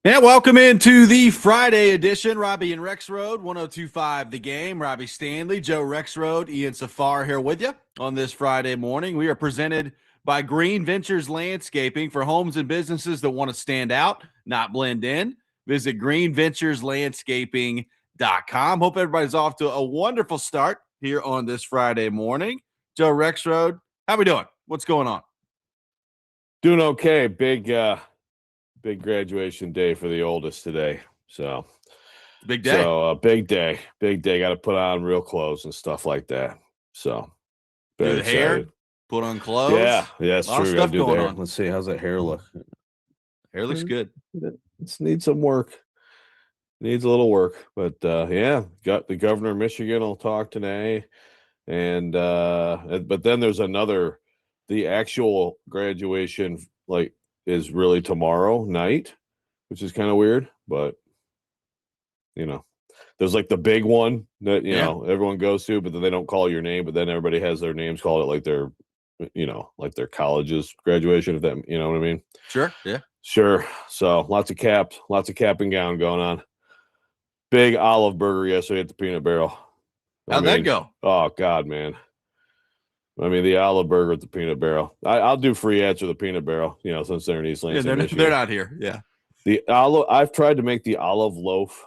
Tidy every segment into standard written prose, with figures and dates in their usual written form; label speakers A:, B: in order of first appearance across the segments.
A: And welcome into the Friday edition. Robby and Rexrode, 102.5 The Game. Robby Stanley, Joe Rexrode, Ian Safar here with you on this Friday morning. We are presented by Green Ventures Landscaping for homes and businesses that want to stand out, not blend in. Visit greenventureslandscaping.com. Hope everybody's off to a wonderful start here on this Friday morning. Joe Rexrode, how we doing? What's going on?
B: Doing okay. Big graduation day for the oldest today. So
A: big day.
B: Big day. Got to put on real clothes and stuff like that. So
A: do the hair, put on clothes.
B: Yeah, it's true.
A: Stuff going on.
B: Let's see, how's that hair look?
A: Hair looks good.
B: It needs some work. Needs a little work, but got the governor of Michigan will talk today, and but then there's the actual graduation is really tomorrow night, which is kind of weird, but there's the big one that everyone goes to, but then they don't call your name, but then everybody has their names called like their their college's graduation, if that, you know what I mean?
A: Sure. Yeah.
B: Sure. So lots of cap and gown going on. Big olive burger yesterday at the Peanut Barrel.
A: How'd that go?
B: Oh God, man. I mean, the olive burger at the Peanut Barrel. I'll do free ads for the Peanut Barrel, since they're in East Lansing, Michigan.
A: They're not here. Yeah.
B: I've tried to make the olive loaf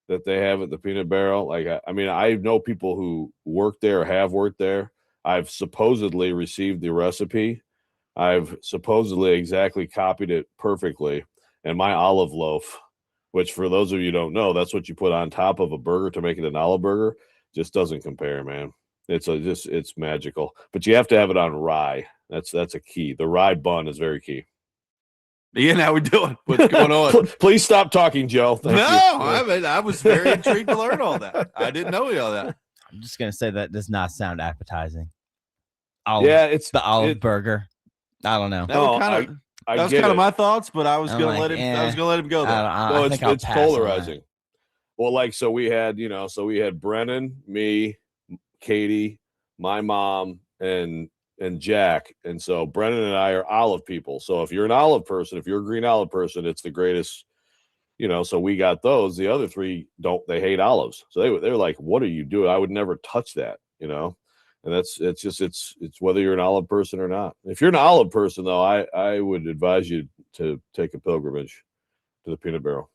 B: that they have at the Peanut Barrel. I know people who work there or have worked there. I've supposedly received the recipe. I've supposedly exactly copied it perfectly. And my olive loaf, which for those of you who don't know, that's what you put on top of a burger to make it an olive burger, just doesn't compare, man. It's magical, but you have to have it on rye. That's a key. The rye bun is very key.
A: Ian, how we doing? What's going on?
B: Please stop talking, Joe. Thank you.
A: I was very intrigued to learn all that. I didn't know all that.
C: I'm just gonna say that does not sound appetizing.
B: It's
C: the olive burger. I don't know.
A: That was kind of my thoughts, but I was gonna let him. I was gonna let him go there.
B: It's polarizing. Well, so we had Brennan, me, Katie, my mom, and Jack. And so Brennan and I are olive people. So if you're an olive person, if you're a green olive person, it's the greatest, so we got those. The other three they hate olives. So they're like, what are you doing? I would never touch that, and it's whether you're an olive person or not. If you're an olive person though, I would advise you to take a pilgrimage to the Peanut Barrel.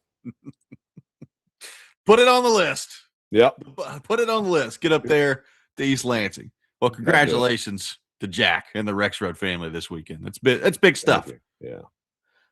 A: Put it on the list.
B: Yep.
A: Put it on the list. Get up there to East Lansing. Well, congratulations to Jack and the Rexrode family this weekend. That's big stuff.
B: Yeah,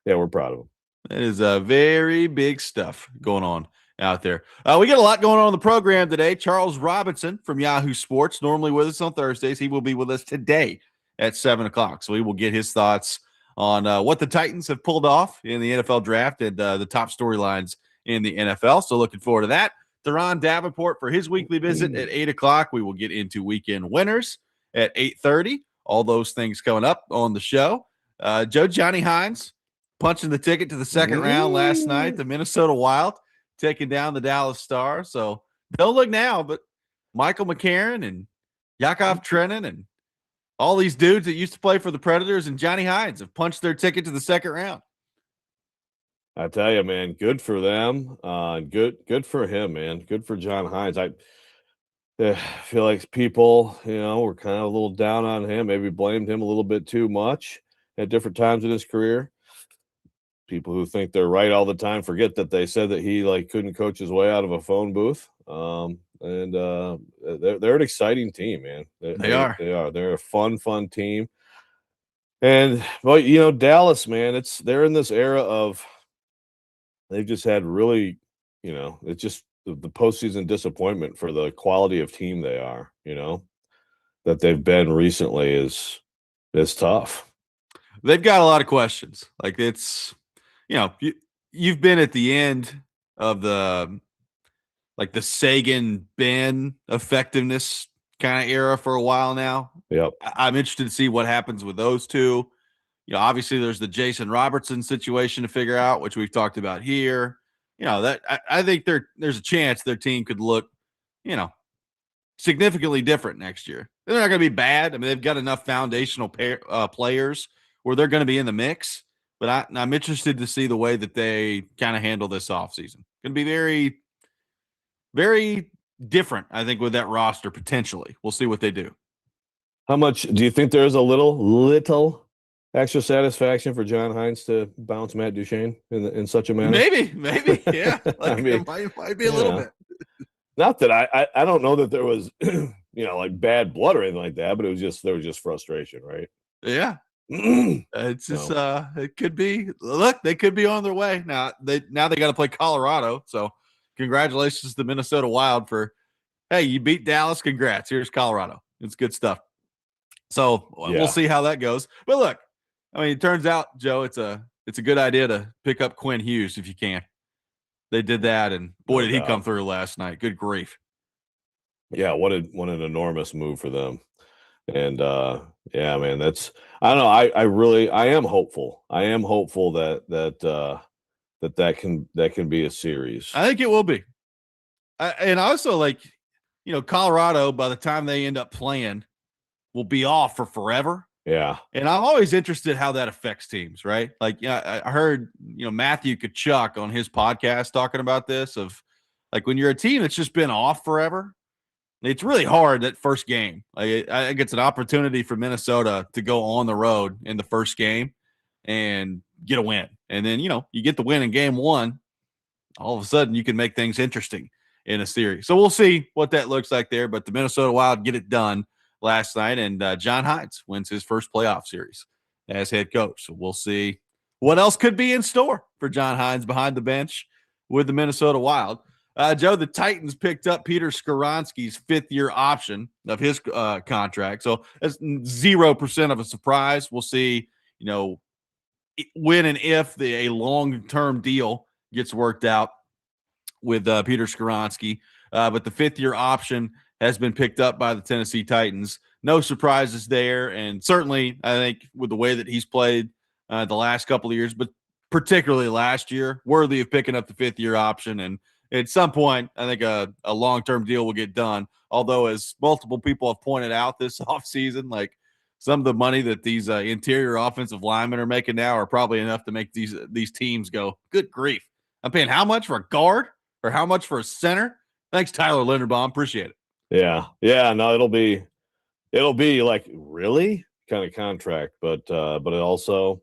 B: we're proud of them.
A: That is very big stuff going on out there. We got a lot going on the program today. Charles Robinson from Yahoo Sports, normally with us on Thursdays. He will be with us today at 7 o'clock. So we will get his thoughts on what the Titans have pulled off in the NFL draft and the top storylines in the NFL. So looking forward to that. Turron Davenport for his weekly visit at 8 o'clock. We will get into weekend winners at 8:30. All those things coming up on the show. Johnny Hines punching the ticket to the second round last night. The Minnesota Wild taking down the Dallas Stars. So don't look now, but Michael McCarron and Yakov Trenin and all these dudes that used to play for the Predators and Johnny Hines have punched their ticket to the second round.
B: I tell you, man, good for them. Good for him, man. Good for John Hines. I feel like people, were kind of a little down on him, maybe blamed him a little bit too much at different times in his career. People who think they're right all the time forget that they said that he couldn't coach his way out of a phone booth. And they're an exciting team, man.
A: They are.
B: They're a fun team. And Dallas, man, they're in this era of. They've just had really, it's just the postseason disappointment for the quality of team they are, that they've been recently is tough.
A: They've got a lot of questions. It's, you've been at the end of the Sagan Ben effectiveness kind of era for a while now.
B: Yep.
A: I'm interested to see what happens with those two. Obviously there's the Jason Robertson situation to figure out, which we've talked about here. That I think there's a chance their team could look, significantly different next year. They're not going to be bad. I mean, they've got enough foundational players where they're going to be in the mix. But I'm interested to see the way that they kind of handle this offseason. Going to be very, very different, I think, with that roster potentially. We'll see what they do.
B: How much do you think there's a little extra satisfaction for John Hines to bounce Matt Duchene in such a manner?
A: Maybe, yeah. Like,
B: I mean,
A: it might be a little bit.
B: Not that I don't know that there was like bad blood or anything like that, but there was just frustration, right?
A: Yeah. It's just it could be. Look, they could be on their way now. They got to play Colorado. So congratulations to the Minnesota Wild for, hey, you beat Dallas. Congrats. Here's Colorado. It's good stuff. So we'll see how that goes. But look, I mean, it turns out, Joe, it's a good idea to pick up Quinn Hughes if you can. They did that, and boy, did he come through last night. Good grief.
B: Yeah, what an enormous move for them. And yeah, man, that's, I don't know. I am hopeful. I am hopeful that can be a series.
A: I think it will be. And also, like, Colorado, by the time they end up playing, will be off for forever.
B: Yeah.
A: And I'm always interested how that affects teams, right? Like, I heard, Matthew Kachuk on his podcast talking about this, of like, when you're a team that's just been off forever, it's really hard that first game. Like, I think it's an opportunity for Minnesota to go on the road in the first game and get a win. And then, you get the win in game one, all of a sudden you can make things interesting in a series. So we'll see what that looks like there. But the Minnesota Wild get it done last night, and John Hines wins his first playoff series as head coach. So we'll see what else could be in store for John Hines behind the bench with the Minnesota Wild. Joe, the Titans picked up Peter Skoronski's fifth-year option of his contract. So that's 0% of a surprise. We'll see, when and if a long-term deal gets worked out with Peter Skoronski. But the fifth-year option has been picked up by the Tennessee Titans. No surprises there. And certainly, I think, with the way that he's played the last couple of years, but particularly last year, worthy of picking up the fifth-year option. And at some point, I think a long-term deal will get done. Although, as multiple people have pointed out this offseason, like, some of the money that these interior offensive linemen are making now are probably enough to make these teams go, good grief. I'm paying how much for a guard or how much for a center? Thanks, Tyler Linderbaum. Appreciate it.
B: Yeah. Yeah. No, it'll be like, really kind of contract, but it also,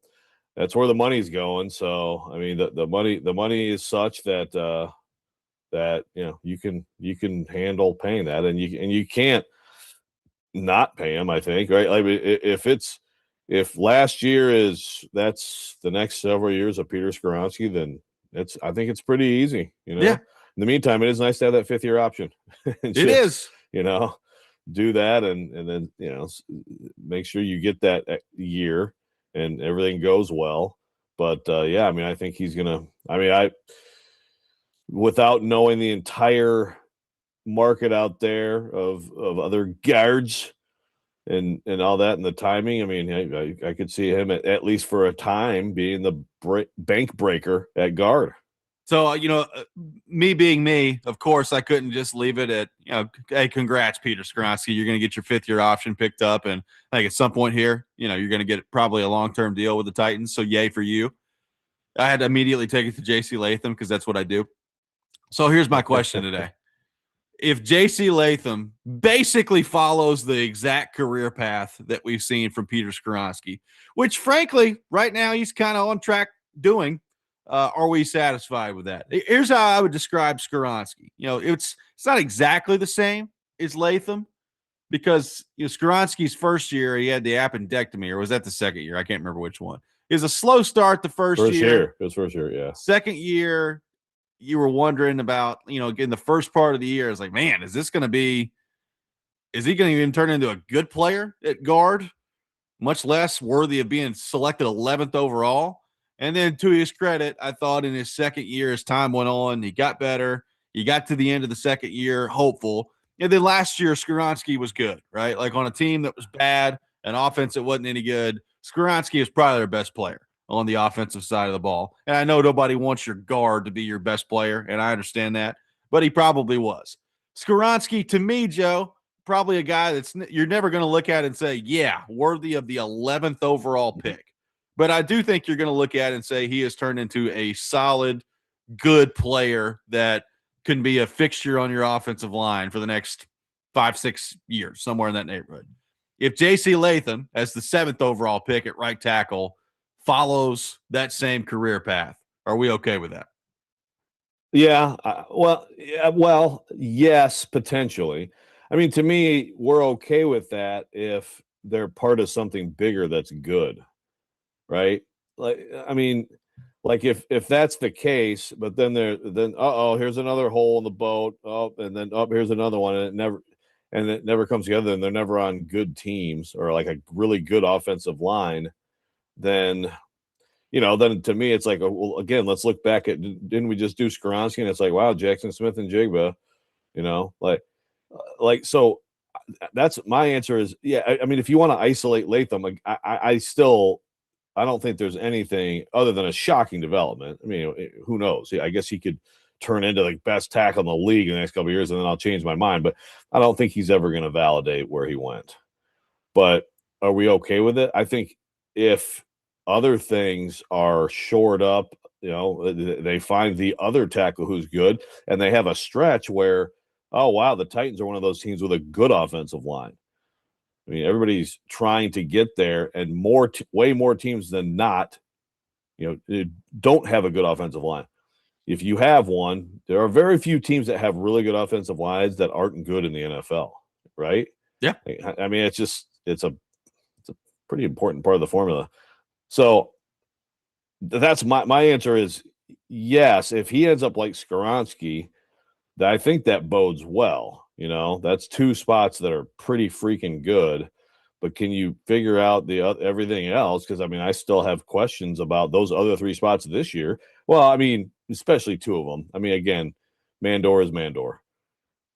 B: that's where the money's going. So, I mean, the money is such that you can handle paying that, and you can't not pay him, I think, right? Like, if last year that's the next several years of Peter Skoronski, then I think it's pretty easy,
A: Yeah.
B: In the meantime, it is nice to have that fifth-year option.
A: It is.
B: Do that and then, make sure you get that year and everything goes well. But, yeah, I mean, I think he's going to – without knowing the entire market out there of other guards and all that and the timing, I mean, I could see him at least for a time being the bank breaker at guard.
A: So, me being me, of course, I couldn't just leave it at, hey, congrats, Peter Skoronski. You're going to get your fifth-year option picked up. And I think at some point here, you're going to get probably a long-term deal with the Titans. So, yay for you. I had to immediately take it to J.C. Latham because that's what I do. So, here's my question today. If J.C. Latham basically follows the exact career path that we've seen from Peter Skoronski, which, frankly, right now he's kind of on track doing, are we satisfied with that? Here's how I would describe Skoronski. It's not exactly the same as Latham because Skoronski's first year he had the appendectomy, or was that the second year? I can't remember which one. It was a slow start the first year.
B: It was first year, yeah.
A: Second year, you were wondering about, again, the first part of the year, it's like, man, is he going to even turn into a good player at guard, much less worthy of being selected 11th overall? And then to his credit, I thought in his second year, as time went on, he got better. He got to the end of the second year, hopeful. And then last year, Skoronski was good, right? Like on a team that was bad, an offense that wasn't any good, Skoronski is probably their best player on the offensive side of the ball. And I know nobody wants your guard to be your best player, and I understand that, but he probably was. Skoronski, to me, Joe, probably a guy you're never going to look at and say, yeah, worthy of the 11th overall pick. But I do think you're going to look at it and say he has turned into a solid, good player that can be a fixture on your offensive line for the next 5-6 years, somewhere in that neighborhood. If J.C. Latham, as the 7th overall pick at right tackle, follows that same career path, are we okay with that?
B: Yeah, well, yes, potentially. I mean, to me, we're okay with that if they're part of something bigger that's good, right? Like, I mean, like if that's the case, but then here's another hole in the boat. Oh, and then here's another one, and it never comes together, and they're never on good teams or like a really good offensive line, then then to me, it's like, well, again, let's look back at, didn't we just do Skoronski? And it's like, wow, Jackson Smith and Jigba, so that's my answer is, yeah. I mean, if you want to isolate Latham, like, I don't think there's anything other than a shocking development. I mean, who knows? I guess he could turn into the best tackle in the league in the next couple of years, and then I'll change my mind. But I don't think he's ever going to validate where he went. But are we okay with it? I think if other things are shored up, they find the other tackle who's good, and they have a stretch where, oh, wow, the Titans are one of those teams with a good offensive line. I mean, everybody's trying to get there, and way more teams than not, don't have a good offensive line. If you have one, there are very few teams that have really good offensive lines that aren't good in the NFL, right?
A: Yeah.
B: I mean, it's a pretty important part of the formula. So that's my answer is yes. If he ends up like Skoronski, I think that bodes well. That's 2 spots that are pretty freaking good. But can you figure out everything else? Because I mean, I still have questions about those other 3 spots this year. Well, I mean, especially 2 of them. I mean, again, Mandor is Mandor,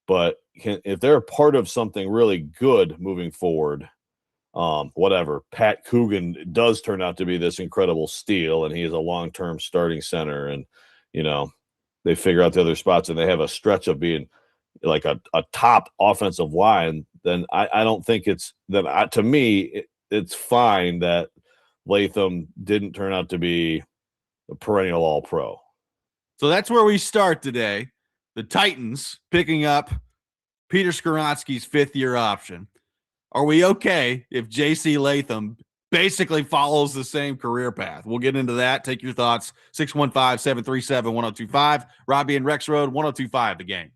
B: but if they're part of something really good moving forward, whatever, Pat Coogan does turn out to be this incredible steal, and he is a long-term starting center, and they figure out the other spots, and they have a stretch of being like a top offensive line, then I don't think it's that. To me, it's fine that Latham didn't turn out to be a perennial All-Pro.
A: So that's where we start today. The Titans picking up Peter Skoronski's 5th-year option. Are we okay if J.C. Latham basically follows the same career path? We'll get into that. Take your thoughts. 615-737-1025. Robby and Rexrode, 1025 The Game.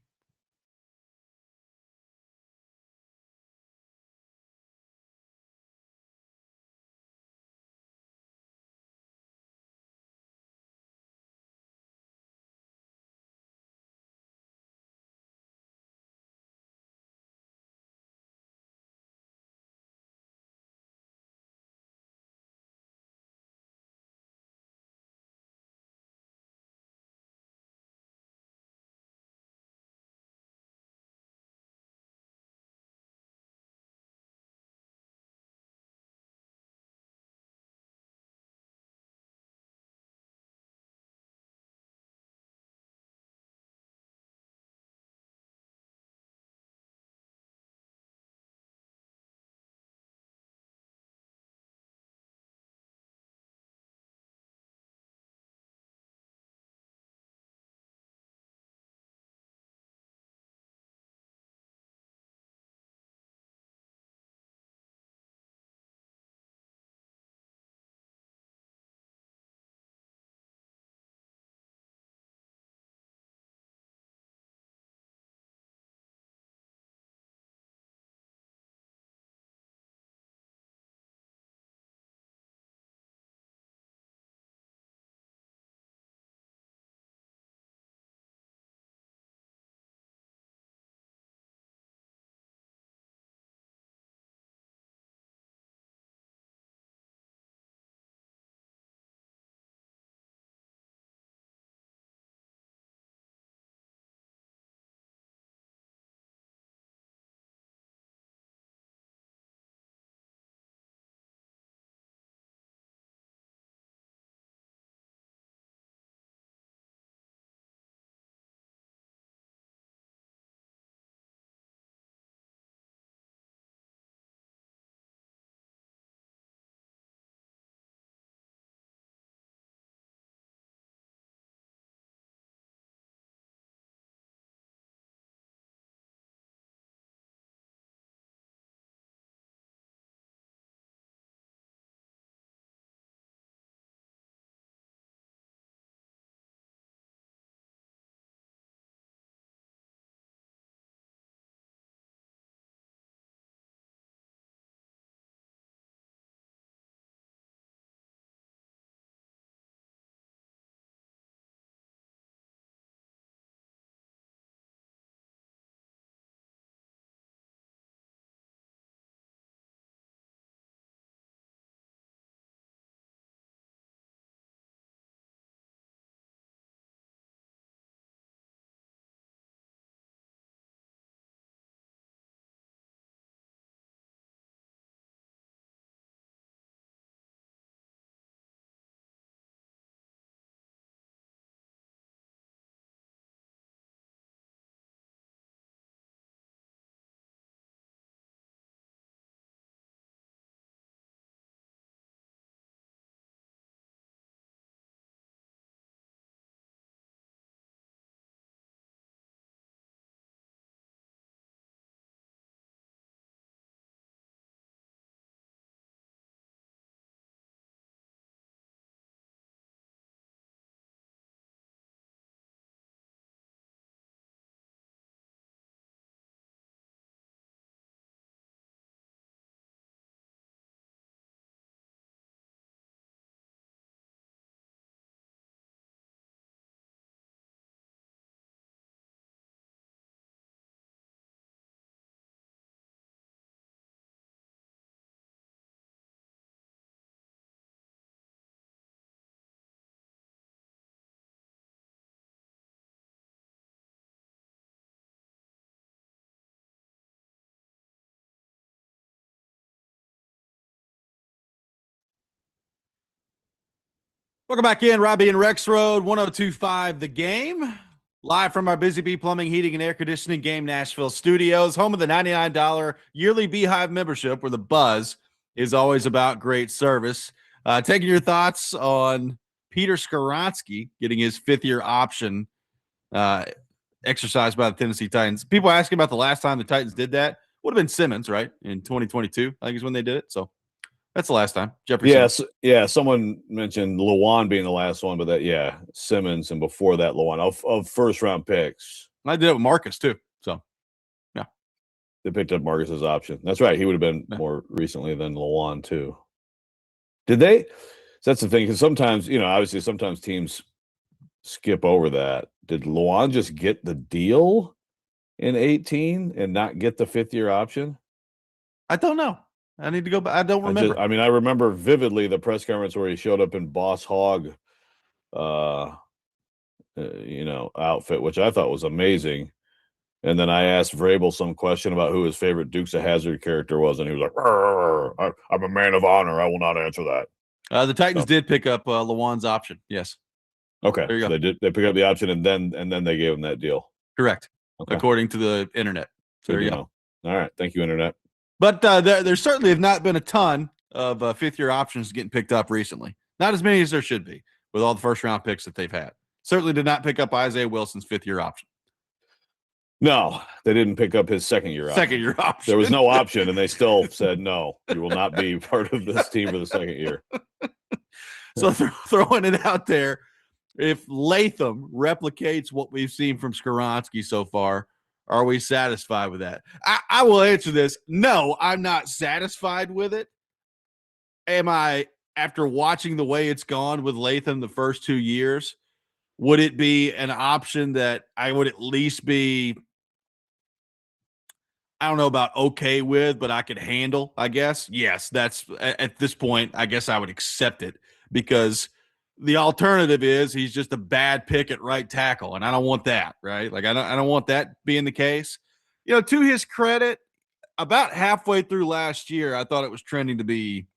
A: Welcome back in, Robby and Rexrode, 102.5 The Game. Live from our Busy Bee Plumbing, Heating, and Air Conditioning Game Nashville studios, home of the $99 yearly Beehive membership, where the buzz is always about great service. Taking your thoughts on Peter Skoronski getting his fifth-year option exercised by the Tennessee Titans. People asking about the last time the Titans did that. Would have been Simmons, right? In 2022, I think is when they did it. So that's the last time. Jeffrey
B: Yes, yeah. Someone mentioned Lewan being the last one, but Simmons, and before that, Lewan of first round picks.
A: I did it with Marcus too. So yeah,
B: they picked up Marcus's option. That's right. He would have been more recently than Lewan too. Did they? That's the thing, because sometimes, obviously, sometimes teams skip over that. Did Lewan just get the deal in 18 and not get the fifth-year option?
A: I don't know. I need to go back. I don't remember.
B: I remember vividly the press conference where he showed up in Boss Hog, outfit, which I thought was amazing. And then I asked Vrabel some question about who his favorite Dukes of Hazzard character was, and he was like, "I'm a man of honor. I will not answer that."
A: The Titans did pick up Lewan's option. Yes.
B: Okay.
A: There you go.
B: They did. They picked up the option, and then they gave him that deal.
A: Correct.
B: Okay.
A: According to the internet. So there you go.
B: All right. Thank you, internet.
A: But there certainly have not been a ton of fifth-year options getting picked up recently. Not as many as there should be with all the first-round picks that they've had. Certainly did not pick up Isaiah Wilson's fifth-year option.
B: No, they didn't pick up his second-year option.
A: Second-year option.
B: There was no option, and they still said, no, you will not be part of this team for the second year.
A: So throwing it out there, if Latham replicates what we've seen from Skoronski so far, are we satisfied with that? I will answer this. No, I'm not satisfied with it. Am I, after watching the way it's gone with Latham the first 2 years, would it be an option that I would at least be, I don't know about okay with, but I could handle, I guess? Yes, that's at this point, I guess I would accept it, because the alternative is he's just a bad pick at right tackle, and I don't want that, right? Like I don't want that being the case. To his credit, about halfway through last year, I thought it was trending to be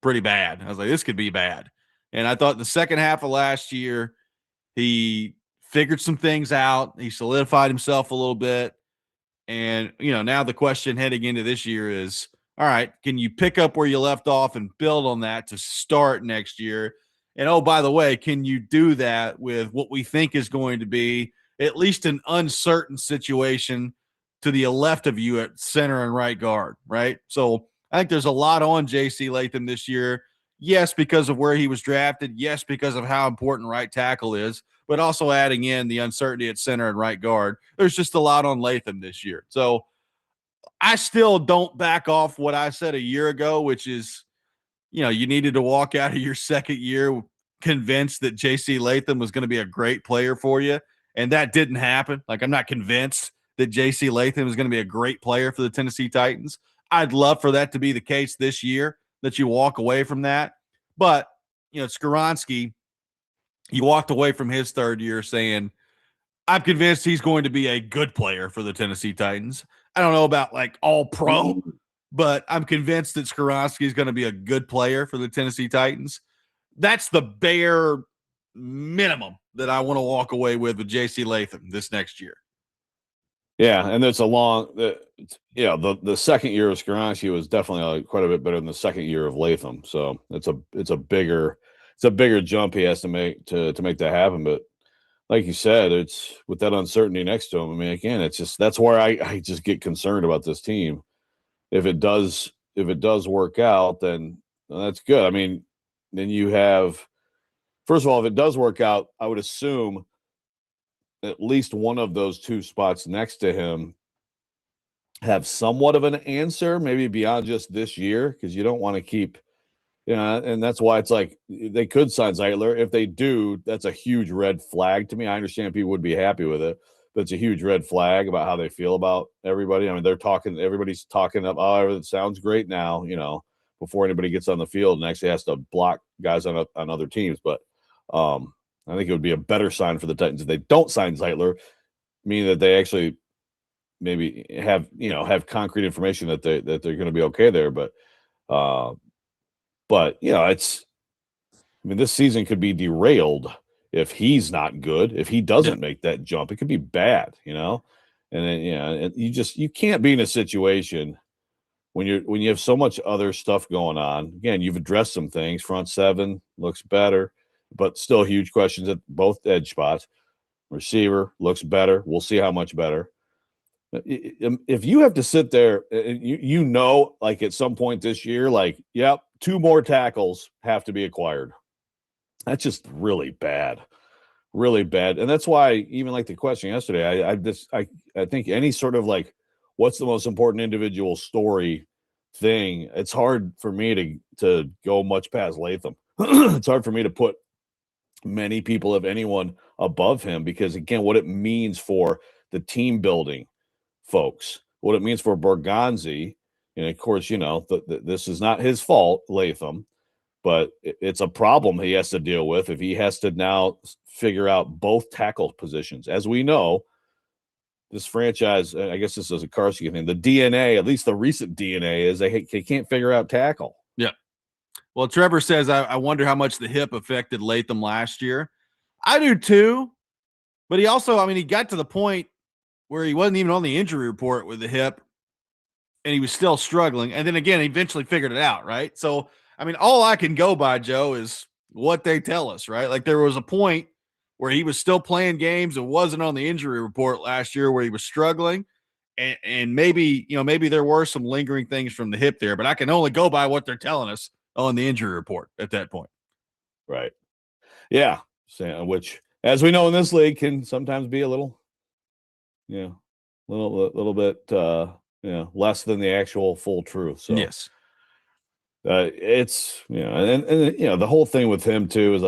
A: pretty bad. I was like, this could be bad. And I thought the second half of last year, he figured some things out. He solidified himself a little bit. And, now the question heading into this year is, all right, can you pick up where you left off and build on that to start next year? And, oh, by the way, can you do that with what we think is going to be at least an uncertain situation to the left of you at center and right guard, right? So I think there's a lot on J.C. Latham this year. Yes, because of where he was drafted. Yes, because of how important right tackle is, but also adding in the uncertainty at center and right guard. There's just a lot on Latham this year. So I still don't back off what I said a year ago, which is, you needed to walk out of your second year convinced that J.C. Latham was going to be a great player for you, and that didn't happen. Like, I'm not convinced that J.C. Latham is going to be a great player for the Tennessee Titans. I'd love for that to be the case this year, that you walk away from that. But, Skoronski, he walked away from his third year saying, I'm convinced he's going to be a good player for the Tennessee Titans. I don't know about like all pro, but I'm convinced that Skoronski is going to be a good player for the Tennessee Titans. That's the bare minimum that I want to walk away with J.C. Latham this next year.
B: Yeah, and it's a long, the second year of Skoronski was definitely quite a bit better than the second year of Latham. So it's a bigger jump he has to make to make that happen. But like you said, it's with that uncertainty next to him. I mean, again, it's just, that's where I just get concerned about this team. If it does work out, then that's good. I mean, then you have, first of all, if it does work out, I would assume at least one of those two spots next to him have somewhat of an answer, maybe beyond just this year, because you don't want to keep, and that's why it's like they could sign Zeitler. If they do, that's a huge red flag to me. I understand people would be happy with it, but it's a huge red flag about how they feel about everybody. I mean, everybody's talking up, oh, it sounds great now, before anybody gets on the field and actually has to block guys on other teams. But I think it would be a better sign for the Titans if they don't sign Zeitler, meaning that they actually maybe have concrete information that they're going to be okay there. But it's, I mean, this season could be derailed if he's not good. If he doesn't make that jump, it could be bad, you know. And then you can't be in a situation when you have so much other stuff going on. Again, you've addressed some things. Front seven looks better, but still huge questions at both edge spots. Receiver looks better. We'll see how much better. If you have to sit there, like at some point this year, like, yep, 2 more tackles have to be acquired. That's just really bad, and that's why even like the question yesterday, I think any sort of like, what's the most important individual story thing? It's hard for me to go much past Latham. It's hard for me to put many people, if anyone, above him, because again, what it means for the team building folks, what it means for Borgonzi, and of course, this is not his fault, Latham, but it's a problem he has to deal with if he has to now figure out both tackle positions. As we know, this franchise, I guess this is a Karski thing, the DNA, at least the recent DNA, is they can't figure out tackle.
A: Yeah. Well, Trevor says, I wonder how much the hip affected Latham last year. I do too. But he also, he got to the point where he wasn't even on the injury report with the hip, and he was still struggling. And then again, he eventually figured it out, right? So, all I can go by, Joe, is what they tell us, right? Like there was a point where he was still playing games and wasn't on the injury report last year where he was struggling. And maybe there were some lingering things from the hip there, but I can only go by what they're telling us on the injury report at that point.
B: Right. Yeah. Which, as we know in this league, can sometimes be a little bit, less than the actual full truth. So
A: yes,
B: it's, and the whole thing with him too is,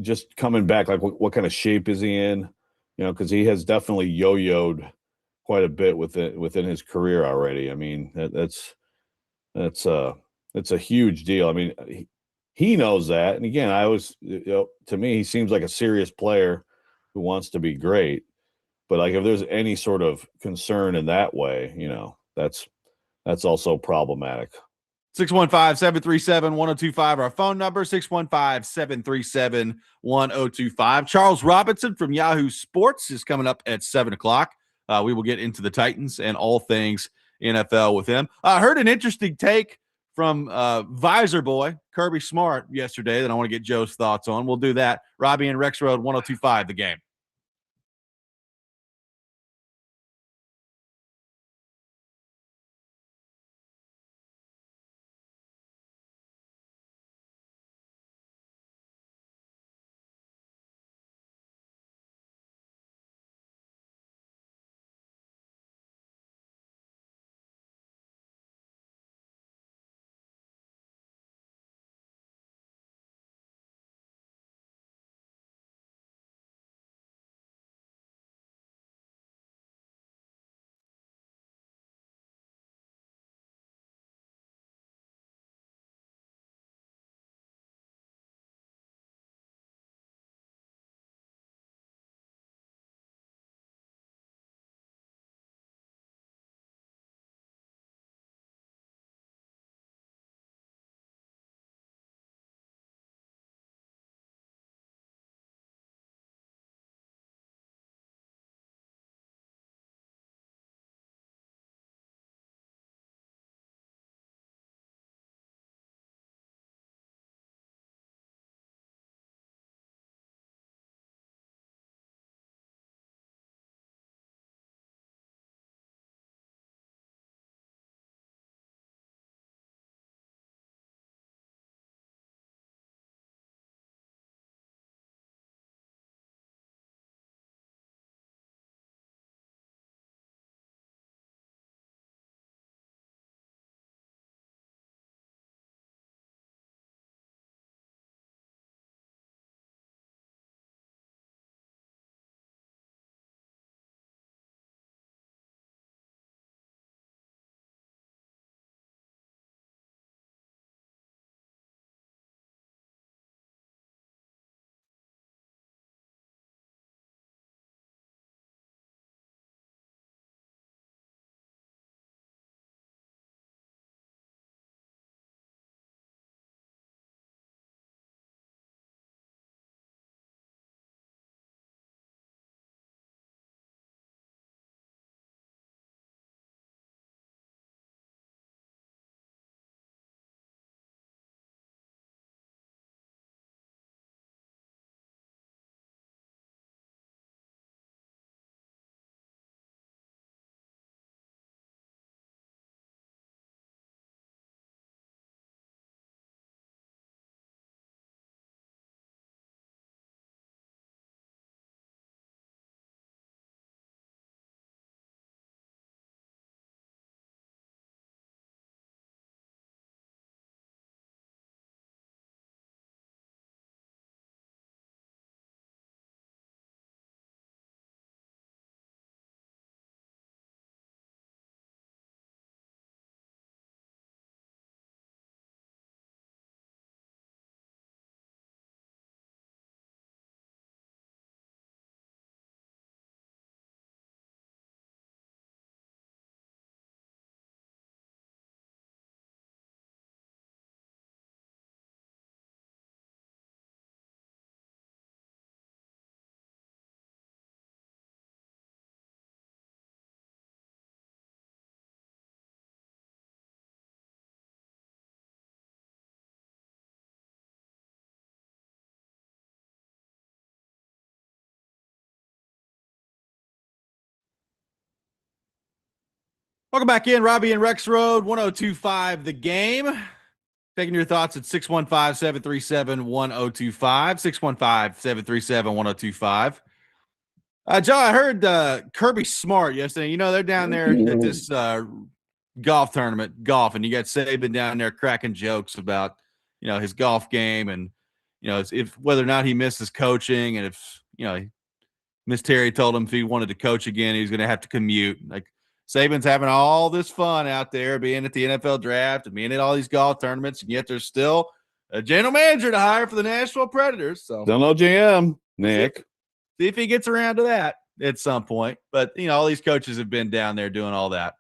B: just coming back, like what kind of shape is he in? Because he has definitely yo-yoed quite a bit within his career already. That's a huge deal. He knows that. And again, to me, he seems like a serious player who wants to be great. But like, if there's any sort of concern in that way, that's also problematic.
A: 615-737-1025, our phone number, 615-737-1025. Charles Robinson from Yahoo Sports is coming up at 7 o'clock. We will get into the Titans and all things NFL with him. I heard an interesting take from Visor Boy, Kirby Smart, yesterday that I want to get Joe's thoughts on. We'll do that. Robby and Rexrode, 1025, the game. Welcome back in, Robby and Rexrode, 102.5 The Game. Taking your thoughts at 615-737-1025, 615-737-1025. Joe, I heard Kirby Smart yesterday. You know, they're down there at this golf tournament, and you got Saban down there cracking jokes about, you know, his golf game and, you know, if whether or not he misses coaching, and if, you know, Miss Terry told him if he wanted to coach again, he was going to have to commute. Like, Saban's having all this fun out there, being at the NFL draft and being at all these golf tournaments, and yet there's still a general manager to hire for the Nashville Predators. So
B: Don't know GM, Nick.
A: See if he gets around to that at some point. But, you know, all these coaches have been down there doing all that.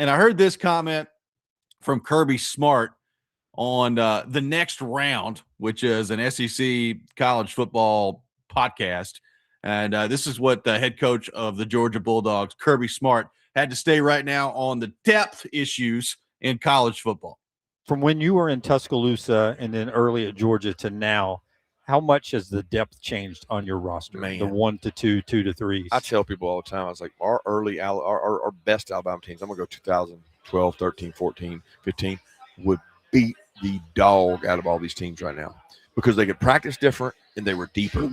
A: And I heard this comment from Kirby Smart on the Next Round, which is an SEC college football podcast. And this is what the head coach of the Georgia Bulldogs, Kirby Smart, had to say right now on the depth issues in college football.
D: From when you were in Tuscaloosa and then early at Georgia to now, how much has the depth changed on your roster?
E: Man.
D: The 1 to 2, 2 to 3s.
E: I tell people all the time, I was like, our best Alabama teams, I'm going to go 2012, 13, 14, 15, would beat the dog out of all these teams right now because they could practice different and they were deeper.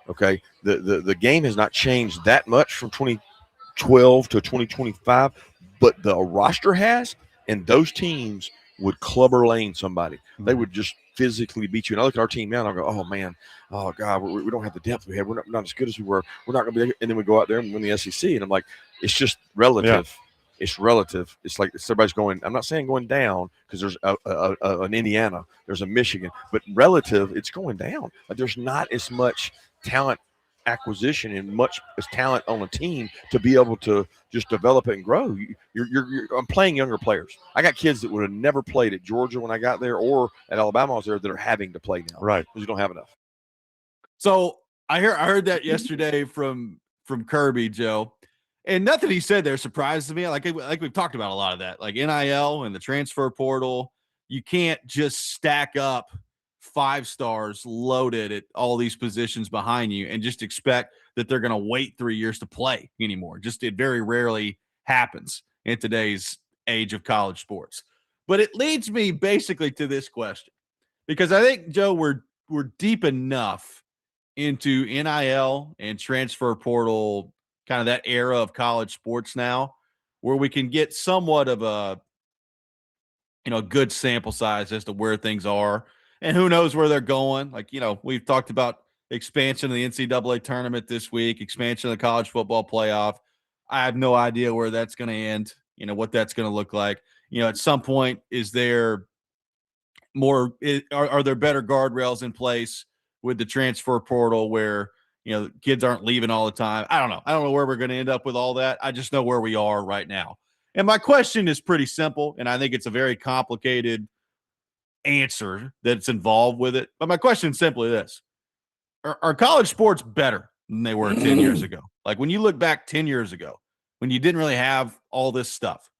E: Okay. The game has not changed that much from 2012 to 2025, but the roster has, and those teams would clubber lane somebody. They would just physically beat you. And I look at our team now and I go, oh, man, oh, God, we don't have the depth we had. We're not as good as we were. We're not going to be – and then we go out there and win the SEC. And I'm like, it's just relative. Yeah. It's relative. It's like everybody's going – I'm not saying going down because there's an Indiana. There's a Michigan. But relative, it's going down. Like, there's not as much talent acquisition and much as talent on a team to be able to just develop it and grow. I'm playing younger players. I got kids that would have never played at Georgia when I got there or at Alabama I was there that are having to play now.
D: Right.
E: Because you don't have enough.
A: So I heard that yesterday from Kirby, Joe, and nothing he said there surprises me. Like we've talked about a lot of that, like NIL and the transfer portal. You can't just stack up 5 stars loaded at all these positions behind you and just expect that they're going to wait 3 years to play anymore. Just it very rarely happens in today's age of college sports. But it leads me basically to this question, because I think, Joe, we're deep enough into NIL and transfer portal, kind of that era of college sports now, where we can get somewhat of a, you know, good sample size as to where things are. And who knows where they're going. Like, you know, we've talked about expansion of the NCAA tournament this week, expansion of the college football playoff. I have no idea where that's going to end, you know, what that's going to look like. You know, at some point, is there more – are there better guardrails in place with the transfer portal where, you know, kids aren't leaving all the time? I don't know. I don't know where we're going to end up with all that. I just know where we are right now. And my question is pretty simple, and I think it's a very complicated answer that's involved with it. But my question is simply this. Are college sports better than they were 10 years ago? Like when you look back 10 years ago, when you didn't really have all this stuff,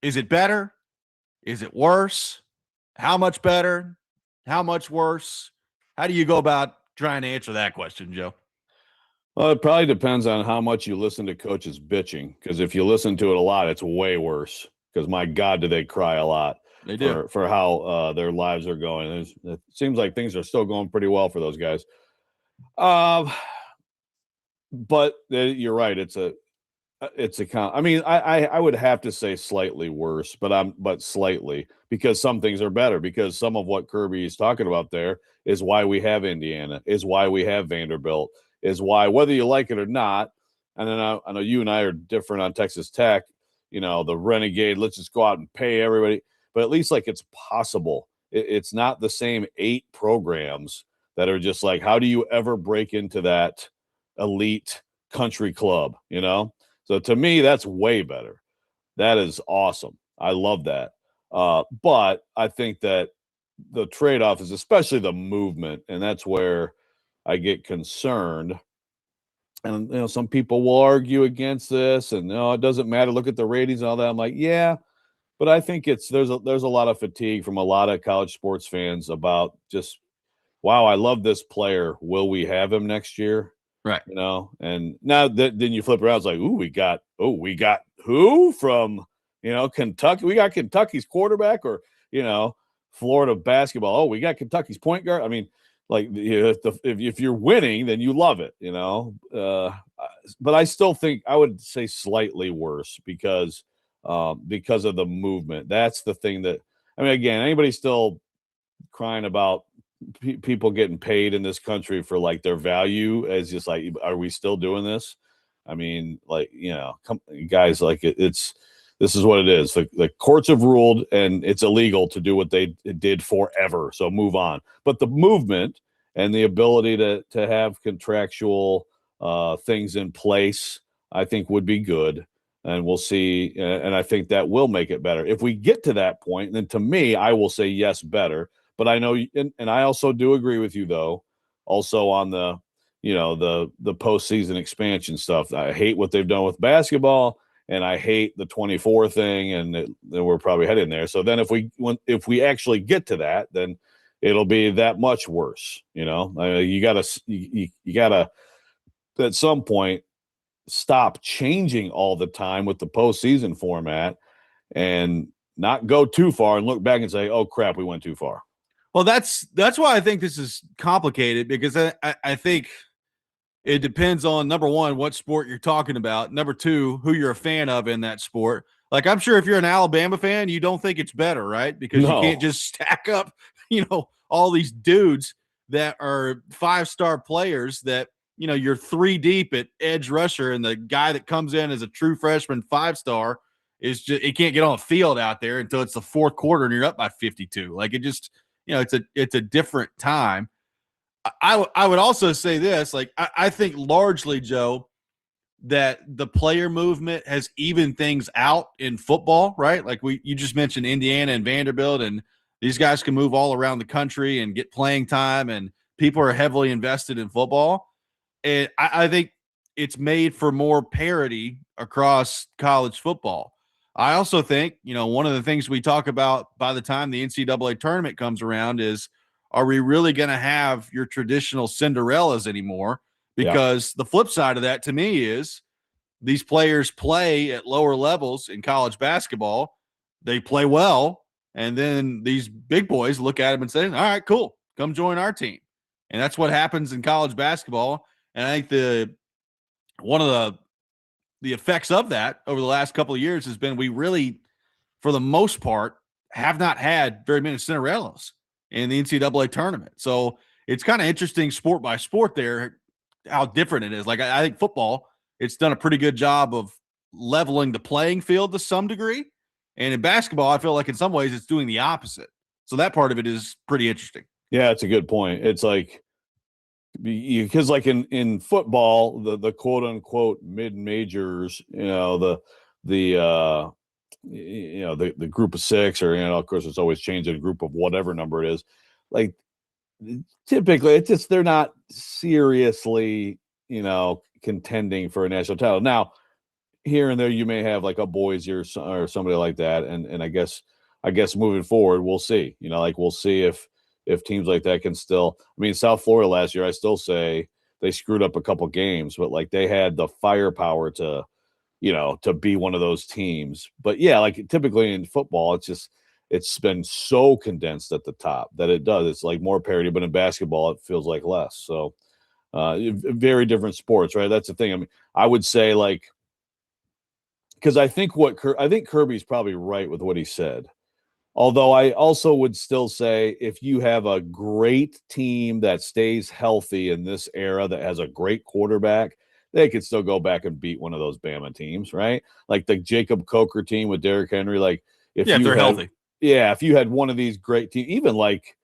A: is it better? Is it worse? How much better? How much worse? How do you go about trying to answer that question, Joe?
B: Well, it probably depends on how much you listen to coaches bitching, because if you listen to it a lot, it's way worse, because my God, do they cry a lot.
A: They do.
B: For how their lives are going. It seems like things are still going pretty well for those guys. But you're right. I mean, I would have to say slightly worse, but slightly, because some things are better, because some of what Kirby is talking about there is why we have Indiana, is why we have Vanderbilt, is why, whether you like it or not, and then I know you and I are different on Texas Tech, you know, the renegade, let's just go out and pay everybody. But at least, like, it's possible. It's not the same 8 programs that are just like, how do you ever break into that elite country club, you know? So to me, that's way better. That is awesome. I love that. But I think that the trade-off is especially the movement, and that's where I get concerned. And, you know, some people will argue against this, and, no, it doesn't matter. Look at the ratings and all that. I'm like, yeah. But I think there's a lot of fatigue from a lot of college sports fans about just, wow, I love this player. Will we have him next year?
A: Right.
B: You know, and now then you flip around, it's like, we got who from Kentucky, we got Kentucky's quarterback, or, Florida basketball. Oh, we got Kentucky's point guard. I mean, like, if you're winning, then you love it, but I still think I would say slightly worse because of the movement. That's the thing that, I mean, again, anybody's still crying about people getting paid in this country for like their value, as just like, are we still doing this? I mean, like, guys, like this is what it is. The courts have ruled, and it's illegal to do what they did forever. So move on. But the movement and the ability to have contractual things in place, I think would be good. And we'll see. And I think that will make it better. If we get to that point, then to me, I will say yes, better. But I know, and I also do agree with you, though, also on the postseason expansion stuff. I hate what they've done with basketball, and I hate the 24 thing, and then we're probably heading there. So then if we actually get to that, then it'll be that much worse. You gotta at some point stop changing all the time with the postseason format and not go too far and look back and say, oh crap, we went too far.
A: Well, that's why I think this is complicated, because I think it depends on, number one, what sport you're talking about. Number two, who you're a fan of in that sport. Like, I'm sure if you're an Alabama fan, you don't think it's better, right? Because you can't just stack up, all these dudes that are 5-star players that, you're 3 deep at edge rusher, and the guy that comes in as a true freshman 5-star is just, he can't get on the field out there until it's the fourth quarter and you're up by 52. Like, it just, it's a different time. I would also say this, like, I think largely, Joe, that the player movement has evened things out in football, right? Like you just mentioned Indiana and Vanderbilt, and these guys can move all around the country and get playing time, and people are heavily invested in football. And I think it's made for more parity across college football. I also think, one of the things we talk about by the time the NCAA tournament comes around is, are we really going to have your traditional Cinderellas anymore? Because the flip side of that to me is these players play at lower levels in college basketball. They play well. And then these big boys look at them and say, all right, cool, come join our team. And that's what happens in college basketball. And I think one of the effects of that over the last couple of years has been we really, for the most part, have not had very many Cinderellas in the NCAA tournament. So it's kind of interesting sport by sport there, how different it is. Like, I think football, it's done a pretty good job of leveling the playing field to some degree. And in basketball, I feel like in some ways it's doing the opposite. So that part of it is pretty interesting.
B: Yeah, it's a good point. It's like, because like in football, the quote unquote mid majors, the group of 6, or of course it's always changed a group of whatever number it is. Like, typically it's just, they're not seriously contending for a national title. Now here and there you may have like a Boise or somebody like that, and I guess moving forward we'll see. We'll see if teams like that can still. I mean, South Florida last year, I still say they screwed up a couple games, but like they had the firepower to be one of those teams. But yeah, like typically in football, it's been so condensed at the top that it does. It's like more parity, but in basketball, it feels like less. So very different sports, right? That's the thing. I mean, I would say like, because I think Kirby's probably right with what he said. Although I also would still say if you have a great team that stays healthy in this era that has a great quarterback, they could still go back and beat one of those Bama teams, right? Like the Jacob Coker team with Derrick Henry. Like if
A: they're healthy.
B: Yeah, if you had one of these great teams, even like,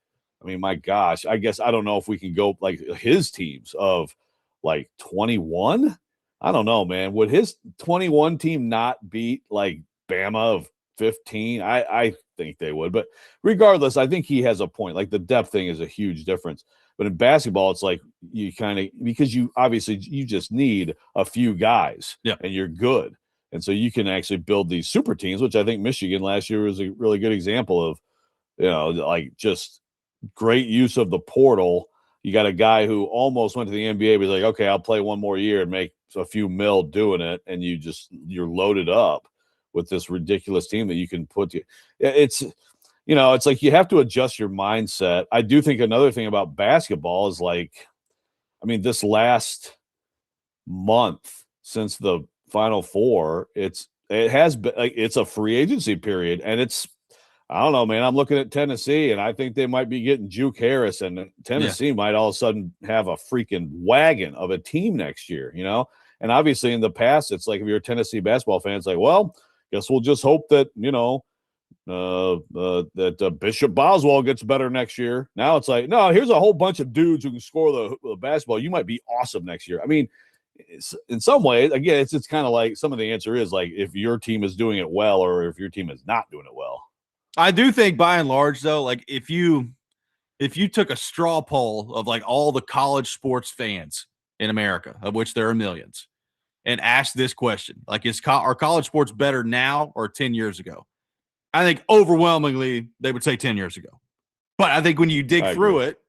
B: I mean, my gosh, I guess I don't know if we can go like his teams of like 21. I don't know, man. Would his 21 team not beat like Bama of 15? I think they would, but regardless, I think he has a point. Like the depth thing is a huge difference. But in basketball, it's like you kind of, because you just need a few guys, and you're good. And so you can actually build these super teams, which I think Michigan last year was a really good example of, like just great use of the portal. You got a guy who almost went to the NBA, but he's like, okay, I'll play one more year and make a few mil doing it. And you're loaded up with this ridiculous team that you can put. It's it's like you have to adjust your mindset. I do think another thing about basketball is this last month since the Final Four, it's a free agency period, and I don't know, man. I'm looking at Tennessee, and I think they might be getting Juke Harris, and Tennessee might all of a sudden have a freaking wagon of a team next year, And obviously, in the past, it's like if you're a Tennessee basketball fan, it's like, well, guess we'll just hope that Bishop Boswell gets better next year. Now it's like, no, here's a whole bunch of dudes who can score the basketball. You might be awesome next year. I mean, in some ways, again, it's kind of like some of the answer is like if your team is doing it well or if your team is not doing it well.
A: I do think by and large, though, like if you took a straw poll of like all the college sports fans in America, of which there are millions, and asked this question, like are college sports better now or 10 years ago? I think overwhelmingly they would say 10 years ago. But I think when you dig through it,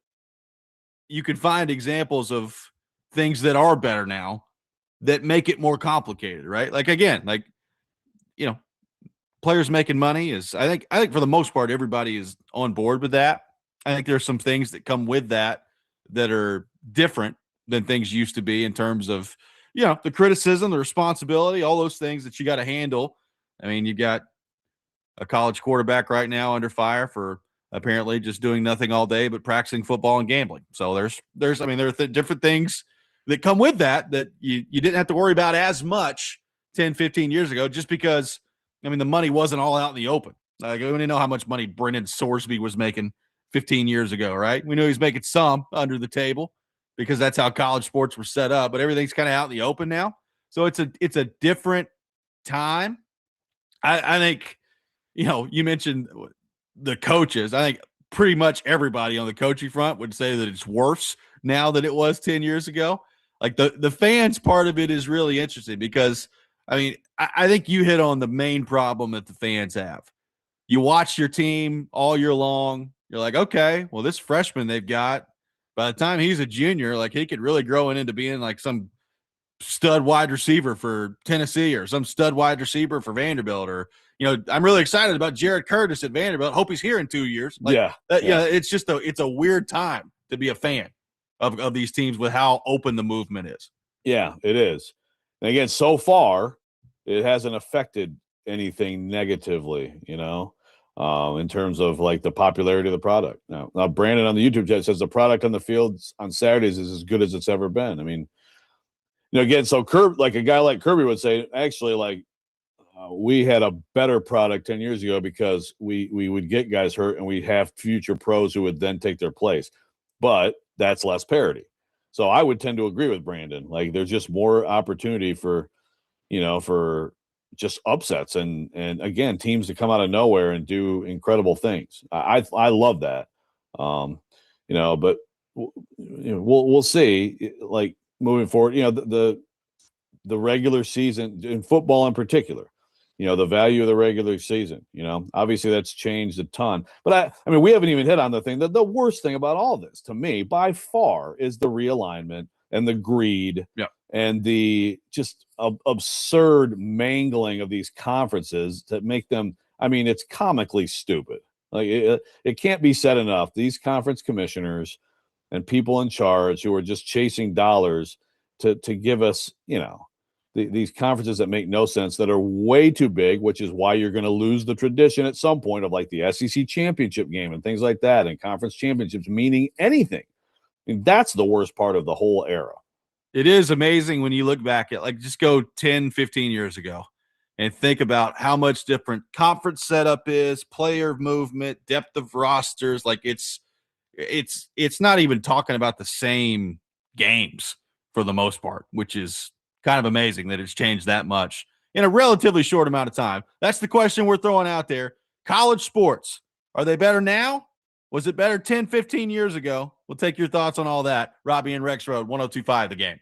A: you can find examples of things that are better now that make it more complicated, right? Like, again, players making money is, I think for the most part, everybody is on board with that. I think there's some things that come with that are different than things used to be in terms of, the criticism, the responsibility, all those things that you got to handle. I mean, you've got a college quarterback right now under fire for apparently just doing nothing all day but practicing football and gambling. So there are different things that come with that you didn't have to worry about as much 10, 15 years ago, just because, the money wasn't all out in the open. Like, we didn't know how much money Brendan Sorsby was making 15 years ago, right? We knew he was making some under the table because that's how college sports were set up, but everything's kind of out in the open now. So it's a different time. I think, you mentioned the coaches. I think pretty much everybody on the coaching front would say that it's worse now than it was 10 years ago. Like the fans part of it is really interesting because, I think you hit on the main problem that the fans have. You watch your team all year long. You're like, okay, well, this freshman they've got, by the time he's a junior, like he could really grow into being like some stud wide receiver for Tennessee or some stud wide receiver for Vanderbilt, or, I'm really excited about Jared Curtis at Vanderbilt. Hope he's here in 2 years. It's just it's a weird time to be a fan of these teams with how open the movement is.
B: Yeah, it is. And again, so far, it hasn't affected anything negatively, in terms of like the popularity of the product. Now Brandon on the YouTube chat says the product on the fields on Saturdays is as good as it's ever been. I mean, again, so like a guy like Kirby would say, actually, like we had a better product 10 years ago because we would get guys hurt and we have future pros who would then take their place. But that's less parity. So I would tend to agree with Brandon. Like there's just more opportunity for just upsets and again, teams to come out of nowhere and do incredible things. I love that. But we'll see. Like moving forward, the regular season in football in particular, the value of the regular season, obviously that's changed a ton. But we haven't even hit on the thing that the worst thing about all this to me by far is the realignment and the greed and the just absurd mangling of these conferences that make them, it's comically stupid. Like it can't be said enough. These conference commissioners and people in charge who are just chasing dollars to give us, these conferences that make no sense, that are way too big, which is why you're going to lose the tradition at some point of like the SEC championship game and things like that, and conference championships meaning anything. That's the worst part of the whole era.
A: It is amazing when you look back at, like, just go 10, 15 years ago and think about how much different conference setup is, player movement, depth of rosters. Like it's not even talking about the same games for the most part, which is kind of amazing that it's changed that much in a relatively short amount of time. That's the question we're throwing out there. College sports, are they better now? Was it better 10, 15 years ago? We'll take your thoughts on all that. Robby and Rexrode, 102.5 The Game.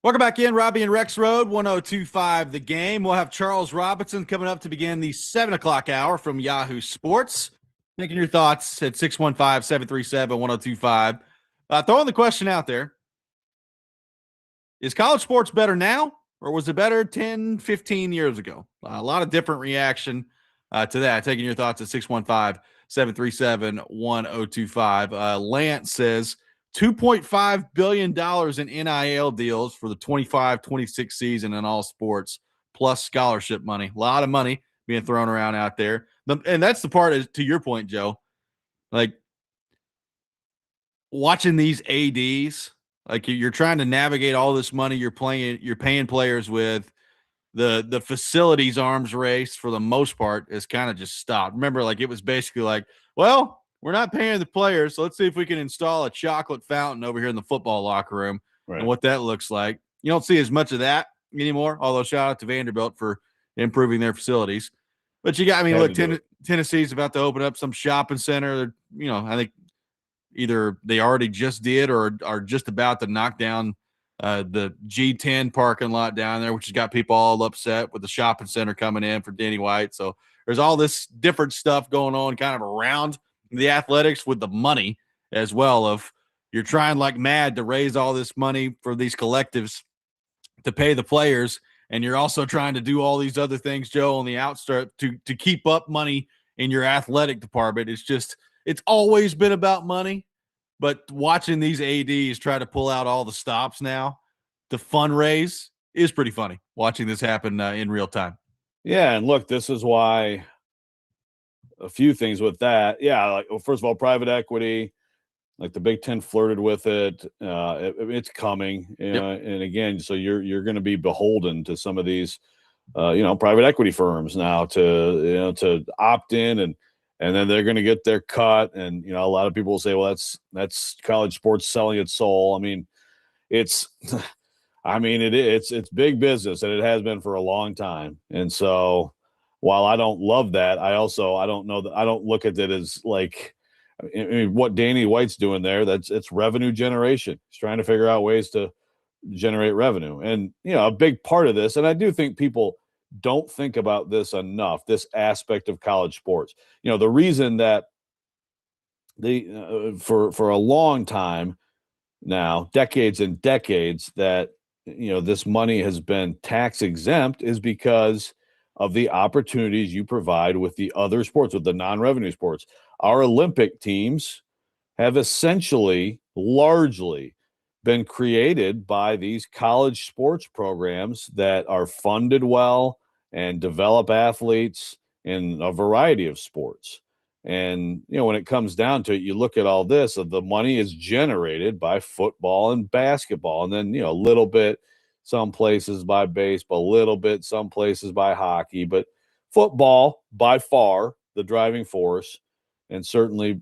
A: Welcome back in, Robby and Rexrode, 1025 The Game. We'll have Charles Robinson coming up to begin the 7 o'clock hour from Yahoo Sports. Making your thoughts at 615-737-1025. Throwing the question out there. Is college sports better now, or was it better 10, 15 years ago? A lot of different reaction to that. Taking your thoughts at 615-737-1025. Lance says, $2.5 billion in NIL deals for the 25-26 season in all sports, plus scholarship money. A lot of money being thrown around out there. And that's the part, is to your point, Joe, like watching these ADs, like you're trying to navigate all this money you're paying players with. The facilities arms race, for the most part, is kind of just stopped. Remember, like it was basically like, well, we're not paying the players, so let's see if we can install a chocolate fountain over here in the football locker room, right, and what that looks like. You don't see as much of that anymore, although shout out to Vanderbilt for improving their facilities. But you got, I mean, look, Tennessee's about to open up some shopping center. You know, I think either they already just did or are just about to knock down the G10 parking lot down there, which has got people all upset with the shopping center coming in for Danny White. So there's all this different stuff going on kind of around the athletics with the money as well, of you're trying like mad to raise all this money for these collectives to pay the players, and you're also trying to do all these other things, Joe, on the outstart to keep up money in your athletic department. It's always been about money, but watching these ADs try to pull out all the stops now to fundraise is pretty funny, watching this happen in real time.
B: Yeah, and look, this is why a few things with that. Yeah, like, well, first of all, private equity, like the Big Ten flirted with it. It's coming, you know, and again, so you're going to be beholden to some of these, private equity firms now to opt in, and then they're going to get their cut. And a lot of people will say, well, that's college sports selling its soul. I mean, it's big business, and it has been for a long time. And so, while I don't love that, I don't look at it as like, I mean, what Danny White's doing there, it's revenue generation. He's trying to figure out ways to generate revenue. And, a big part of this, and I do think people don't think about this enough, this aspect of college sports. The reason that for a long time now, decades and decades, that, this money has been tax exempt is because of the opportunities you provide with the other sports, with the non-revenue sports. Our Olympic teams have essentially largely been created by these college sports programs that are funded well and develop athletes in a variety of sports. And, when it comes down to it, you look at all this, the money is generated by football and basketball, and then, a little bit some places by baseball, a little bit some places by hockey, but football by far the driving force. And certainly,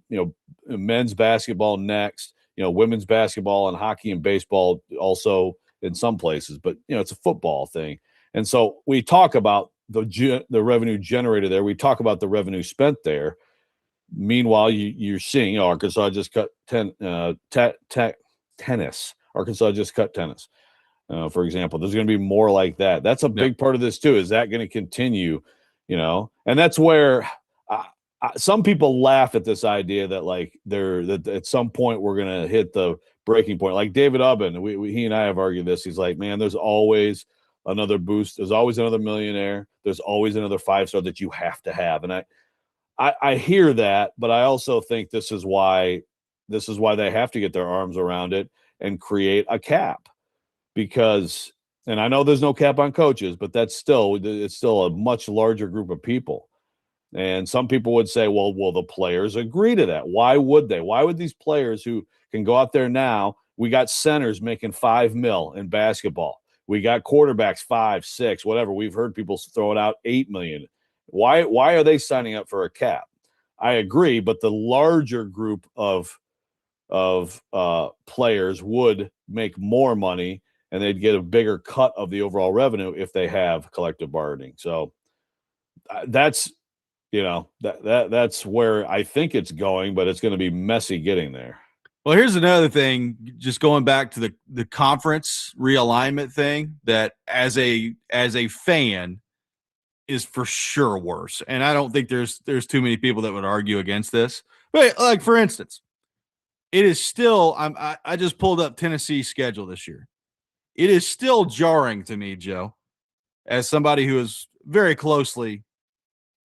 B: men's basketball next, women's basketball and hockey and baseball also in some places, but it's a football thing. And so we talk about the revenue generated there. We talk about the revenue spent there. Meanwhile, you're seeing Arkansas just cut tennis. Arkansas just cut tennis. For example, there's going to be more like that. That's a big part of this too. Is that going to continue? And that's where some people laugh at this idea that that at some point we're going to hit the breaking point. Like David Ubben, he and I have argued this. He's like, man, there's always another boost. There's always another millionaire. There's always another 5-star that you have to have. And I hear that, but I also think this is why they have to get their arms around it and create a cap. Because, and I know there's no cap on coaches, but it's still a much larger group of people. And some people would say, well, will the players agree to that? Why would they? Why would these players who can go out there now? We got centers making $5 million in basketball. We got quarterbacks 5, 6, whatever. We've heard people throw it out $8 million. Why are they signing up for a cap? I agree, but the larger group of players would make more money, and they'd get a bigger cut of the overall revenue if they have collective bargaining. So that's where I think it's going, but it's going to be messy getting there.
A: Well, here's another thing, just going back to the conference realignment thing, that as a fan is for sure worse. And I don't think there's too many people that would argue against this. But like, for instance, it is still I just pulled up Tennessee's schedule this year. It is still jarring to me, Joe, as somebody who has very closely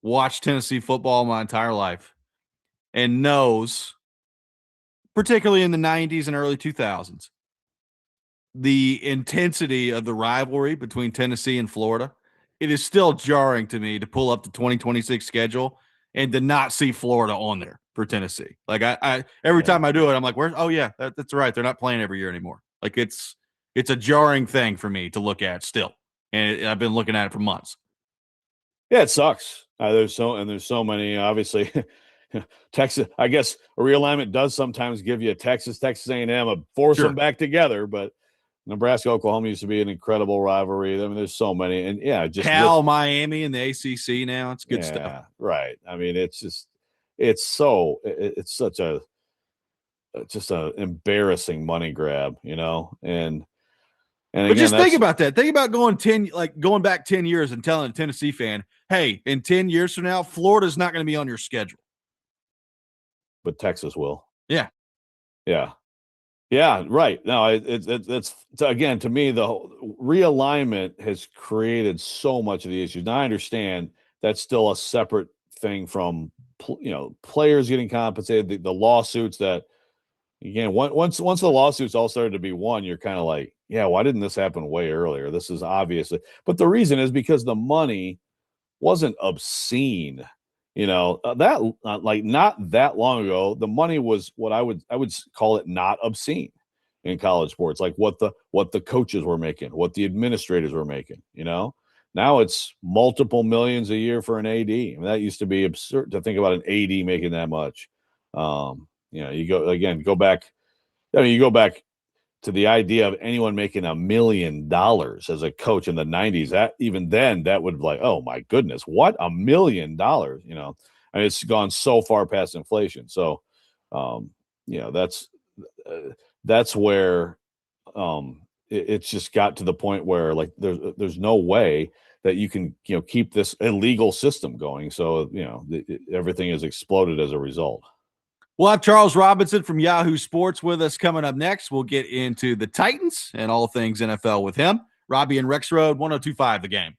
A: watched Tennessee football my entire life and knows, particularly in the 90s and early 2000s, the intensity of the rivalry between Tennessee and Florida. It is still jarring to me to pull up the 2026 schedule and to not see Florida on there for Tennessee. Like I every time I do it, I'm like, where's, oh yeah, that's right. They're not playing every year anymore. Like it's a jarring thing for me to look at still. And I've been looking at it for months.
B: Yeah, it sucks. There's so many, obviously. Texas, I guess a realignment does sometimes give you a Texas A&M, force them back together, but Nebraska, Oklahoma used to be an incredible rivalry. I mean, there's so many, and yeah, just
A: Cal, Miami, and the ACC now. It's good stuff.
B: Right. I mean, it's such a just an embarrassing money grab, and
A: but
B: again,
A: just think about that. Think about going back 10 years and telling a Tennessee fan, hey, in 10 years from now, Florida's not going to be on your schedule.
B: But Texas will.
A: Yeah.
B: Yeah. Yeah, right. No, it's again, to me, the whole realignment has created so much of the issues. Now I understand that's still a separate thing from players getting compensated, the lawsuits that, again, once the lawsuits all started to be won, you're kind of like, yeah, why didn't this happen way earlier? This is obviously, but the reason is because the money wasn't obscene. Like not that long ago, the money was what I would call it not obscene in college sports, like what the coaches were making, what the administrators were making. Now it's multiple millions a year for an AD. I mean, that used to be absurd to think about an AD making that much. You go back to the idea of anyone making $1 million as a coach in the 90s. That even then, that would like, oh my goodness, what, $1 million? I mean, it's gone so far past inflation. So, that's where it's just got to the point where like there's no way that you can keep this illegal system going. So everything has exploded as a result.
A: We'll have Charles Robinson from Yahoo Sports with us coming up next. We'll get into the Titans and all things NFL with him. Robby and Rexrode, 102.5 The Game.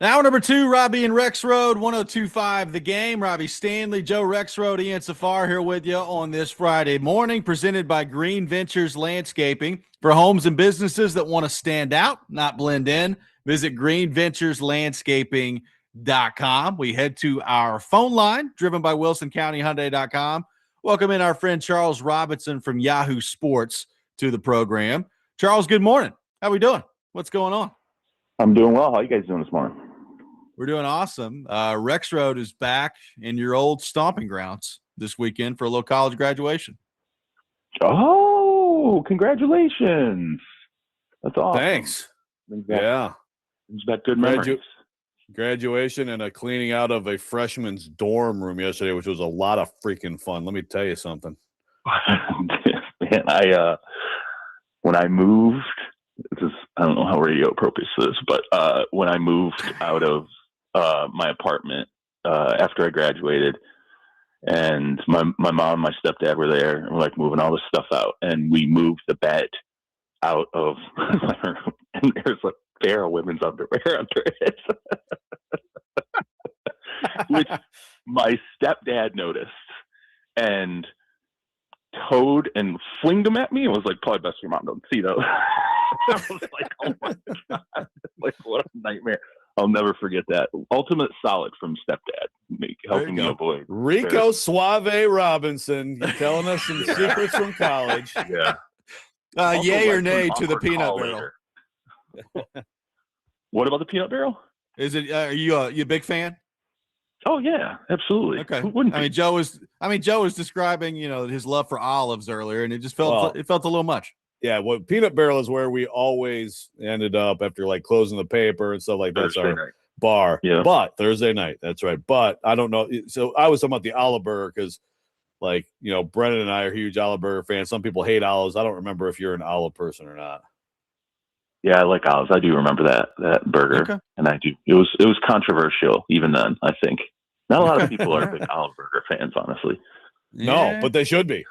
A: Hour number 2, Robby and Rexrode, 102.5 The Game. Robby Stanley, Joe Rexrode, Ian Safar here with you on this Friday morning, presented by Green Ventures Landscaping. For homes and businesses that want to stand out, not blend in, visit greenventureslandscaping.com. We head to our phone line, driven by WilsonCountyHyundai.com. Welcome in our friend Charles Robinson from Yahoo Sports to the program. Charles, good morning. How we doing? What's going on?
F: I'm doing well. How you guys doing this morning?
A: We're doing awesome. Rexrode is back in your old stomping grounds this weekend for a little college graduation.
F: Oh, congratulations. That's awesome.
B: Thanks.
F: Yeah. It's got good memories.
B: Graduation and a cleaning out of a freshman's dorm room yesterday, which was a lot of freaking fun. Let me tell you something.
F: Man, when I moved, I don't know how radio appropriate this is, but when I moved out of my apartment after I graduated, and my mom and my stepdad were there, and we're like moving all this stuff out, and we moved the bed out of my room, and there's a pair of women's underwear under it, which my stepdad noticed and towed and flinged them at me. It was like, probably best your mom don't see those. I was like, oh my God, like what a nightmare. I'll never forget that. Ultimate solid from stepdad, helping me avoid.
B: Rico Suave Robinson, you telling us some secrets from college.
F: Yeah.
A: Yay or nay to the peanut barrel?
F: What about the peanut barrel?
A: Is it? Are you a big fan?
F: Oh yeah, absolutely.
A: Okay.
F: Who wouldn't be?
A: Joe was describing his love for olives earlier, and it just felt a little much.
B: Yeah, well, peanut barrel is where we always ended up after like closing the paper and stuff like that. That's our bar.
F: Yeah.
B: But Thursday night, that's right. But I don't know. So I was talking about the olive burger because, like, Brennan and I are huge olive burger fans. Some people hate olives. I don't remember if you're an olive person or not.
F: Yeah, I like olives. I do remember that burger,
A: okay.
F: And I do. It was controversial even then. I think not a lot of people are big olive burger fans, honestly.
A: Yeah.
B: No, but they should be.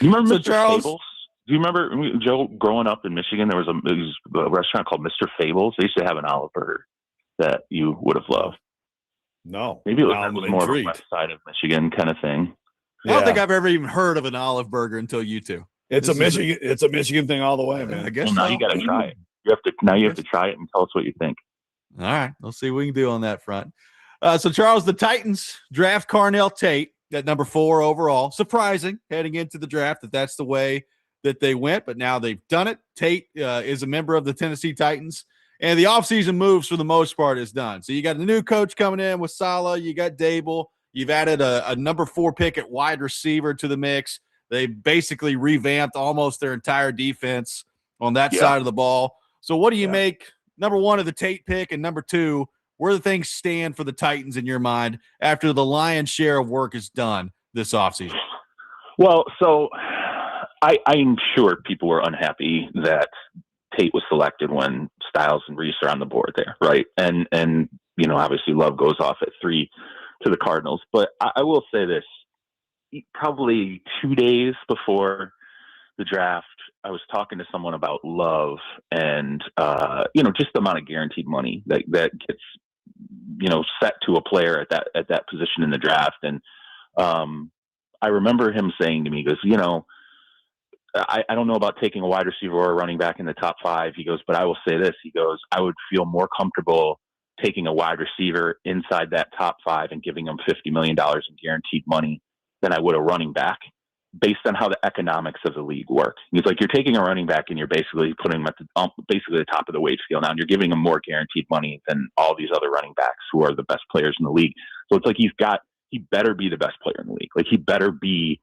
F: You remember Mr.
A: Charles?
F: Fables? Do you remember, Joe, growing up in Michigan, there was a restaurant called Mr. Fables. They used to have an olive burger that you would have loved.
B: No.
F: Maybe it was more of a west side of Michigan kind of thing.
A: I don't think I've ever even heard of an olive burger until you two.
B: It's a Michigan thing all the way, man.
A: I guess
F: now you got to try it. You have to try it and tell us what you think.
A: All right. We'll see what we can do on that front. So, Charles, the Titans draft Carnell Tate at number 4 overall. Surprising heading into the draft that's the way that they went, but now they've done it. Tate is a member of the Tennessee Titans, and the offseason moves for the most part is done. So you got the new coach coming in with Saleh. You got Dable. You've added a number 4 pick at wide receiver to the mix. They basically revamped almost their entire defense on that side of the ball. So what do you make, number 1, of the Tate pick, and number 2, where do things stand for the Titans in your mind after the lion's share of work is done this offseason?
F: Well, so I'm sure people were unhappy that Tate was selected when Styles and Reese are on the board there, right? And obviously Love goes off at 3 to the Cardinals. But I will say this, probably 2 days before the draft, I was talking to someone about Love and, just the amount of guaranteed money that gets, set to a player at that position in the draft. And I remember him saying to me, he goes, I don't know about taking a wide receiver or a running back in the top 5. He goes, but I will say this. He goes, I would feel more comfortable taking a wide receiver inside that top 5 and giving him $50 million in guaranteed money than I would a running back, based on how the economics of the league work. He's like, you're taking a running back and you're basically putting him at basically the top of the wage scale now, and you're giving him more guaranteed money than all these other running backs who are the best players in the league. So it's like he better be the best player in the league. Like he better be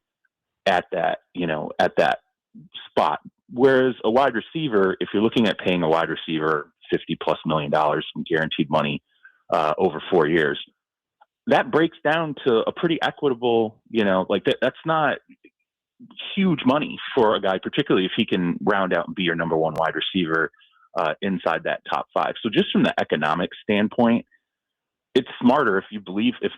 F: at that spot. Whereas a wide receiver, if you're looking at paying a wide receiver $50+ million in guaranteed money over 4 years, that breaks down to a pretty equitable, that's not huge money for a guy, particularly if he can round out and be your number 1 wide receiver inside that top 5. So just from the economic standpoint, it's smarter if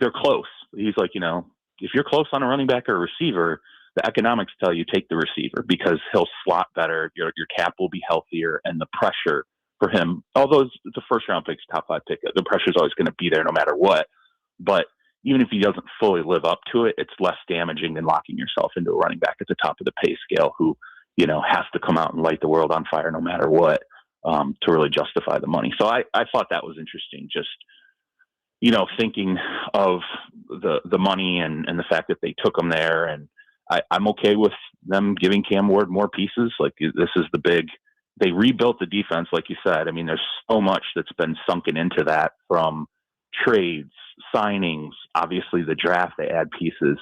F: they're close. He's like, if you're close on a running back or a receiver, the economics tell you take the receiver because he'll slot better. Your cap will be healthier, and the pressure for him. Although it's a first round pick, top 5 pick, the pressure is always going to be there no matter what. But even if he doesn't fully live up to it, it's less damaging than locking yourself into a running back at the top of the pay scale who, has to come out and light the world on fire no matter what, to really justify the money. So I thought that was interesting. Just, thinking of the money and the fact that they took him there. And I'm okay with them giving Cam Ward more pieces. Like, this is they rebuilt the defense, like you said. I mean, there's so much that's been sunken into that, from trades, signings, obviously the draft, they add pieces,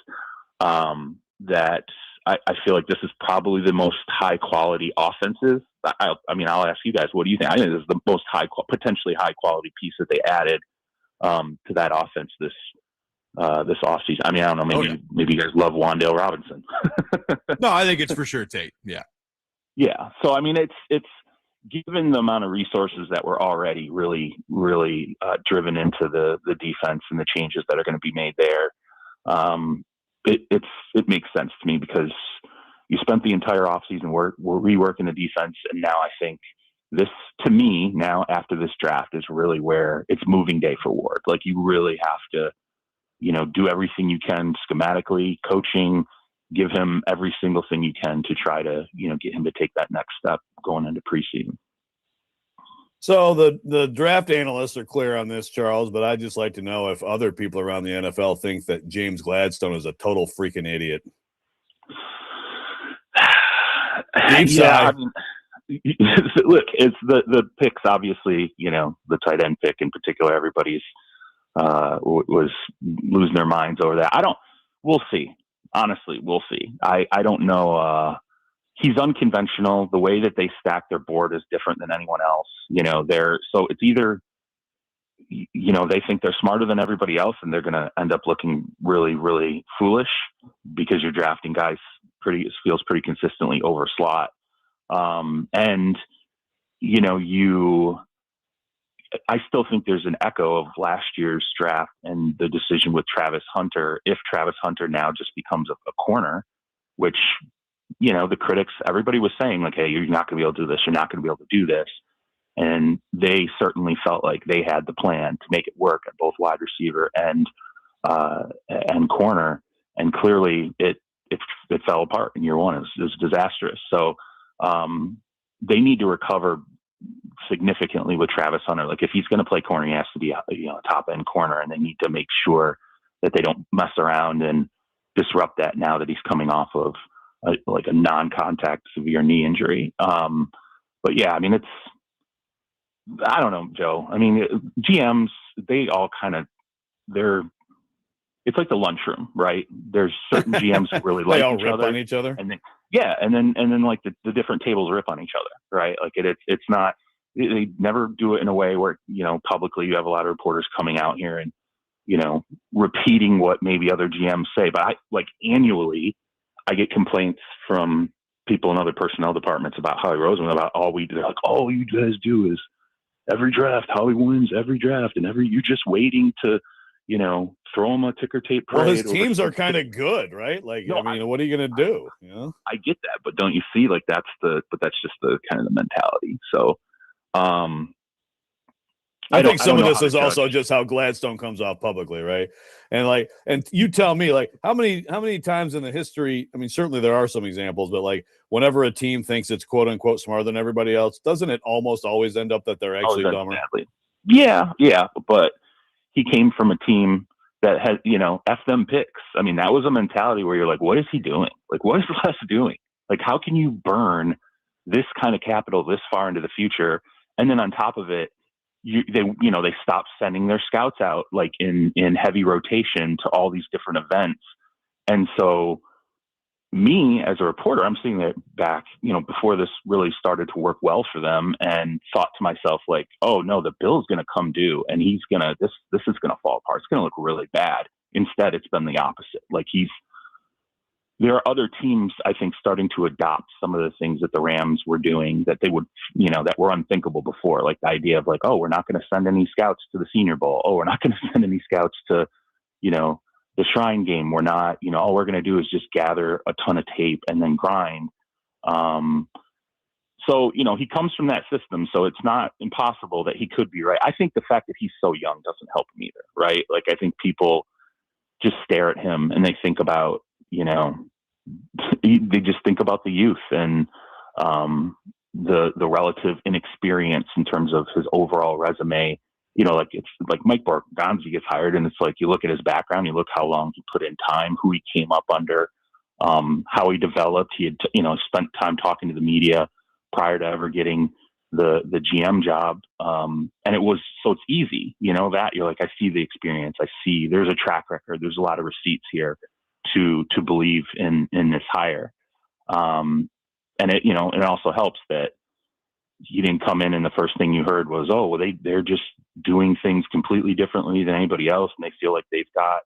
F: that I feel like this is probably the most high quality offensive. I'll ask you guys, what do you think? I think this is the most potentially high quality piece that they added to that offense this offseason. I mean, I don't know, maybe you guys love Wan'Dale Robinson.
A: No, I think it's for sure Tate. Yeah.
F: Yeah. So, I mean, it's given the amount of resources that were already really, really driven into the defense and the changes that are going to be made there. It makes sense to me, because you spent the entire offseason reworking the defense. And now I think this, to me, now after this draft, is really where it's moving day for Ward. Like, you really have to, do everything you can schematically, coaching, give him every single thing you can to try to, get him to take that next step going into preseason.
B: So the draft analysts are clear on this, Charles, but I'd just like to know if other people around the NFL think that James Gladstone is a total freaking idiot.
F: Yeah, I mean, look, it's the picks, obviously, the tight end pick in particular, everybody's was losing their minds over that. We'll see. Honestly, we'll see. I don't know. He's unconventional. The way that they stack their board is different than anyone else. So it's either, they think they're smarter than everybody else, and they're going to end up looking really, really foolish, because you're drafting guys feels pretty consistently over slot. I still think there's an echo of last year's draft and the decision with Travis Hunter. If Travis Hunter now just becomes a corner, which, the critics, everybody was saying, like, hey, you're not going to be able to do this. You're not going to be able to do this. And they certainly felt like they had the plan to make it work at both wide receiver and corner. And clearly it fell apart in year one. It was disastrous. So they need to recover significantly with Travis Hunter. Like, if he's going to play corner, he has to be a top end corner, and they need to make sure that they don't mess around and disrupt that now that he's coming off of a non-contact severe knee injury. But yeah, I mean, I don't know, Joe. I mean, GMs, they all it's like the lunchroom, right? There's certain GMs who really like
B: all
F: each
B: rip
F: other,
B: on each other.
F: and then like the different tables rip on each other, right? Like it's not, they never do it in a way where, publicly you have a lot of reporters coming out here and, repeating what maybe other GMs say. But annually, I get complaints from people in other personnel departments about Howie Roseman, about all you guys do is every draft, Howie wins every draft, and you're just waiting to, throw him a ticker tape parade.
B: Well, his teams are kind of good, right? Like, no, I mean, what are you going to do?
F: I get that, but don't you see, like, that's just the kind of the mentality. So,
B: I think some of this is also just how Gladstone comes off publicly, right? And you tell me, like, how many times in the history, I mean, certainly there are some examples, but like, whenever a team thinks it's quote unquote smarter than everybody else, doesn't it almost always end up that they're actually dumber?
F: Badly. Yeah, but he came from a team that has, F them picks. I mean, that was a mentality where you're like, what is he doing? Like, what is Les doing? Like, how can you burn this kind of capital this far into the future? And then on top of it, they stopped sending their scouts out, like, in heavy rotation to all these different events. And so me as a reporter, I'm sitting there back, before this really started to work well for them, and thought to myself, like, oh no, the bill's going to come due, and this is going to fall apart. It's going to look really bad. Instead, it's been the opposite. Like, there are other teams, I think, starting to adopt some of the things that the Rams were doing that they would, that were unthinkable before. Like the idea of, like, oh, we're not going to send any scouts to the Senior Bowl. Oh, we're not going to send any scouts to, the Shrine Game. We're not, all we're going to do is just gather a ton of tape and then grind. So, he comes from that system, so it's not impossible that he could be right. I think the fact that he's so young doesn't help him either, right? Like, I think people just stare at him and they think about, they just think about the youth and the relative inexperience in terms of his overall resume. Like it's like Mike Borgonzi gets hired, and it's like you look at his background, you look how long he put in time, who he came up under, how he developed. He had spent time talking to the media prior to ever getting the GM job, and it was so it's easy, that you're like, I see the experience, I see there's a track record, there's a lot of receipts here to believe in this hire, and it also helps that he didn't come in and the first thing you heard was, oh, well, they're just doing things completely differently than anybody else, and they feel like they've got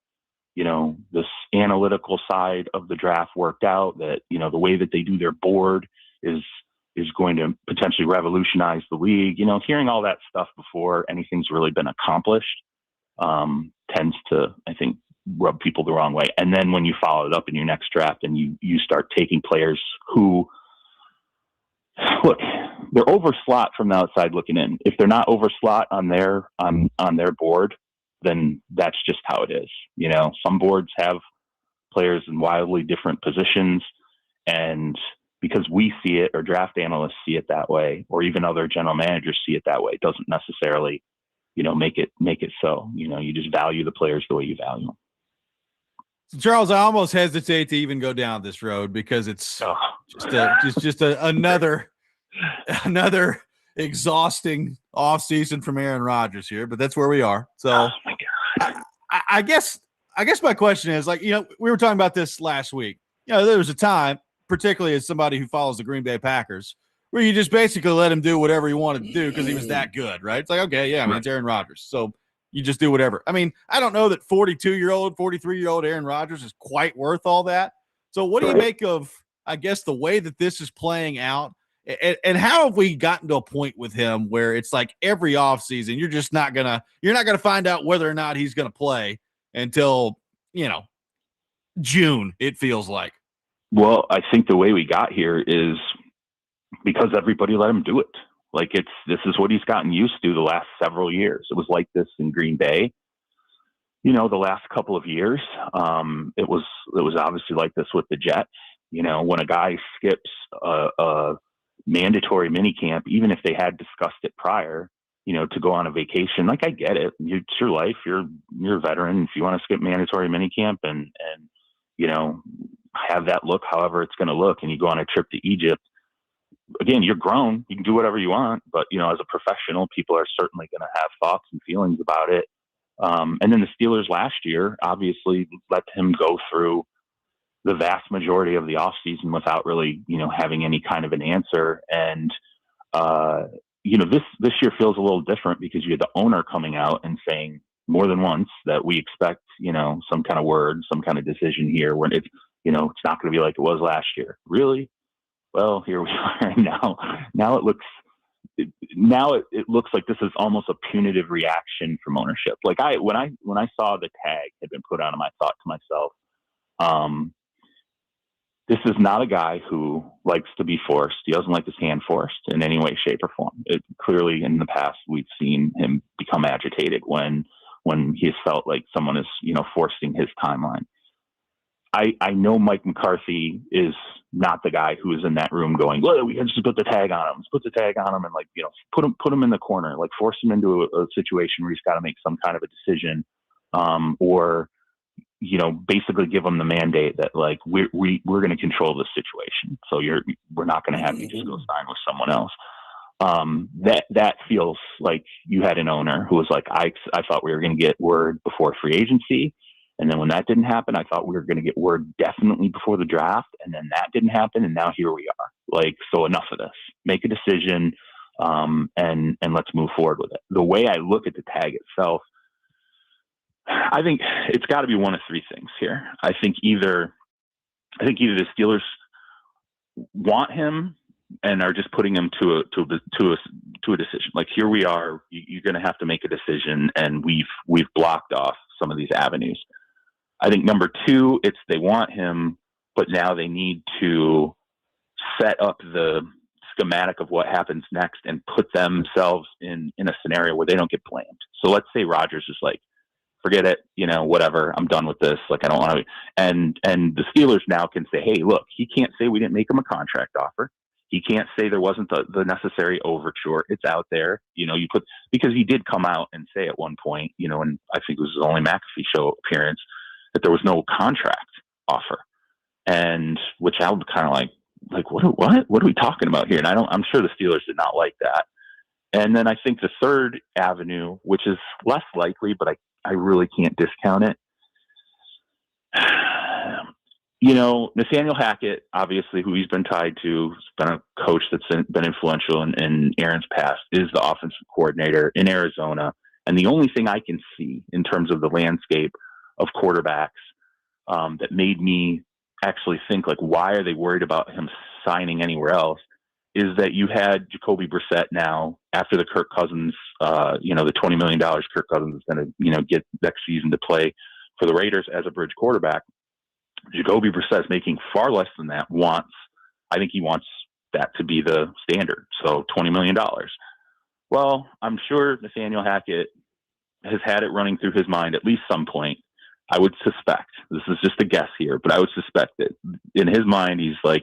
F: this analytical side of the draft worked out, that the way that they do their board is going to potentially revolutionize the league. Hearing all that stuff before anything's really been accomplished tends to, I think, rub people the wrong way. And then when you follow it up in your next draft and you start taking players who, look, they're over slot from the outside looking in. If they're not over slot on their board, then that's just how it is. Some boards have players in wildly different positions, and because we see it, or draft analysts see it that way, or even other general managers see it that way, it doesn't necessarily, make it so. You just value the players the way you value them.
A: So Charles, I almost hesitate to even go down this road because it's just another exhausting offseason from Aaron Rodgers here, but that's where we are. So
F: oh my God.
A: I guess my question is, like, we were talking about this last week. There was a time, particularly as somebody who follows the Green Bay Packers, where you just basically let him do whatever he wanted to do because he was that good, right? It's like, okay, yeah, it's Aaron Rodgers, so you just do whatever. I mean, I don't know that 42-year-old, 43-year-old Aaron Rodgers is quite worth all that. So what do you make of, I guess, the way that this is playing out? And how have we gotten to a point with him where it's like every offseason you're not gonna find out whether or not he's gonna play until June, it feels like.
F: Well, I think the way we got here is because everybody let him do it. Like this is what he's gotten used to the last several years. It was like this in Green Bay, the last couple of years. It was obviously like this with the Jets. When a guy skips a mandatory minicamp, even if they had discussed it prior, to go on a vacation, like, I get it. It's your life. You're a veteran. If you want to skip mandatory minicamp and have that look however it's going to look, and you go on a trip to Egypt, again, you're grown, you can do whatever you want, but as a professional, people are certainly going to have thoughts and feelings about it. And then the Steelers last year obviously let him go through the vast majority of the offseason without really having any kind of an answer. And this year feels a little different because you had the owner coming out and saying more than once that we expect some kind of word, some kind of decision here, when it's not going to be like it was last year. Really? Well, here we are now. Now it looks like this is almost a punitive reaction from ownership. Like when I saw the tag had been put on him, I thought to myself, this is not a guy who likes to be forced. He doesn't like his hand forced in any way, shape, or form. Clearly, in the past, we've seen him become agitated when he has felt like someone is forcing his timeline. I know Mike McCarthy is not the guy who is in that room going, well, we can just put the tag on him. Let's put the tag on him and put him in the corner, like force him into a situation where he's got to make some kind of a decision, or basically give him the mandate that like we're going to control this situation. So we're not going to have you just go sign with someone else. That feels like you had an owner who was like, I thought we were going to get word before free agency. And then when that didn't happen, I thought we were going to get word definitely before the draft. And then that didn't happen. And now here we are. Like, so enough of this. Make a decision, and let's move forward with it. The way I look at the tag itself, I think it's got to be one of three things here. I think either the Steelers want him and are just putting him to a decision. Like, here we are. You're going to have to make a decision, and we've blocked off some of these avenues. I think number two, it's they want him, but now they need to set up the schematic of what happens next and put themselves in a scenario where they don't get blamed. So let's say Rodgers is like, forget it, whatever, I'm done with this. Like, I don't want to. And the Steelers now can say, hey, look, he can't say we didn't make him a contract offer. He can't say there wasn't the necessary overture. It's out there, because he did come out and say at one point, and I think it was his only McAfee show appearance, that there was no contract offer. And which I was kind of like, what are we talking about here? And I'm sure the Steelers did not like that. And then I think the third avenue, which is less likely, but I really can't discount it. Nathaniel Hackett, obviously, who he's been tied to, has been a coach that's been influential in Aaron's past, is the offensive coordinator in Arizona. And the only thing I can see in terms of the landscape of quarterbacks that made me actually think, like, why are they worried about him signing anywhere else, is that you had Jacoby Brissett now after the Kirk Cousins, the $20 million Kirk Cousins is going to, get next season to play for the Raiders as a bridge quarterback. Jacoby Brissett is making far less than that. I think he wants that to be the standard. So $20 million. Well, I'm sure Nathaniel Hackett has had it running through his mind at least some point. I would suspect, this is just a guess here, but I would suspect that in his mind, he's like,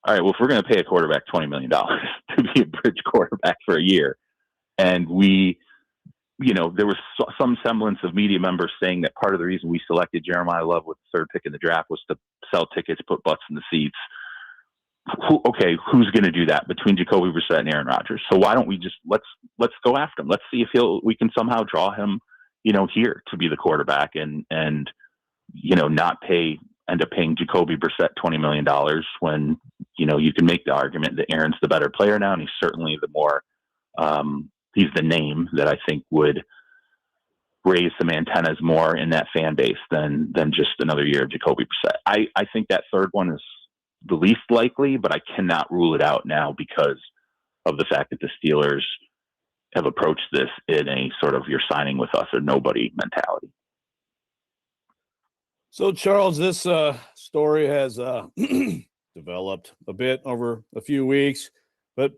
F: all right, well, if we're going to pay a quarterback $20 million to be a bridge quarterback for a year, and there was some semblance of media members saying that part of the reason we selected Jeremiah Love with the third pick in the draft was to sell tickets, put butts in the seats. Who's going to do that between Jacoby Brissett and Aaron Rodgers? So why don't we just let's go after him? Let's see if we can somehow draw him, here to be the quarterback and not end up paying Jacoby Brissett $20 million when you can make the argument that Aaron's the better player now, and he's certainly the more he's the name that I think would raise some antennas more in that fan base than just another year of Jacoby Brissett. I think that third one is the least likely, but I cannot rule it out now because of the fact that the Steelers have approached this in a sort of you're signing with us or nobody mentality.
B: So, Charles, this story has developed a bit over a few weeks, but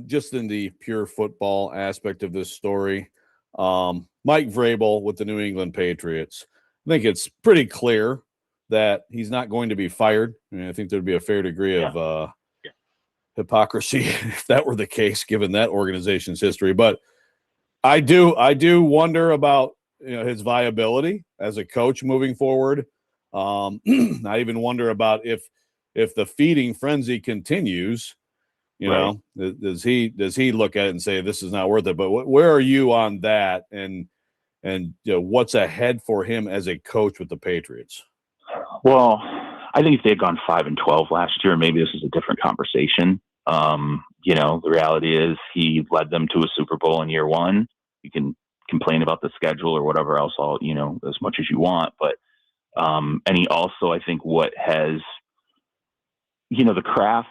B: just in the pure football aspect of this story, Mike Vrabel with the New England Patriots, I think it's pretty clear that he's not going to be fired. I mean, I think there'd be a fair degree of hypocrisy if that were the case, given that organization's history. But I do wonder about his viability as a coach moving forward. I even wonder about if the feeding frenzy continues. Does he look at it and say this is not worth it? But where are you on that? And what's ahead for him as a coach with the Patriots?
F: Well, I think if they had gone 5-12 last year, maybe this is a different conversation. The reality is he led them to a Super Bowl in year one. You can complain about the schedule or whatever else, as much as you want. But and he also, I think, what has, the Crafts.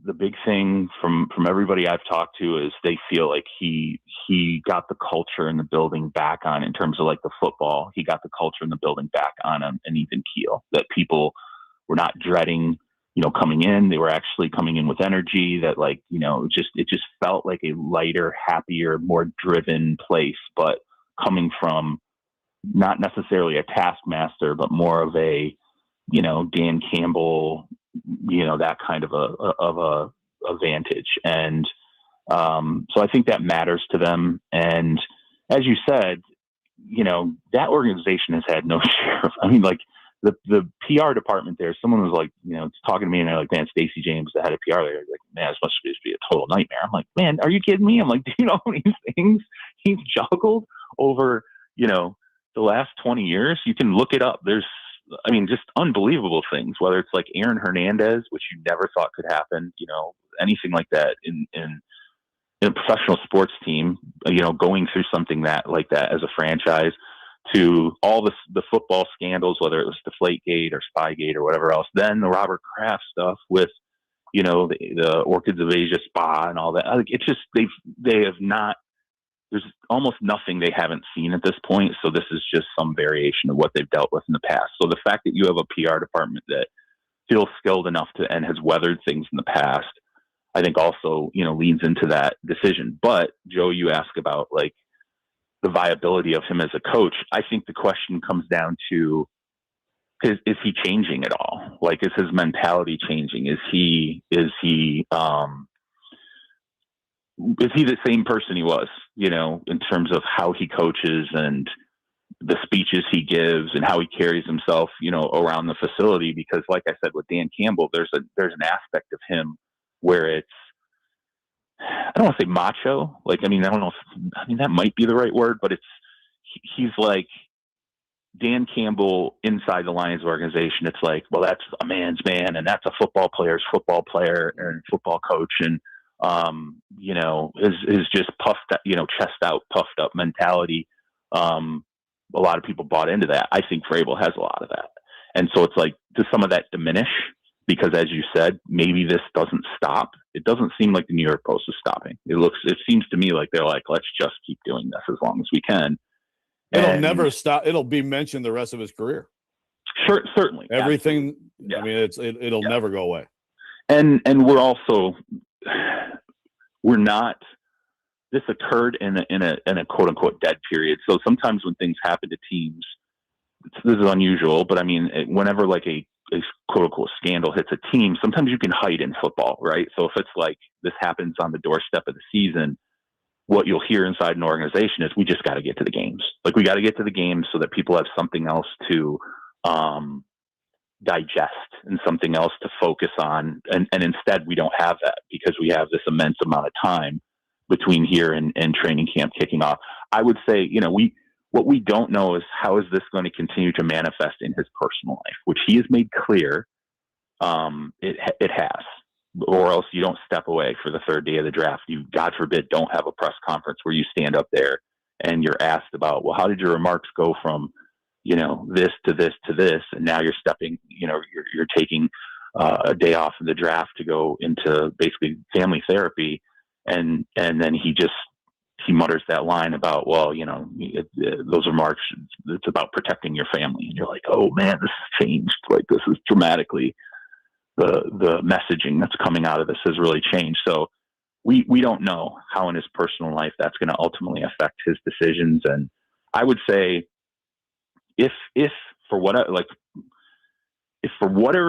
F: The big thing from everybody I've talked to is they feel like he got the culture in the building back on, in terms of like the football. He got the culture in the building back on an even keel, that people were not dreading, coming in. They were actually coming in with energy that it just felt like a lighter, happier, more driven place, but coming from not necessarily a taskmaster, but more of a, Dan Campbell, that kind of a vantage. And so I think that matters to them. And as you said, that organization has had no share of, the PR department there, someone was like, talking to me and they're like, man, Stacey James, the head of PR, they're like, man, this must just be a total nightmare. I'm like, man, are you kidding me? I'm like, do you know how many things he's juggled over, the last 20 years? You can look it up. There's, just unbelievable things, whether it's like Aaron Hernandez, which you never thought could happen, anything like that in a professional sports team, going through something like that as a franchise, to all the football scandals, whether it was Deflategate or Spygate or whatever else, then the Robert Kraft stuff with, the Orchids of Asia spa and all that. It's just, they have not, there's almost nothing they haven't seen at this point. So this is just some variation of what they've dealt with in the past. So the fact that you have a PR department that feels skilled enough and has weathered things in the past, I think also, leans into that decision. But Joe, you ask about like the viability of him as a coach. I think the question comes down to, is he changing at all? Like, is his mentality changing? Is he the same person he was, in terms of how he coaches and the speeches he gives and how he carries himself, around the facility? Because like I said, with Dan Campbell, there's an aspect of him where it's, I don't want to say macho. Like, I don't know if, that might be the right word, but he's like Dan Campbell inside the Lions organization. It's like, well, that's a man's man, and that's a football player's football player and football coach. And, is just puffed, chest out, puffed up mentality. A lot of people bought into that. I think Vrabel has a lot of that. And so it's like, does some of that diminish? Because as you said, maybe this doesn't stop. It doesn't seem like the New York Post is stopping. It seems to me like they're like, let's just keep doing this as long as we can.
B: It'll never stop. It'll be mentioned the rest of his career.
F: Sure, certainly.
B: Everything.
F: Yeah.
B: It'll never go away.
F: And we're also, this occurred in a quote unquote dead period. So sometimes when things happen to teams, this is unusual, but whenever like a quote unquote scandal hits a team, sometimes you can hide in football, right? So if it's like this happens on the doorstep of the season, what you'll hear inside an organization is, we just got to get to the games. Like, we got to get to the games so that people have something else to digest and something else to focus on. And instead we don't have that because we have this immense amount of time between here and training camp kicking off. I would say, what we don't know is how is this going to continue to manifest in his personal life, which he has made clear it has. Or else you don't step away for the third day of the draft. You, God forbid, don't have a press conference where you stand up there and you're asked about, well, how did your remarks go from, this to this to this, and now you're stepping, you're taking a day off of the draft to go into basically family therapy, and then he mutters that line about, well, those remarks, it's about protecting your family, and you're like, oh man, this has changed. Like, this is dramatically. The messaging that's coming out of this has really changed. So we don't know how in his personal life that's going to ultimately affect his decisions. And I would say if for whatever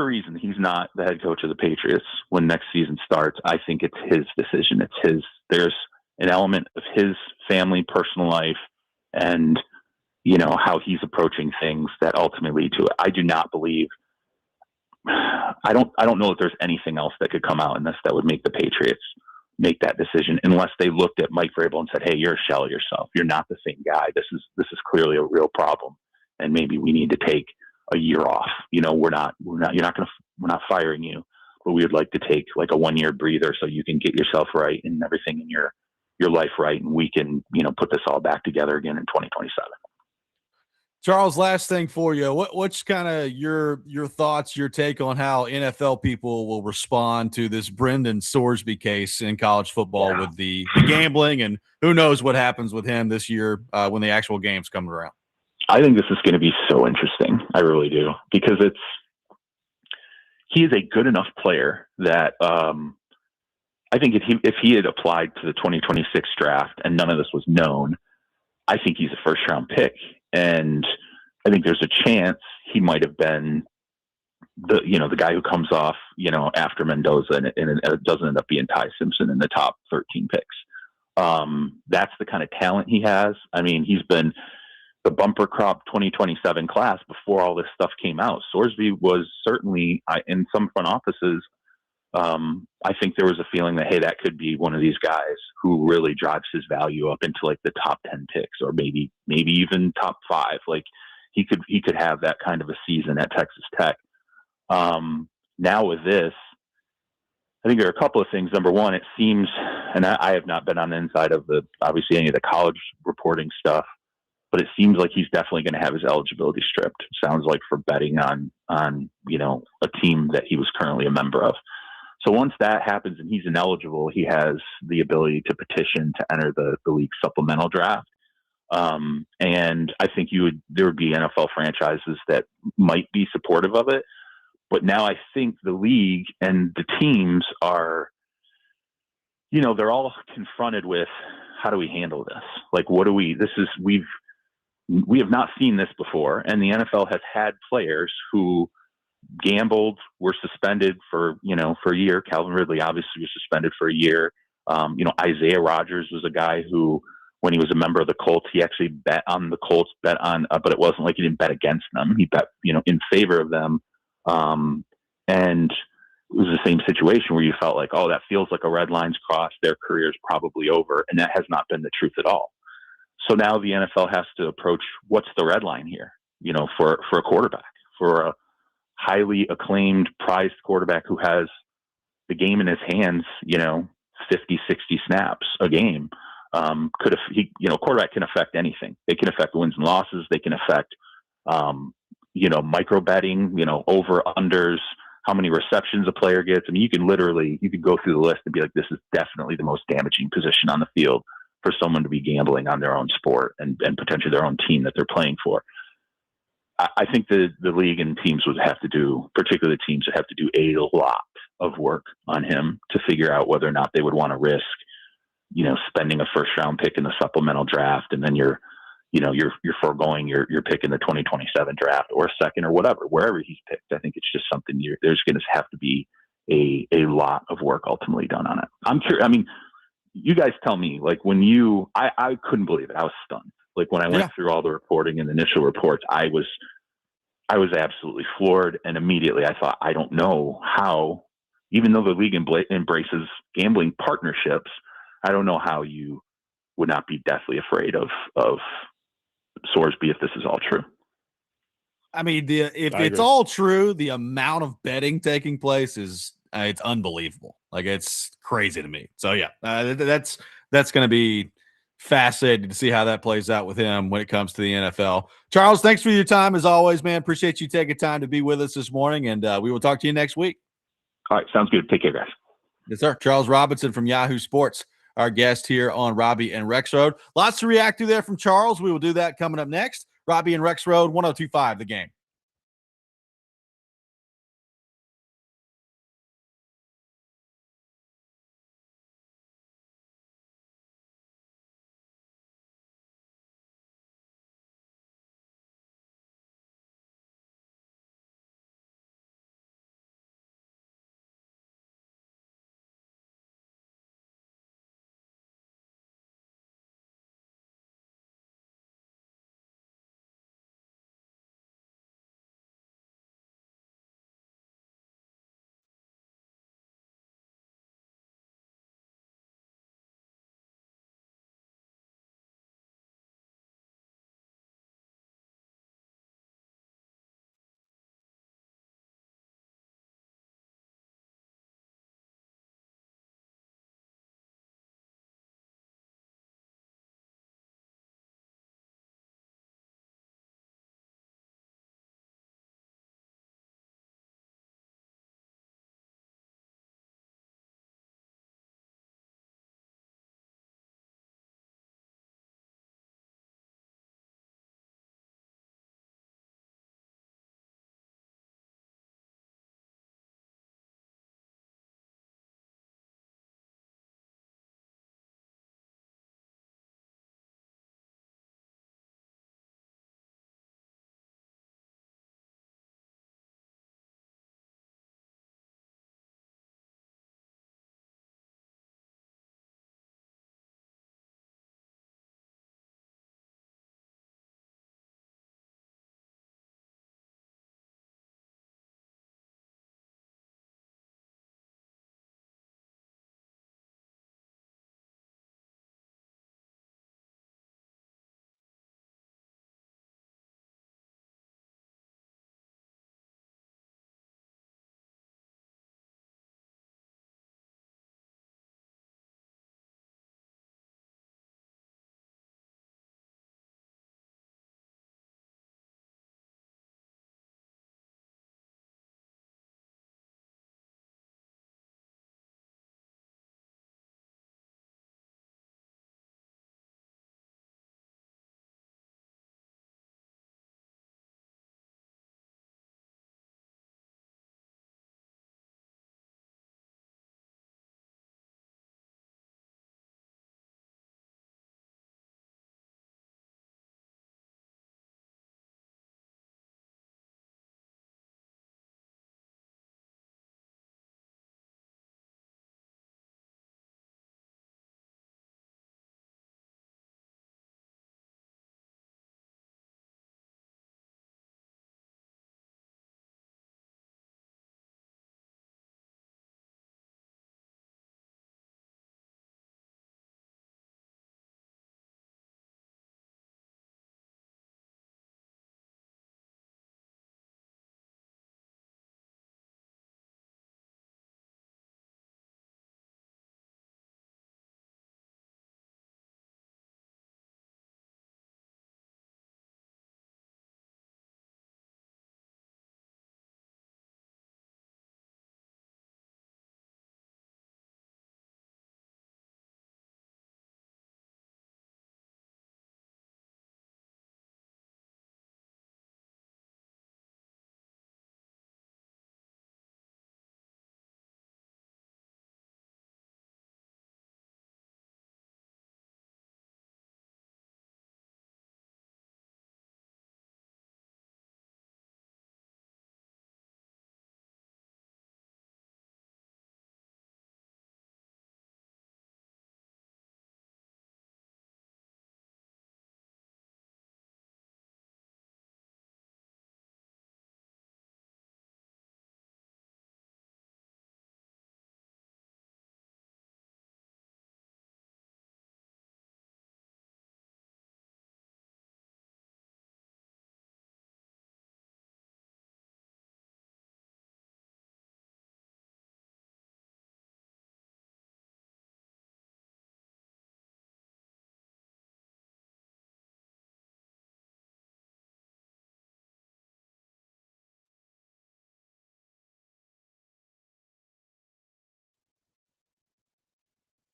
F: reason he's not the head coach of the Patriots when next season starts, I think it's his decision. There's an element of his family, personal life, and how he's approaching things that ultimately lead to it. I do not believe. I don't know if there's anything else that could come out in this that would make the Patriots make that decision, unless they looked at Mike Vrabel and said, hey, you're a shell of yourself. You're not the same guy. This is clearly a real problem. And maybe we need to take a year off. We're not firing you, but we would like to take like a 1 year breather so you can get yourself right and everything in your life right. And we can, put this all back together again in 2027.
A: Charles, last thing for you. What's kind of your thoughts, your take on how NFL people will respond to this Brendan Sorsby case in college football with the gambling, and who knows what happens with him this year when the actual games come around?
F: I think this is going to be so interesting. I really do, because he is a good enough player that I think if he had applied to the 2026 draft and none of this was known, I think he's a first round pick. And I think there's a chance he might have been the guy who comes off, after Mendoza, and it doesn't end up being Ty Simpson in the top 13 picks. That's the kind of talent he has. He's been the bumper crop 2027 class before all this stuff came out. Sorsby was certainly in some front offices. I think there was a feeling that, hey, that could be one of these guys who really drives his value up into like the top 10 picks, or maybe even top 5. Like he could have that kind of a season at Texas Tech. Now with this, I think there are a couple of things. Number one, it seems, and I have not been on the inside of obviously any of the college reporting stuff, but it seems like he's definitely going to have his eligibility stripped. Sounds like for betting on a team that he was currently a member of. So once that happens and he's ineligible, he has the ability to petition to enter the league supplemental draft. And I think there would be NFL franchises that might be supportive of it. But now I think the league and the teams are they're all confronted with, how do we handle this? Like, what do we, we have not seen this before. And the NFL has had players who gambled, were suspended for a year. Calvin Ridley obviously was suspended for a year. Isaiah Rodgers was a guy who, when he was a member of the Colts, he actually bet on the Colts, but it wasn't like he didn't bet against them. He bet, in favor of them. And it was the same situation where you felt like, oh, that feels like a red line's crossed. Their career's probably over. And that has not been the truth at all. So now the NFL has to approach, what's the red line here, for a quarterback, for a highly acclaimed, prized quarterback who has the game in his hands, 50, 60 snaps a game. Quarterback can affect anything. They can affect wins and losses. They can affect, micro betting, over unders, how many receptions a player gets. I mean, you could go through the list and be like, this is definitely the most damaging position on the field for someone to be gambling on their own sport and potentially their own team that they're playing for. I think the league and teams would have to do, particularly the teams would have to do a lot of work on him to figure out whether or not they would want to risk, spending a first round pick in the supplemental draft, and then you're foregoing your pick in the 2027 draft or a second or whatever, wherever he's picked. I think it's just something there's going to have to be a lot of work ultimately done on it. I'm curious. I mean, you guys tell me, like, when I couldn't believe it. I was stunned. Like, when I went through all the reporting and initial reports, I was absolutely floored. And immediately I thought, I don't know how, even though the league embraces gambling partnerships, I don't know how you would not be deathly afraid of Sorsby if this is all true.
A: I mean, if it's all true, the amount of betting taking place is it's unbelievable. Like, it's crazy to me. So yeah, that's going to be fascinating to see how that plays out with him when it comes to the NFL. Charles, thanks for your time as always, man. Appreciate you taking time to be with us this morning, and we will talk to you next week.
F: All right, sounds good. Take care, guys.
A: Yes, sir. Charles Robinson from Yahoo Sports, our guest here on Robby and Rexrode. Lots to react to there from Charles. We will do that coming up next. Robby and Rexrode, 102.5 The Game.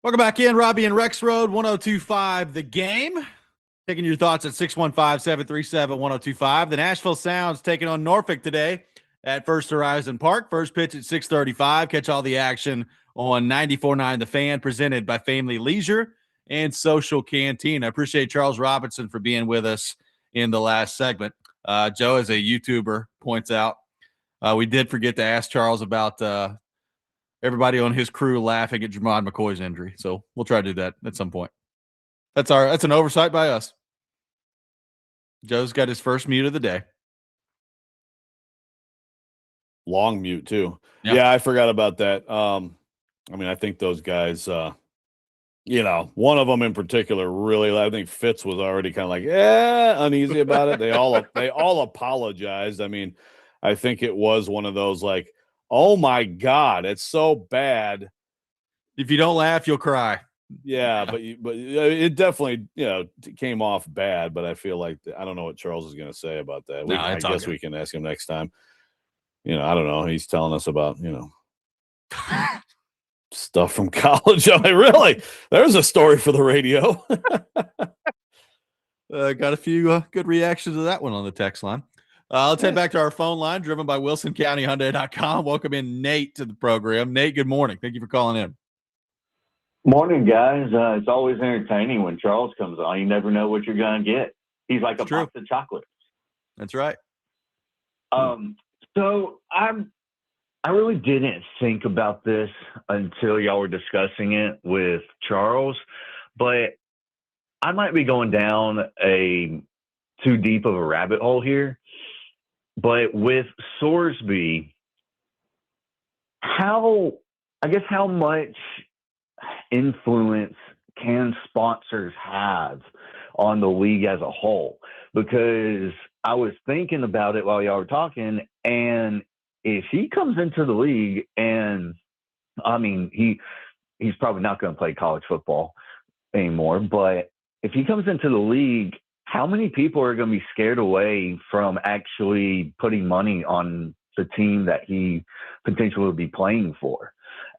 A: Welcome back in, Robby and Rexrode, 102.5 The Game. Taking your thoughts at 615-737-1025. The Nashville Sounds taking on Norfolk today at First Horizon Park. First pitch at 6:35. Catch all the action on 94.9 The Fan, presented by Family Leisure and Social Canteen. I appreciate Charles Robinson for being with us in the last segment. Joe, as a YouTuber, points out, we did forget to ask Charles about everybody on his crew laughing at Jamad McCoy's injury. So we'll try to do that at some point. That's an oversight by us. Joe's got his first mute of the day.
B: Long mute too.
A: Yeah.
B: Yeah, I forgot about that. I mean, I think those guys, one of them in particular really, I think Fitz was already kind of like, uneasy about it. They all apologized. I mean, I think it was one of those like, oh my God, it's so bad.
A: If you don't laugh, you'll cry.
B: Yeah, but it definitely, came off bad. But I feel like I don't know what Charles is going to say about that. I guess we can ask him next time. I don't know. He's telling us about stuff from college. I'm like, really? There's a story for the radio.
A: Got a few good reactions to that one on the text line. Let's head back to our phone line, driven by WilsonCountyHyundai.com. Welcome in Nate to the program. Nate, good morning. Thank you for calling in.
G: Morning, guys. It's always entertaining when Charles comes on. You never know what you're going to get. He's like a box of chocolates.
A: That's right.
G: So I really didn't think about this until y'all were discussing it with Charles, but I might be going down too deep of a rabbit hole here. But with Sorsby, how much influence can sponsors have on the league as a whole? Because I was thinking about it while y'all were talking, and if he comes into the league, and I mean, he's probably not going to play college football anymore, but if he comes into the league, how many people are going to be scared away from actually putting money on the team that he potentially will be playing for?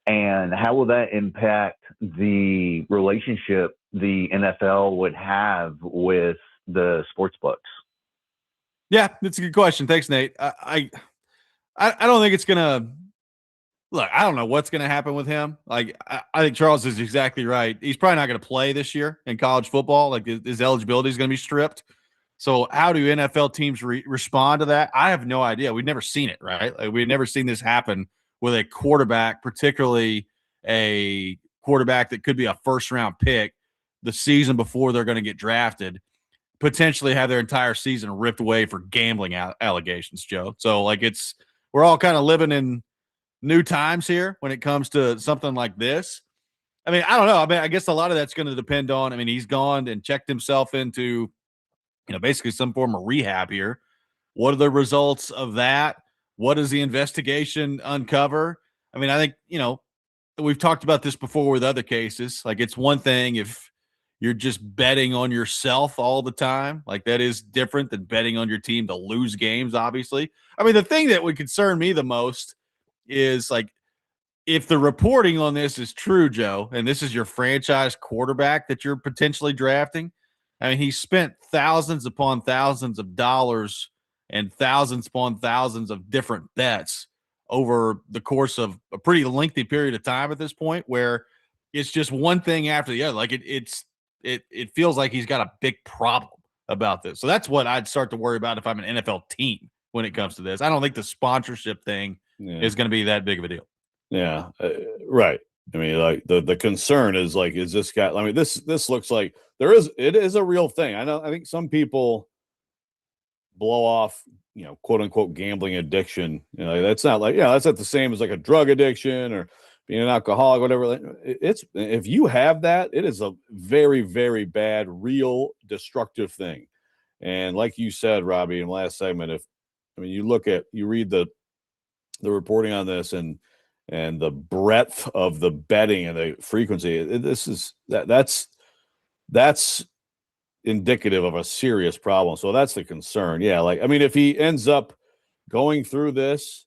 G: And how will that impact the relationship the NFL would have with the sports books?
A: Yeah, that's a good question. Thanks, Nate. I don't think it's gonna look. I don't know what's gonna happen with him. Like, I think Charles is exactly right. He's probably not gonna play this year in college football. Like, his eligibility is gonna be stripped. So, how do NFL teams respond to that? I have no idea. We've never seen it, right? Like, we've never seen this happen with a quarterback, particularly a quarterback that could be a first-round pick the season before they're going to get drafted, potentially have their entire season ripped away for gambling allegations, Joe. So, like, we're all kind of living in new times here when it comes to something like this. I mean, I don't know. I mean, I guess a lot of that's going to depend on, I mean, he's gone and checked himself into, basically some form of rehab here. What are the results of that? What does the investigation uncover? I mean, I think, we've talked about this before with other cases. Like, it's one thing if you're just betting on yourself all the time. Like, that is different than betting on your team to lose games, obviously. I mean, the thing that would concern me the most is, like, if the reporting on this is true, Joe, and this is your franchise quarterback that you're potentially drafting, I mean, he spent thousands upon thousands of dollars and thousands upon thousands of different bets over the course of a pretty lengthy period of time at this point, where it's just one thing after the other. Like, it feels like he's got a big problem about this. So that's what I'd start to worry about if I'm an NFL team when it comes to this. I don't think the sponsorship thing is going to be that big of a deal.
B: Yeah, right. I mean, like, the concern is, like, is this guy? I mean, this looks like it is a real thing. I think some people blow off, quote unquote gambling addiction. That's not like, that's not the same as like a drug addiction or being an alcoholic, whatever. It's, if you have that, it is a very, very bad, real destructive thing. And like you said, Robby, in the last segment, you read the reporting on this and the breadth of the betting and the frequency, that's indicative of a serious problem. So that's the concern. Yeah. Like, I mean, if he ends up going through this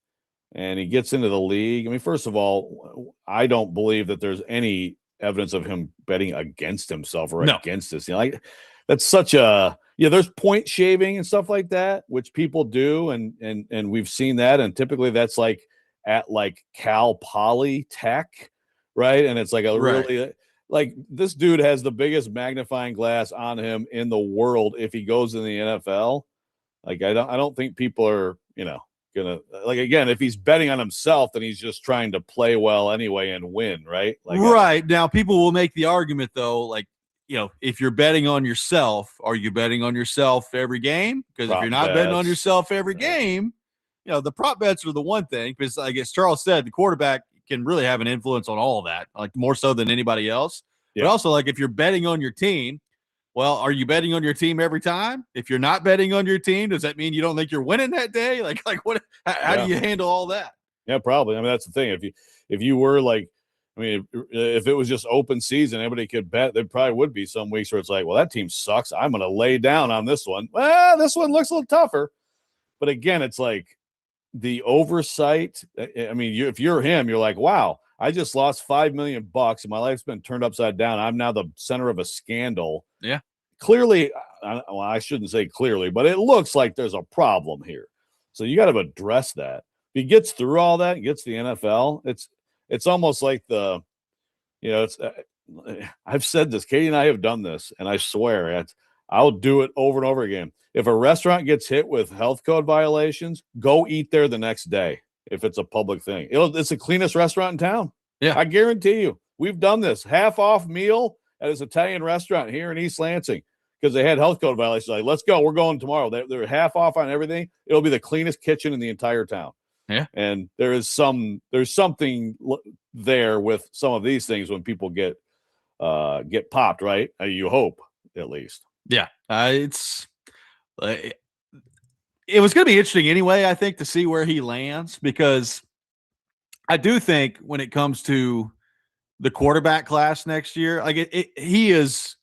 B: and he gets into the league, I mean, first of all, I don't believe that there's any evidence of him betting against himself or
A: No.
B: against us. Like that's such a there's point shaving and stuff like that, which people do, and we've seen that, and typically that's like at like Cal Poly Tech, right? And it's like a really like this dude has the biggest magnifying glass on him in the world if he goes in the NFL. Like I don't think people are, gonna like again, if he's betting on himself, then he's just trying to play well anyway and win, right? Like
A: right. Now people will make the argument though, like, if you're betting on yourself, are you betting on yourself every game? Because if you're not betting on yourself every game, the prop bets are the one thing, because I guess Charles said the quarterback can really have an influence on all of that, like more so than anybody else.
B: Yeah.
A: But also, like, if you're betting on your team, well, are you betting on your team every time? If you're not betting on your team, does that mean you don't think you're winning that day? Like what? How do you handle all that?
B: Yeah, probably. I mean, that's the thing. If you were like, I mean, if it was just open season, everybody could bet. There probably would be some weeks where it's like, well, that team sucks. I'm going to lay down on this one. Well, this one looks a little tougher. But again, it's like the oversight. I mean, if you're him, you're like, wow, I just lost $5 million and my life's been turned upside down. I'm now the center of a scandal.
A: Yeah.
B: Clearly, well, I shouldn't say clearly, but it looks like there's a problem here. So you got to address that. If he gets through all that and gets the NFL, it's almost like it's. I've said this. Katie and I have done this, and I swear I'll do it over and over again. If a restaurant gets hit with health code violations, go eat there the next day. If it's a public thing, it's the cleanest restaurant in town.
A: Yeah,
B: I guarantee you. We've done this half off meal at this Italian restaurant here in East Lansing because they had health code violations. Like, let's go. We're going tomorrow. They're half off on everything. It'll be the cleanest kitchen in the entire town.
A: Yeah.
B: And there's something there with some of these things when people get popped, right? You hope, at least.
A: Yeah. It was going to be interesting anyway, I think, to see where he lands, because I do think when it comes to the quarterback class next year, like he is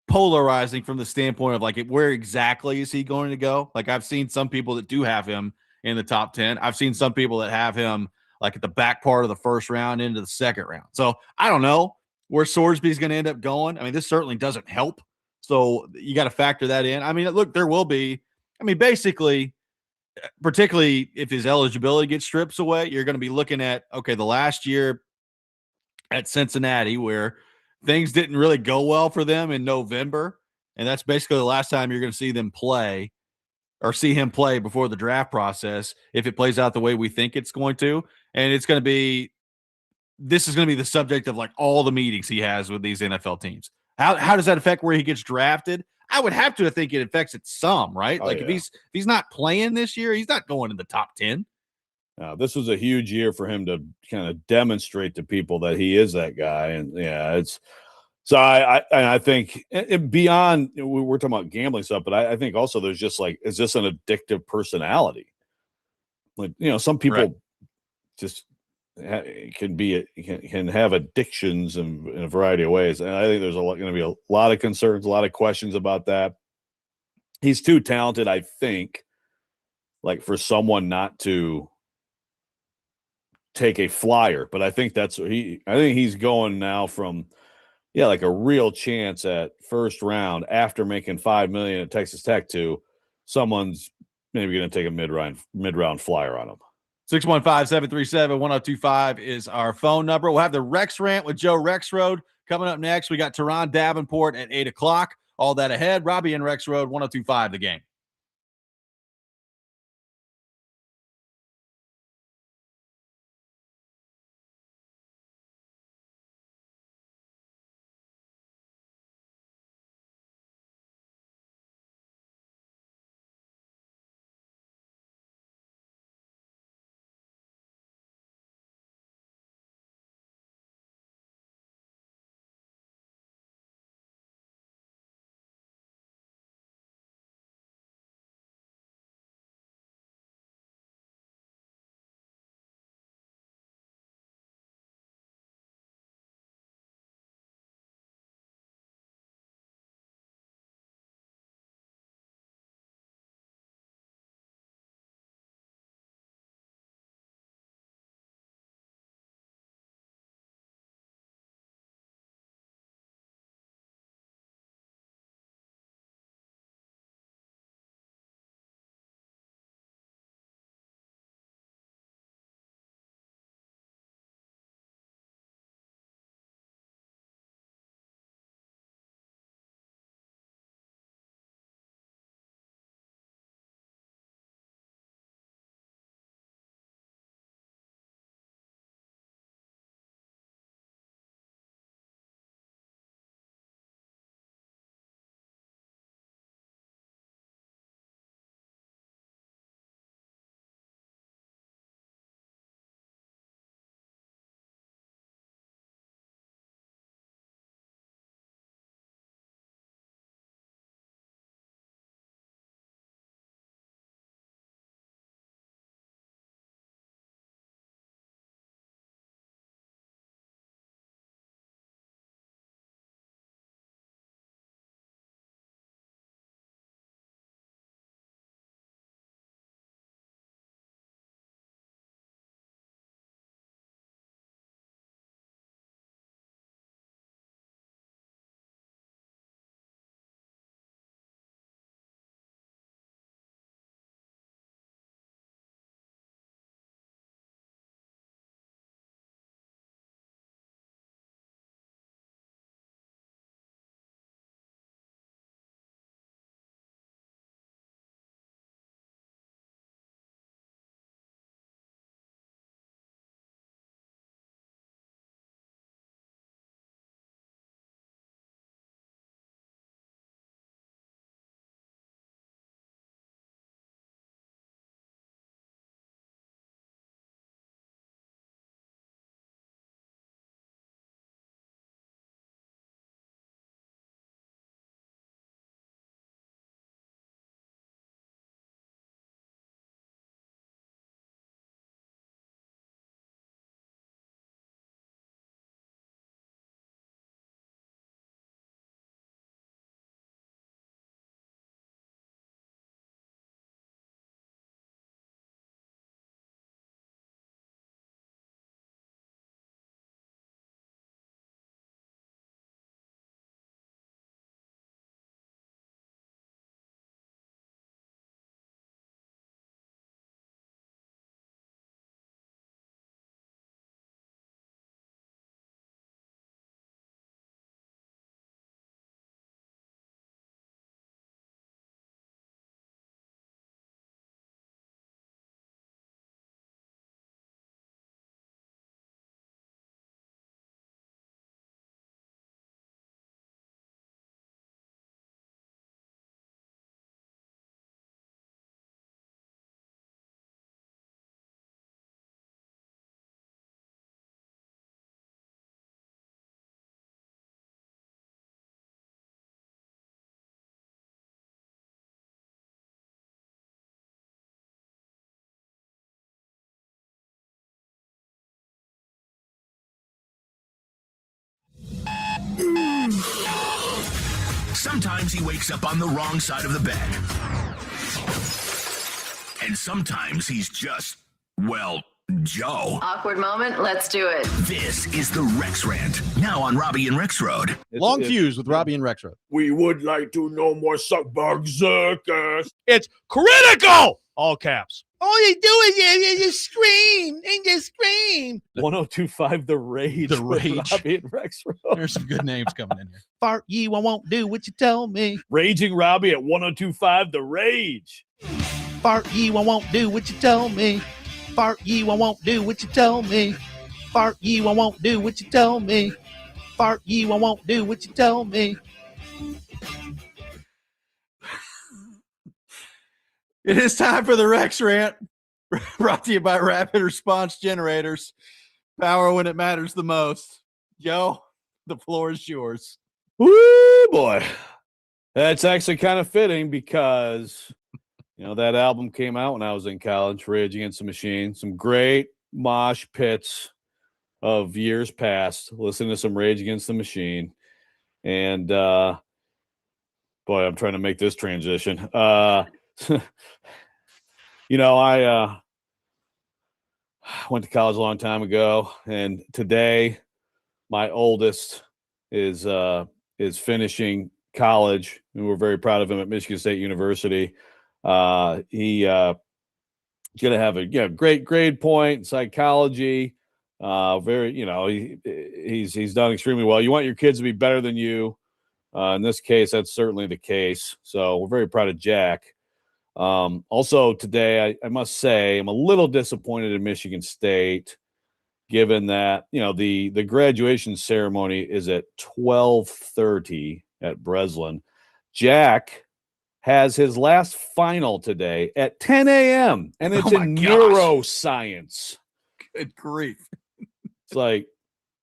A: polarizing from the standpoint of like where exactly is he going to go? Like I've seen some people that do have him in the top 10. I've seen some people that have him like at the back part of the first round into the second round. So I don't know where Sorsby's going to end up going. I mean, this certainly doesn't help. So you got to factor that in. I mean, look, there will be, basically, particularly if his eligibility gets stripped away, you're going to be looking at, okay, the last year at Cincinnati where things didn't really go well for them in November. And that's basically the last time you're going to see them play or see him play before the draft process, if it plays out the way we think it's going to. And this is going to be the subject of like all the meetings he has with these NFL teams. How does that affect where he gets drafted? I would have to think it affects it some, right? If he's not playing this year, he's not going in the top 10.
B: This was a huge year for him to kind of demonstrate to people that he is that guy. And I think beyond, we're talking about gambling stuff, but I think also there's just like, is this an addictive personality? Like, some people just can have addictions in a variety of ways. And I think there's going to be a lot of concerns, a lot of questions about that. He's too talented, I think, like for someone not to take a flyer, but I think I think he's going now from, like a real chance at first round after making $5 million at Texas Tech to someone's maybe going to take a mid-round flyer on him.
A: 615-737-1025 is our phone number. We'll have the Rex Rant with Joe Rexrode coming up next. We got Turron Davenport at 8 o'clock. All that ahead. Robby and Rexrode, 1025 The Game.
H: Sometimes he wakes up on the wrong side of the bed. And sometimes he's just, well, Joe.
I: Awkward moment. Let's do it.
H: This is the Rex Rant, now on Robby and Rexrode.
J: Long fuse with Robby and Rexrode.
B: We would like to know more suckbug circus.
K: It's critical! All caps. All you do is you scream and you scream.
B: 1025 The Rage.
J: The Rage.
B: Robby and Rexrode.
J: There's some good names coming in here.
K: Fart you, I won't do what you tell me.
B: Raging Robby at 1025 The Rage.
K: Fart you, I won't do what you tell me. Fart you, I won't do what you tell me. Fart you, I won't do what you tell me. Fart you, I won't do what you tell me.
A: It is time for the Rex Rant, brought to you by Rapid Response Generators. Power when it matters the most. Joe, the floor is yours.
B: Woo, boy. That's actually kind of fitting because, that album came out when I was in college, Rage Against the Machine. Some great mosh pits of years past. Listen to some Rage Against the Machine. And, boy, I'm trying to make this transition. I went to college a long time ago, and today my oldest is finishing college, and we're very proud of him at Michigan State University. He going to have a great grade point in psychology. He's done extremely well. You want your kids to be better than you. In this case, that's certainly the case. So we're very proud of Jack. Also today, I must say, I'm a little disappointed in Michigan State, given that, the graduation ceremony is at 12:30 at Breslin. Jack has his last final today at 10 a.m. and it's in neuroscience.
A: Good grief.
B: It's like,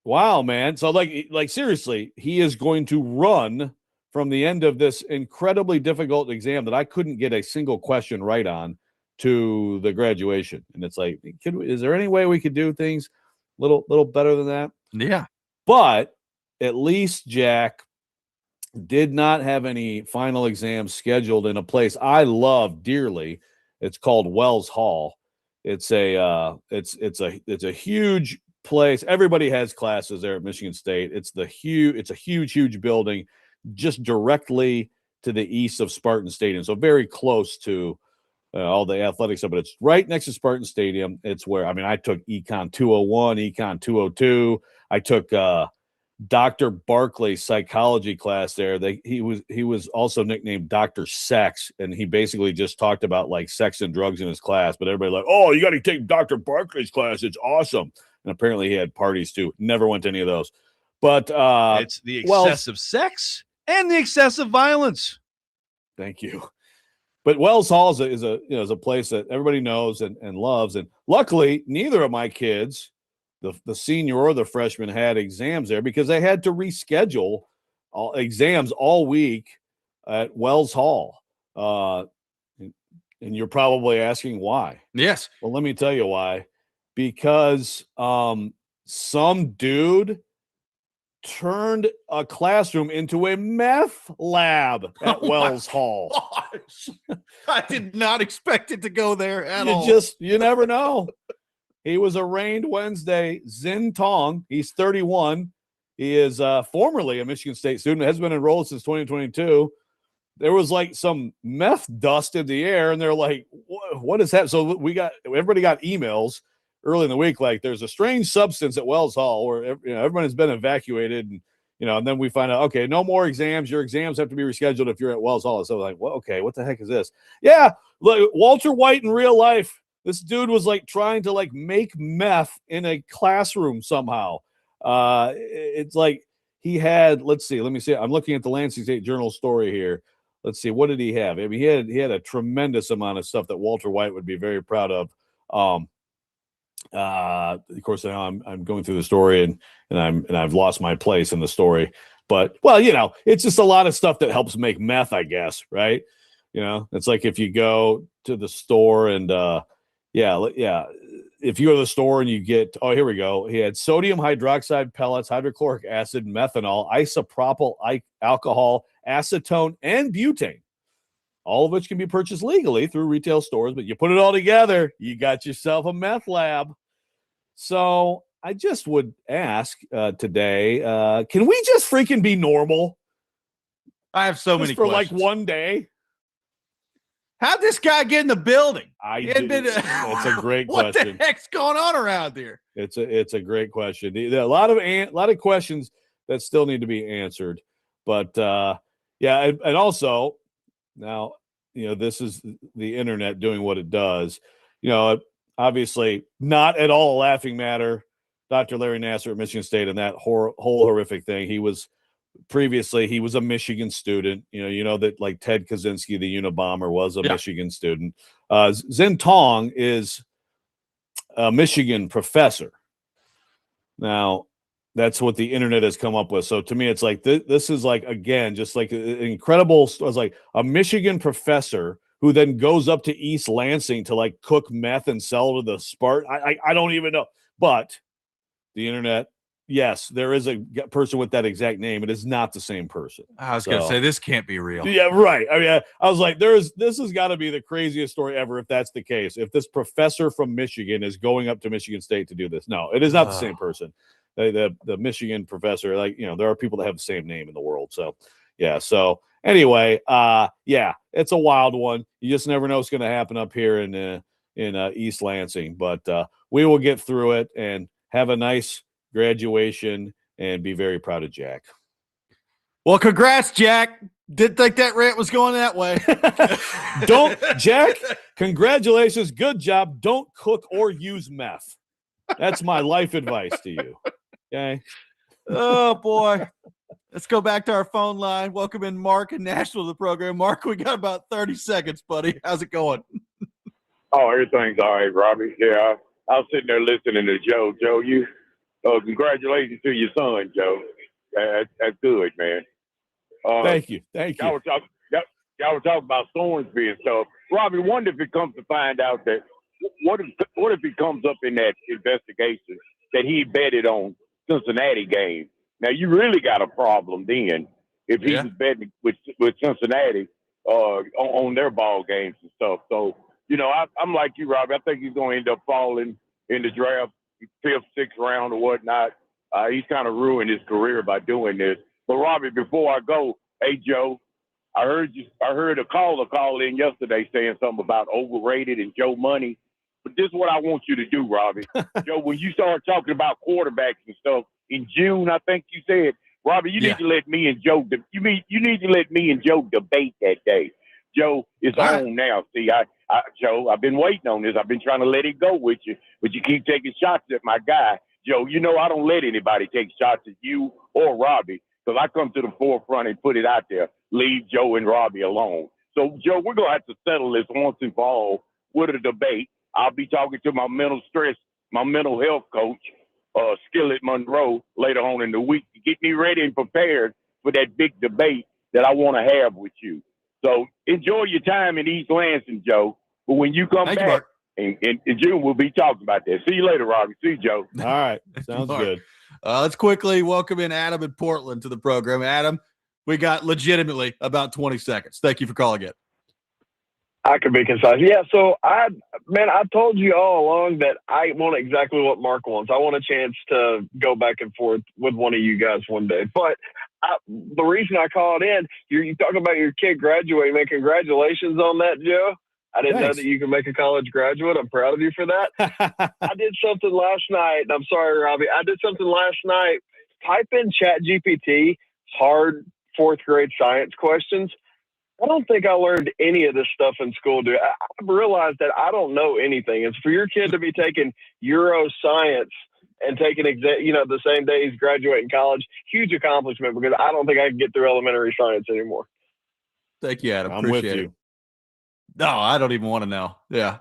B: wow, man. So like seriously, he is going to run from the end of this incredibly difficult exam that I couldn't get a single question right on to the graduation. And it's like, is there any way we could do things a little better than that?
A: Yeah.
B: But at least Jack did not have any final exams scheduled in a place I love dearly. It's called Wells Hall. It's a huge place. Everybody has classes there at Michigan State. It's a huge building just directly to the east of Spartan Stadium. So very close to all the athletic stuff, but it's right next to Spartan Stadium. It's where, I took Econ 201, Econ 202. I took Dr. Barkley's psychology class there. He was also nicknamed Dr. Sex, and he basically just talked about like sex and drugs in his class, but everybody like, oh, you got to take Dr. Barkley's class. It's awesome. And apparently he had parties too. Never went to any of those. But
K: it's the excessive sex and the excessive violence.
B: Thank you. But Wells Hall is a place that everybody knows and loves. And luckily, neither of my kids, the senior or the freshman, had exams there because they had to reschedule exams all week at Wells Hall. And you're probably asking why.
A: Yes.
B: Well, let me tell you why. Because some dude turned a classroom into a meth lab at Wells Hall.
A: Gosh. I did not expect it to go there at all.
B: You never know. He was arraigned Wednesday. Zin Tong, he's 31. He is formerly a Michigan State student, has been enrolled since 2022. There was like some meth dust in the air, and they're like, what is that? So everybody got emails early in the week, like there's a strange substance at Wells Hall where everyone has been evacuated, and then we find out, okay, no more exams. Your exams have to be rescheduled if you're at Wells Hall. So like, well, okay, what the heck is this? Yeah, look, Walter White in real life. This dude was like trying to like make meth in a classroom somehow. It's like he had, let me see. I'm looking at the Lansing State Journal story here. Let's see. What did he have? He had a tremendous amount of stuff that Walter White would be very proud of. Of course, now I'm going through the story and I've lost my place in the story, but it's just a lot of stuff that helps make meth, I guess. Right. It's like if you go to the store and, if you go to the store and you get, oh, here we go. He had sodium hydroxide pellets, hydrochloric acid, methanol, isopropyl alcohol, acetone, and butane, all of which can be purchased legally through retail stores. But you put it all together, you got yourself a meth lab. So I just would ask today, can we just freaking be normal?
A: I have so many
B: for
A: questions.
B: like one day.
A: How'd this guy get in the building?
B: That's a great
A: what
B: question.
A: What the heck's going on around here?
B: It's a great question. There are a lot of questions that still need to be answered. But and also now, this is the internet doing what it does. Obviously not at all a laughing matter. Dr. Larry Nassar at Michigan State and that whole horrific thing. He was a Michigan student. You know that, like, Ted Kaczynski, the Unabomber, was a Michigan student. Zen Tong is a Michigan professor. Now, that's what the internet has come up with. So to me, it's like this is like, again, just like an incredible. It was like a Michigan professor who then goes up to East Lansing to like cook meth and sell to the Spartan. I don't even know, but the internet. Yes, there is a person with that exact name. It is not the same person.
A: I was going to say, this can't be real.
B: Yeah, right. I mean, I was like, this has got to be the craziest story ever if that's the case. If this professor from Michigan is going up to Michigan State to do this. No, it is not the same person. The Michigan professor, there are people that have the same name in the world. So, yeah. So, anyway, it's a wild one. You just never know what's going to happen up here in East Lansing. But we will get through it and have a nice graduation and be very proud of Jack.
A: Well, congrats, Jack. Didn't think that rant was going that way.
B: Jack, congratulations. Good job. Don't cook or use meth. That's my life advice to you. Okay.
A: Oh, boy. Let's go back to our phone line. Welcome in Mark in Nashville to the program. Mark, we got about 30 seconds, buddy. How's it going?
L: Oh, everything's all right, Robby. Yeah, I was sitting there listening to Joe. Joe, congratulations to your son, Joe. That's good, man.
B: Thank you.
L: Y'all were talking about Thornsby and stuff. Robby, wonder if it comes to find out that what if it comes up in that investigation that he betted on Cincinnati games? Now you really got a problem then if he was betting with Cincinnati on their ball games and stuff. So I'm like you, Robby. I think he's going to end up falling in the draft, 5th, 6th round or whatnot. He's kind of ruined his career by doing this. But Robby, before I go, hey Joe, I heard a caller call in yesterday saying something about overrated and Joe Money. But this is what I want you to do, Robby. Joe, when you start talking about quarterbacks and stuff in June, I think you said, Robby, you need to let me and Joe. You need to let me and Joe debate that day. Joe, it's on now. See, Joe, I've been waiting on this. I've been trying to let it go with you, but you keep taking shots at my guy. Joe, I don't let anybody take shots at you or Robby because I come to the forefront and put it out there. Leave Joe and Robby alone. So, Joe, we're going to have to settle this once and for all with a debate. I'll be talking to my mental health coach, Skillet Monroe, later on in the week to get me ready and prepared for that big debate that I want to have with you. So enjoy your time in East Lansing, Joe. But when you come back in June, we'll be talking about that. See you later, Robby. See you, Joe.
B: All right. Sounds good.
A: Let's quickly welcome in Adam in Portland to the program. Adam, we got legitimately about 20 seconds. Thank you for calling in.
M: I can be concise. Yeah, so I told you all along that I want exactly what Mark wants. I want a chance to go back and forth with one of you guys one day. But the reason I called in, you talking about your kid graduating, man. Congratulations on that, Joe. I didn't know that you can make a college graduate. I'm proud of you for that. I did something last night, and I'm sorry, Robby. I did something last night. Type in ChatGPT, hard 4th grade science questions. I don't think I learned any of this stuff in school, dude. I realized that I don't know anything. It's for your kid to be taking Euro science and taking the same day he's graduating college. Huge accomplishment because I don't think I can get through elementary science anymore.
A: Thank you, Adam.
B: I'm
A: Appreciate
B: with you.
A: it. No, I don't even want to know. Yeah.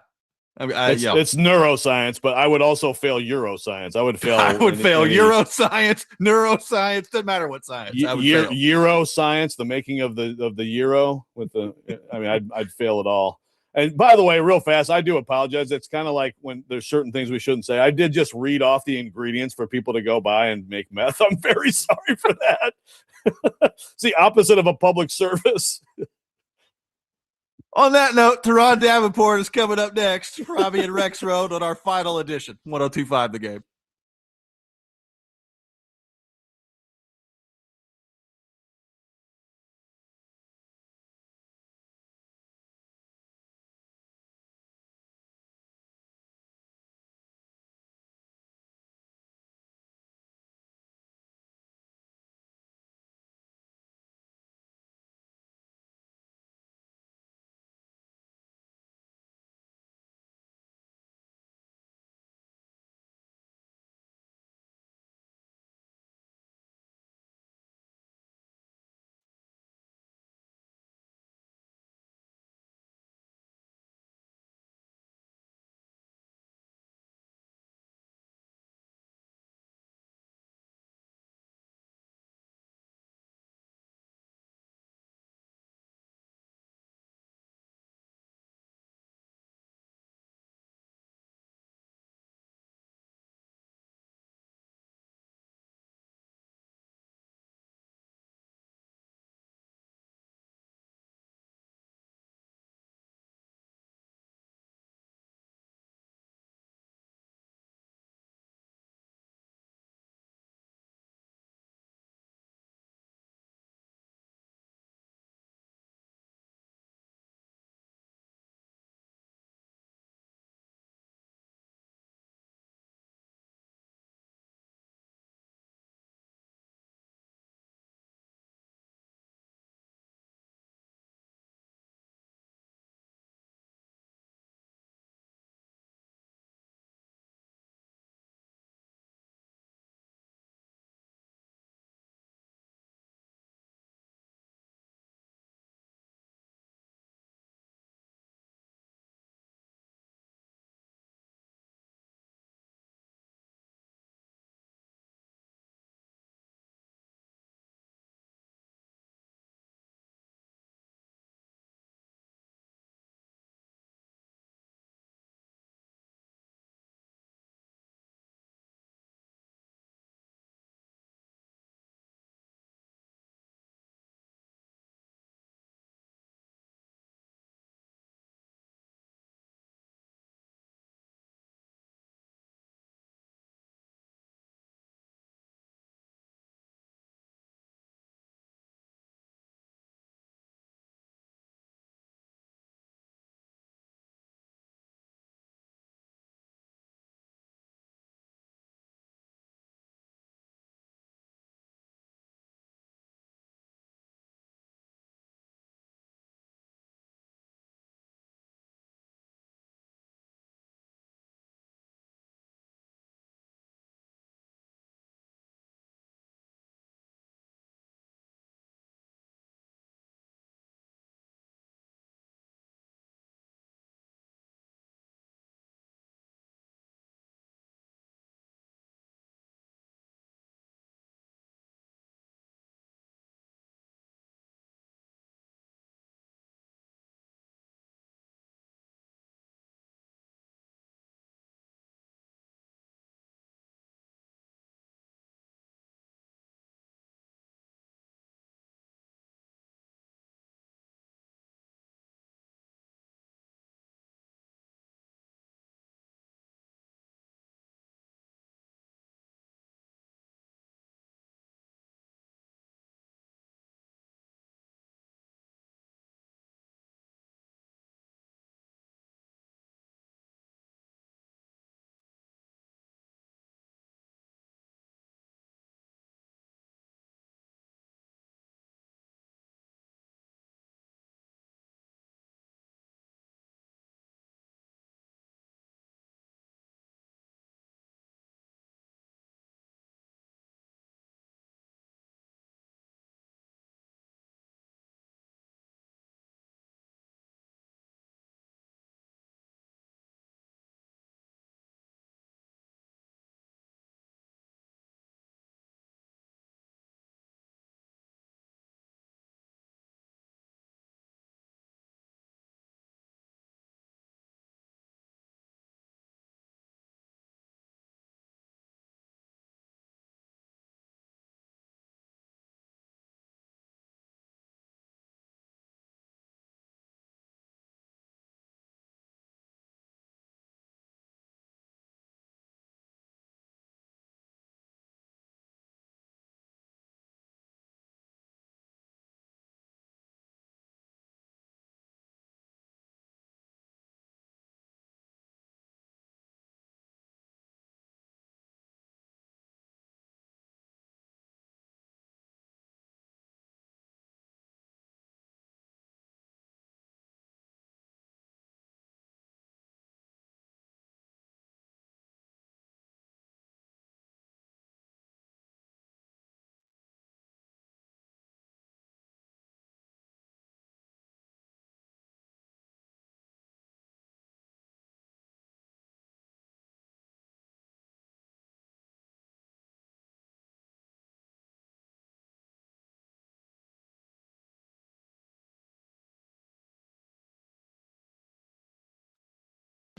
A: I mean,
B: it's neuroscience, but I would also fail Euroscience. I would fail.
A: Euroscience, neuroscience. Doesn't matter what science. I would fail.
B: Euroscience, the making of the euro with the. I mean, I'd fail it all. And by the way, real fast, I do apologize. It's kind of like when there's certain things we shouldn't say. I did just read off the ingredients for people to go buy and make meth. I'm very sorry for that. It's the opposite of a public service.
A: On that note, Turron Davenport is coming up next. Robby and Rexrode on our final edition. 102.5 The Game.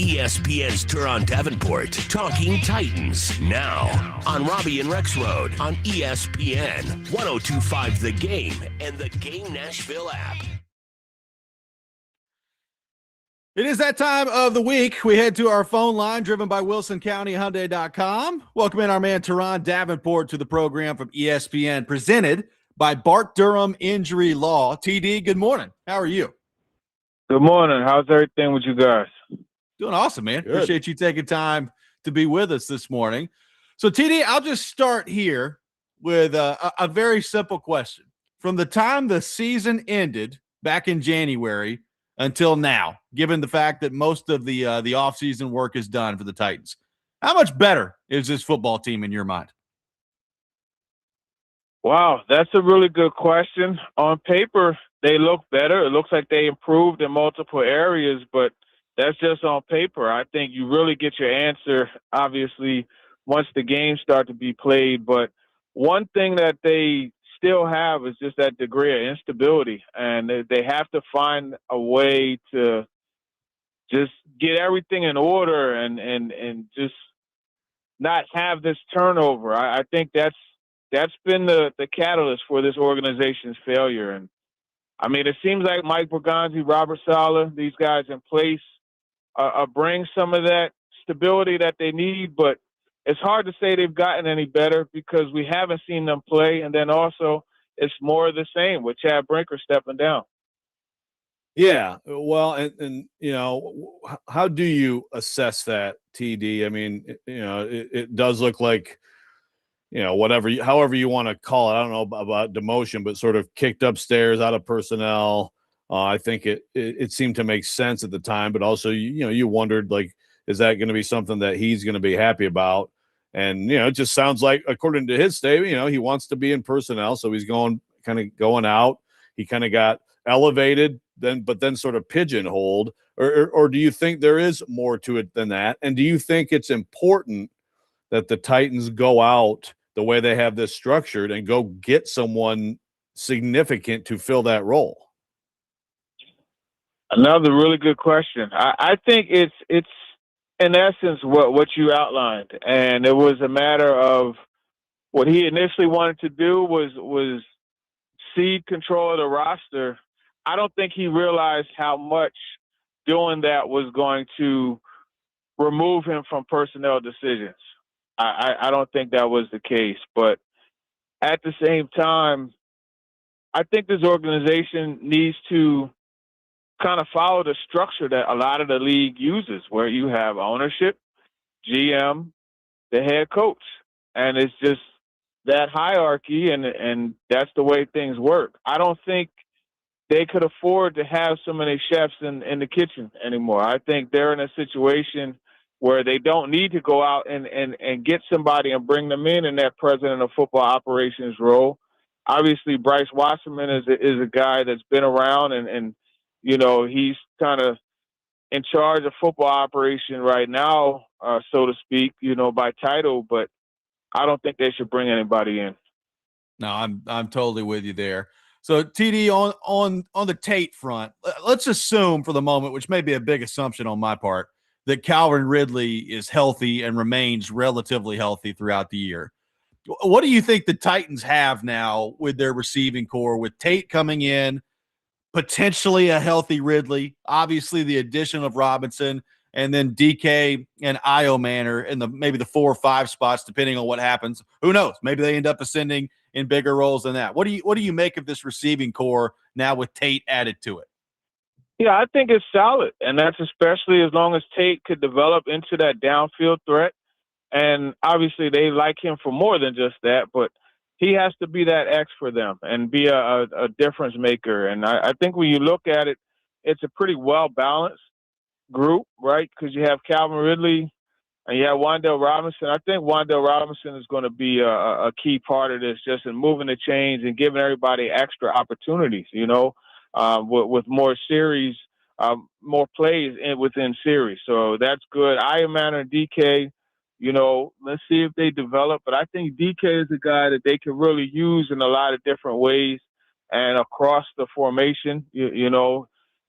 H: ESPN's Turron Davenport talking Titans now on Robby and Rexrode on ESPN 102.5 The Game and the Game Nashville app.
A: It is that time of the week. We head to our phone line driven by WilsonCountyHyundai.com. Welcome in our man Turron Davenport to the program from ESPN, presented by Bart Durham Injury Law. TD, good morning. How are you?
N: Good morning. How's everything with you guys?
A: Doing awesome, man.
B: Good.
A: Appreciate you taking time to be with us this morning. So, TD, I'll just start here with a very simple question. From the time the season ended back in January until now, given the fact that most of the offseason work is done for the Titans, how much better is this football team in your mind?
N: Wow, that's a really good question. On paper, they look better. It looks like they improved in multiple areas, but that's just on paper. I think you really get your answer, obviously, once the games start to be played. But one thing that they still have is just that degree of instability, and they have to find a way to just get everything in order and just not have this turnover. I think that's been the catalyst for this organization's failure. And I mean, it seems like Mike Bergonzi, Robert Saleh, these guys in place bring some of that stability that they need, but it's hard to say they've gotten any better because we haven't seen them play. And then also it's more of the same with Chad Brinker stepping down.
B: Yeah, well, and you know, how do you assess that, TD? I mean, you know, it does look like, you know, however you want to call it. I don't know about demotion, but sort of kicked upstairs out of personnel. I think it seemed to make sense at the time, but also, you know, you wondered, like, is that going to be something that he's going to be happy about? And, you know, it just sounds like, according to his statement, you know, he wants to be in personnel. So he's going out. He kind of got elevated but then sort of pigeonholed, or do you think there is more to it than that? And do you think it's important that the Titans go out the way they have this structured and go get someone significant to fill that role?
N: Another really good question. I think it's in essence what you outlined, and it was a matter of what he initially wanted to do was cede control of the roster. I don't think he realized how much doing that was going to remove him from personnel decisions. I don't think that was the case, but at the same time, I think this organization needs to kind of follow the structure that a lot of the league uses, where you have ownership, GM, the head coach, and it's just that hierarchy, and that's the way things work. I don't think they could afford to have so many chefs in the kitchen anymore. I think they're in a situation where they don't need to go out and get somebody and bring them in that president of football operations role. Obviously, Bryce Wasserman is a guy that's been around and you know, he's kind of in charge of football operation right now, so to speak, you know, by title, but I don't think they should bring anybody in.
A: No, I'm totally with you there. So TD, on the Tate front, let's assume for the moment, which may be a big assumption on my part, that Calvin Ridley is healthy and remains relatively healthy throughout the year. What do you think the Titans have now with their receiving core, with Tate coming in, potentially a healthy Ridley, obviously the addition of Robinson, and then DK and Io Manor in maybe the 4 or 5 spots, depending on what happens. Who knows? Maybe they end up ascending in bigger roles than that. What do you make of this receiving core now with Tate added to it?
N: Yeah, I think it's solid, and that's especially as long as Tate could develop into that downfield threat. And obviously they like him for more than just that, but he has to be that X for them and be a difference maker. And I think when you look at it, it's a pretty well-balanced group, right? Because you have Calvin Ridley and you have Wan'Dale Robinson. I think Wan'Dale Robinson is going to be a key part of this, just in moving the chains and giving everybody extra opportunities, you know, with more series, more plays within series. So that's good. Io Manor and DK, you know, let's see if they develop. But I think DK is a guy that they can really use in a lot of different ways and across the formation. You know,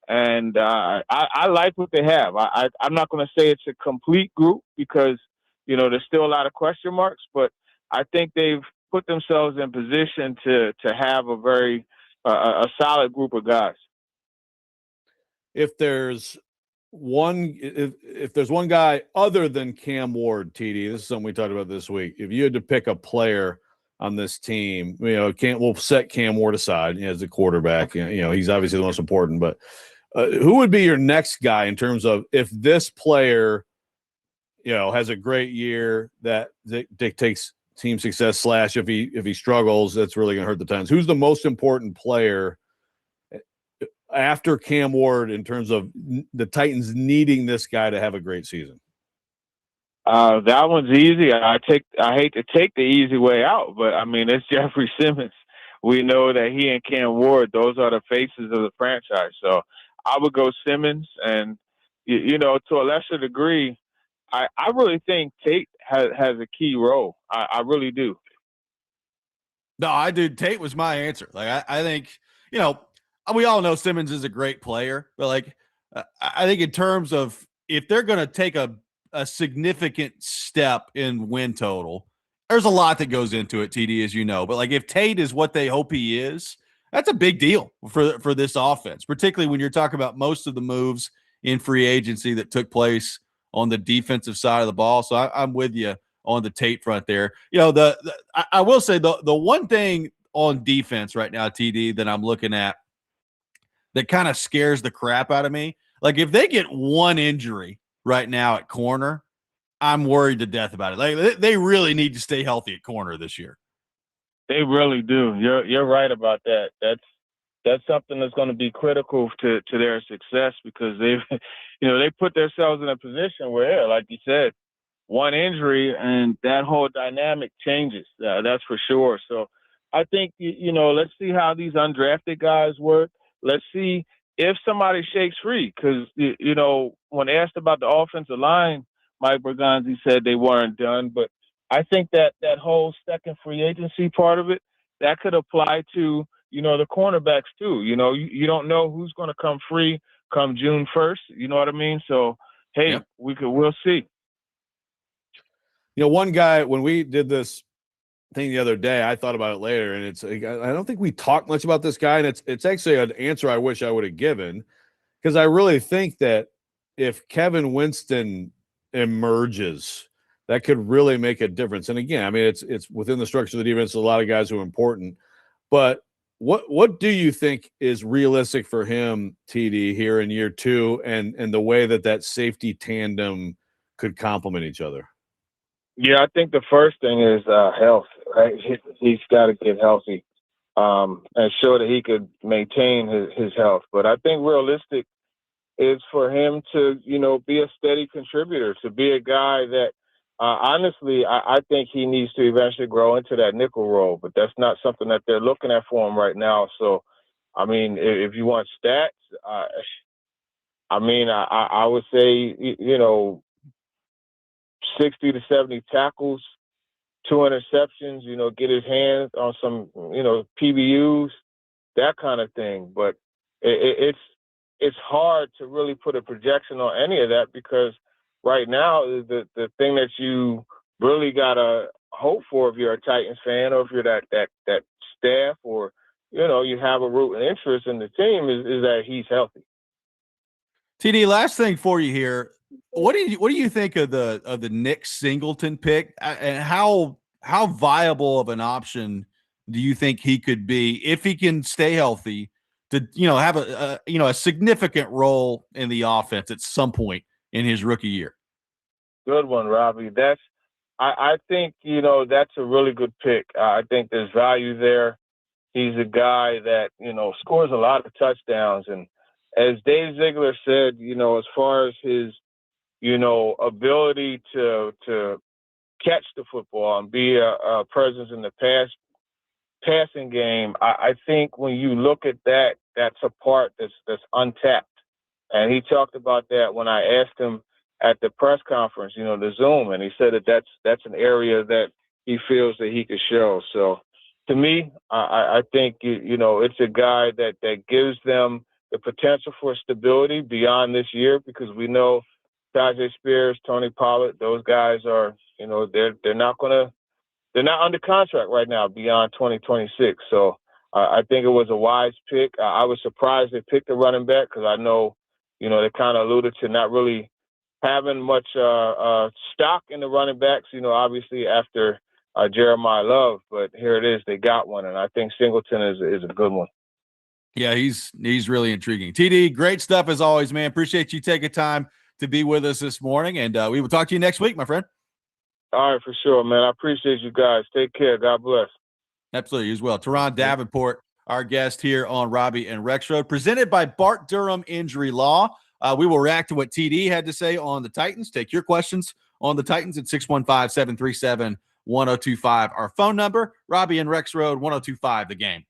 N: And I like what they have. I'm not going to say it's a complete group because, there's still a lot of question marks, but I think they've put themselves in position to have a very a solid group of guys.
B: If there's one guy other than Cam Ward, TD, this is something we talked about this week. If you had to pick a player on this team, we'll set Cam Ward aside as the quarterback. He's obviously the most important, but who would be your next guy in terms of if this player, has a great year that dictates team success / if he struggles, that's really going to hurt the Titans. Who's the most important player after Cam Ward in terms of the Titans needing this guy to have a great season?
N: That one's easy. I hate to take the easy way out, but I mean, it's Jeffrey Simmons. We know that he and Cam Ward, those are the faces of the franchise. So I would go Simmons, and to a lesser degree, I really think Tate has a key role. I really do.
A: No, I do. Tate was my answer. Like I think we all know Simmons is a great player, but I think in terms of if they're going to take a significant step in win total, there's a lot that goes into it, TD, as you know. But if Tate is what they hope he is, that's a big deal for this offense, particularly when you're talking about most of the moves in free agency that took place on the defensive side of the ball. So I'm with you on the Tate front there. I will say the one thing on defense right now, TD, that I'm looking at that kind of scares the crap out of me. If they get one injury right now at corner, I'm worried to death about it. They really need to stay healthy at corner this year.
N: They really do. You're right about that. That's something that's going to be critical to their success because they put themselves in a position where, like you said, one injury and that whole dynamic changes. That's for sure. So I think, let's see how these undrafted guys work. Let's see if somebody shakes free because, when asked about the offensive line, Mike Bergonzi said they weren't done. But I think that whole second free agency part of it, that could apply to, the cornerbacks too. You don't know who's going to come free come June 1st. You know what I mean? So, hey,
A: yep.
N: We'll see.
B: One guy, when we did this thing the other day, I thought about it later, and I don't think we talked much about this guy, and it's actually an answer I wish I would have given because I really think that if Kevin Winston emerges, that could really make a difference. And again, I mean, it's within the structure of the defense. A lot of guys who are important, but what do you think is realistic for him, TD, here in year two, and the way that safety tandem could complement each other?
N: Yeah, I think the first thing is health. Right, he's got to get healthy and show that he could maintain his health. But I think realistic is for him to, be a steady contributor, to be a guy that, honestly, I think he needs to eventually grow into that nickel role. But that's not something that they're looking at for him right now. So, I mean, if you want stats, I would say, 60 to 70 tackles, 2 interceptions, get his hands on some, PBUs, that kind of thing. But it's hard to really put a projection on any of that because right now the thing that you really got to hope for if you're a Titans fan or if you're that staff or, you have a root and interest in the team is that he's healthy.
A: TD, last thing for you here. What do you think of the Nick Singleton pick, and how viable of an option do you think he could be if he can stay healthy to have a significant role in the offense at some point in his rookie year?
N: Good one, Robby. I think that's a really good pick. I think there's value there. He's a guy that scores a lot of touchdowns, and as Dave Ziegler said, as far as his ability to catch the football and be a presence in the passing game, I think when you look at that, that's a part that's untapped. And he talked about that when I asked him at the press conference, the Zoom, and he said that's an area that he feels that he could show. So to me, I think, it's a guy that gives them the potential for stability beyond this year because we know Tajay Spears, Tony Pollard, those guys are, they're not under contract right now beyond 2026. So I think it was a wise pick. I was surprised they picked a running back because I know, they kind of alluded to not really having much stock in the running backs, obviously after Jeremiah Love, but here it is, they got one, and I think Singleton is a good one.
A: Yeah, he's really intriguing. TD, great stuff as always, man. Appreciate you taking time to be with us this morning, and we will talk to you next week, my friend.
N: All right, for sure, man. I appreciate you guys. Take care. God bless.
A: Absolutely, as well. Turron Davenport, our guest here on Robby and Rexrode, presented by Bart Durham Injury Law. We will react to what TD had to say on the Titans. Take your questions on the Titans at 615-737-1025. Our phone number, Robby and Rexrode, 1025 The Game.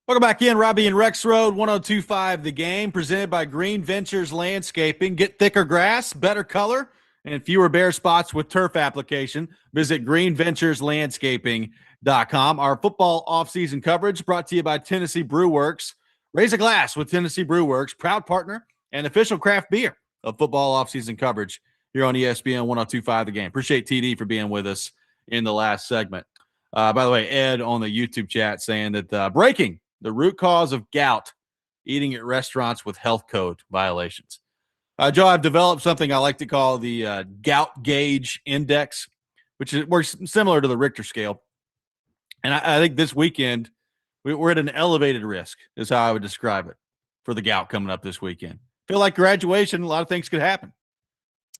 A: Welcome back in. Robby and Rexrode, 102.5 The Game, presented by Green Ventures Landscaping. Get thicker grass, better color, and fewer bare spots with turf application. Visit greenventureslandscaping.com. Our football offseason coverage brought to you by Tennessee Brew Works. Raise a glass with Tennessee Brew Works, proud partner and official craft beer of football offseason coverage here on ESPN 102.5 The Game. Appreciate TD for being with us in the last segment. By the way, Ed on the YouTube chat saying that breaking the root cause of gout, eating at restaurants with health code violations. Joe, I've developed something I like to call the gout gauge index, which works similar to the Richter scale. And I think this weekend we're at an elevated risk is how I would describe it for the gout coming up this weekend. Feel like graduation, a lot of things could happen.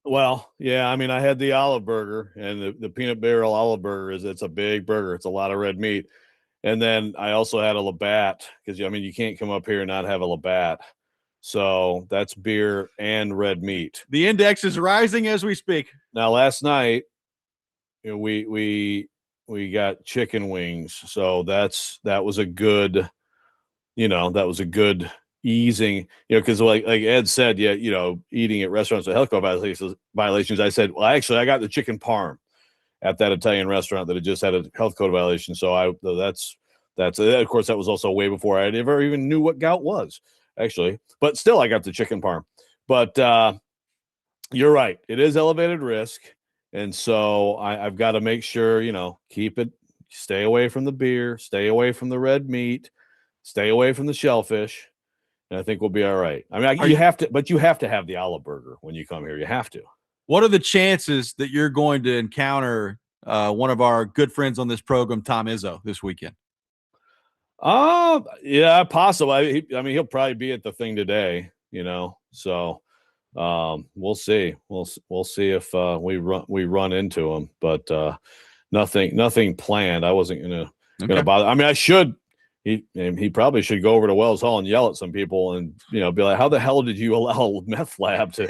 B: Well, yeah, I mean, I had the olive burger, and the peanut barrel olive burger it's a big burger. It's a lot of red meat. And then I also had a Labatt because, I mean, you can't come up here and not have a Labatt. So that's beer and red meat.
A: The index is rising as we speak.
B: Now, last night, we got chicken wings. So that was a good, that was a good easing, because like Ed said, eating at restaurants with health code violations. I said, well, actually, I got the chicken parm at that Italian restaurant that had just had a health code violation. So that's of course, that was also way before I ever even knew what gout was, actually. But still, I got the chicken parm. But you're right. It is elevated risk. And so I've got to make sure, stay away from the beer, stay away from the red meat, stay away from the shellfish. And I think we'll be all right. I mean, you have to have the olive burger when you come here. You have to.
A: What are the chances that you're going to encounter one of our good friends on this program, Tom Izzo, this weekend?
B: Yeah, possible. I mean, he'll probably be at the thing today, so we'll see. We'll see if we run into him, but nothing planned. I wasn't gonna bother. I mean, I should. He probably should go over to Wells Hall and yell at some people and be like, "How the hell did you allow meth lab to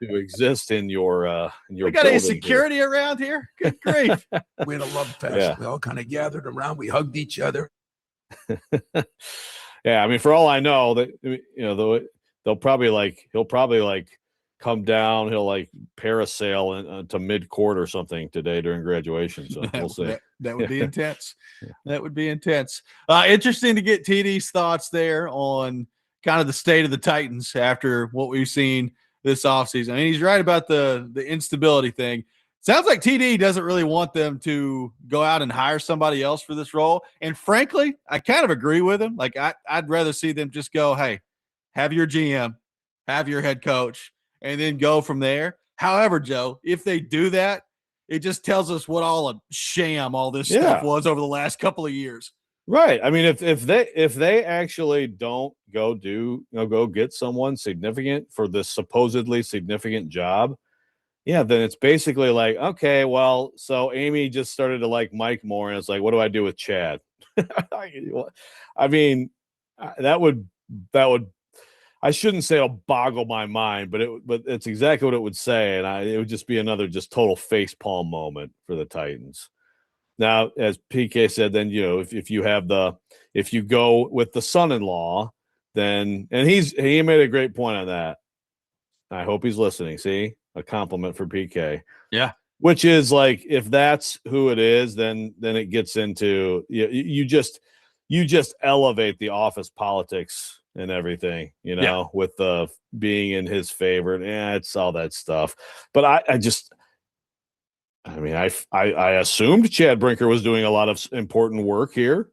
B: exist in your
A: we got any security around here? Good grief!"
O: We had a love fest.
B: Yeah.
O: We all kind of gathered around. We hugged each other.
B: Yeah, I mean, for all I know, that he'll probably come down. He'll parasail to mid-court or something today during graduation. So we'll see.
A: That would be intense. That would be intense. Interesting to get TD's thoughts there on kind of the state of the Titans after what we've seen this offseason. I mean, he's right about the instability thing. Sounds like TD doesn't really want them to go out and hire somebody else for this role. And frankly, I kind of agree with him. Like, I'd rather see them just go, hey, have your GM, have your head coach, and then go from there. However, Joe, if they do that, it just tells us what all a sham all this stuff was over the last couple of years.
B: Right. I mean, if they actually don't go get someone significant for this supposedly significant job, then it's basically like, okay, well, so Amy just started to like Mike more, and it's like, what do I do with Chad? I mean, that would I shouldn't say it'll boggle my mind, but it's exactly what it would say, and it would just be another just total facepalm moment for the Titans. Now, as PK said, then if you go with the son-in-law, then he made a great point on that. I hope he's listening. See, a compliment for PK.
A: Yeah,
B: which is like, if that's who it is, then it gets into you just elevate the office politics and everything, with the being in his favor. It's all that stuff. But I assumed Chad Brinker was doing a lot of important work here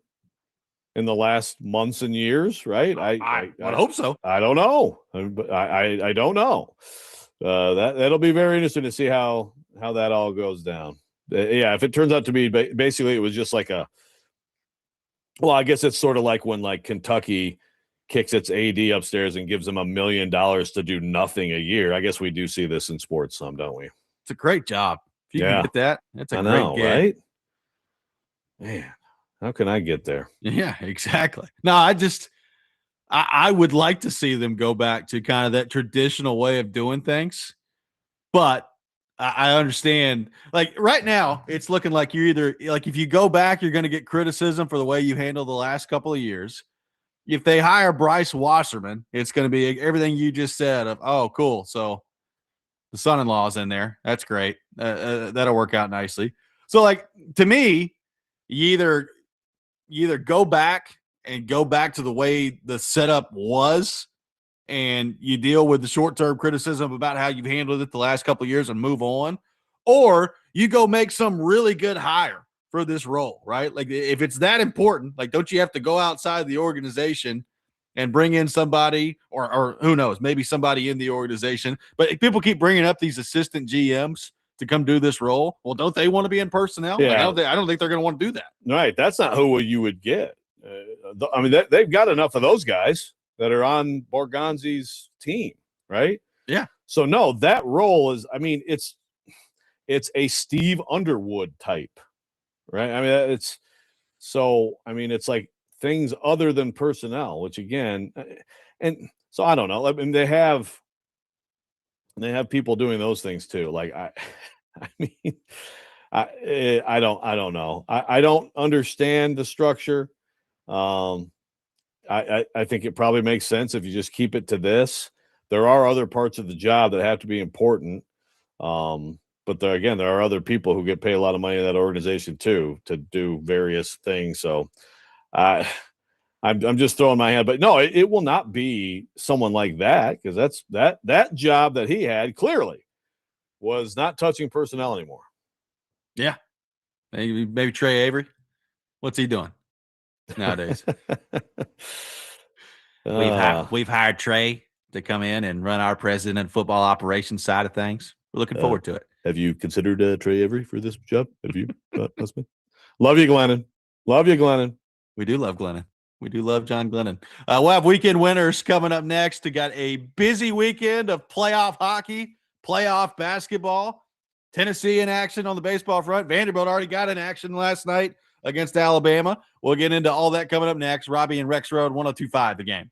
B: in the last months and years, right?
A: I hope so.
B: I don't know. But I don't know. That'll be very interesting to see how that all goes down. If it turns out to be basically, it was just like I guess it's sort of like when Kentucky kicks its AD upstairs and gives them $1 million to do nothing a year. I guess we do see this in sports some, don't we?
A: It's a great job. If you can get that, that's a great gig.
B: Right? Man, how can I get there?
A: Yeah, exactly. No, I would like to see them go back to kind of that traditional way of doing things, but I understand. Like right now, it's looking like you're either if you go back, you're going to get criticism for the way you handled the last couple of years, if they hire Bryce Wasserman, it's going to be everything you just said of, oh, cool. So the son-in-law is in there. That's great. That'll work out nicely. So, like, to me, you either go back to the way the setup was, and you deal with the short-term criticism about how you've handled it the last couple of years and move on, or you go make some really good hire for this role, right? Like, if it's that important, like, don't you have to go outside the organization and bring in somebody, or who knows, maybe somebody in the organization? But if people keep bringing up these assistant GMs to come do this role, well, don't they want to be in personnel?
B: Yeah.
A: Like, I don't think they're going to want to do that.
B: Right. That's not who you would get. I mean, they've got enough of those guys that are on Borgonzi's team, right?
A: Yeah.
B: So no, that role is, I mean, it's a Steve Underwood type, right? I mean, it's like things other than personnel, which again, and so I don't know. I mean, they have people doing those things too. Like I mean, I don't know. I don't understand the structure. I think it probably makes sense if you just keep it to this. There are other parts of the job that have to be important. But there are other people who get paid a lot of money in that organization too to do various things. So I'm just throwing my hand, but no, it will not be someone like that, because that job that he had clearly was not touching personnel anymore.
A: Yeah. Maybe Trey Avery. What's he doing nowadays? We've hired Trey to come in and run our president football operations side of things. We're looking forward to it.
B: Have you considered Trey Avery for this job? Have you, husband? Love you, Glennon. Love you, Glennon.
A: We do love Glennon. We do love John Glennon. We'll have weekend winners coming up next. We got a busy weekend of playoff hockey, playoff basketball. Tennessee in action on the baseball front. Vanderbilt already got in action last night against Alabama. We'll get into all that coming up next. Robby and Rexrode, 102.5 The Game.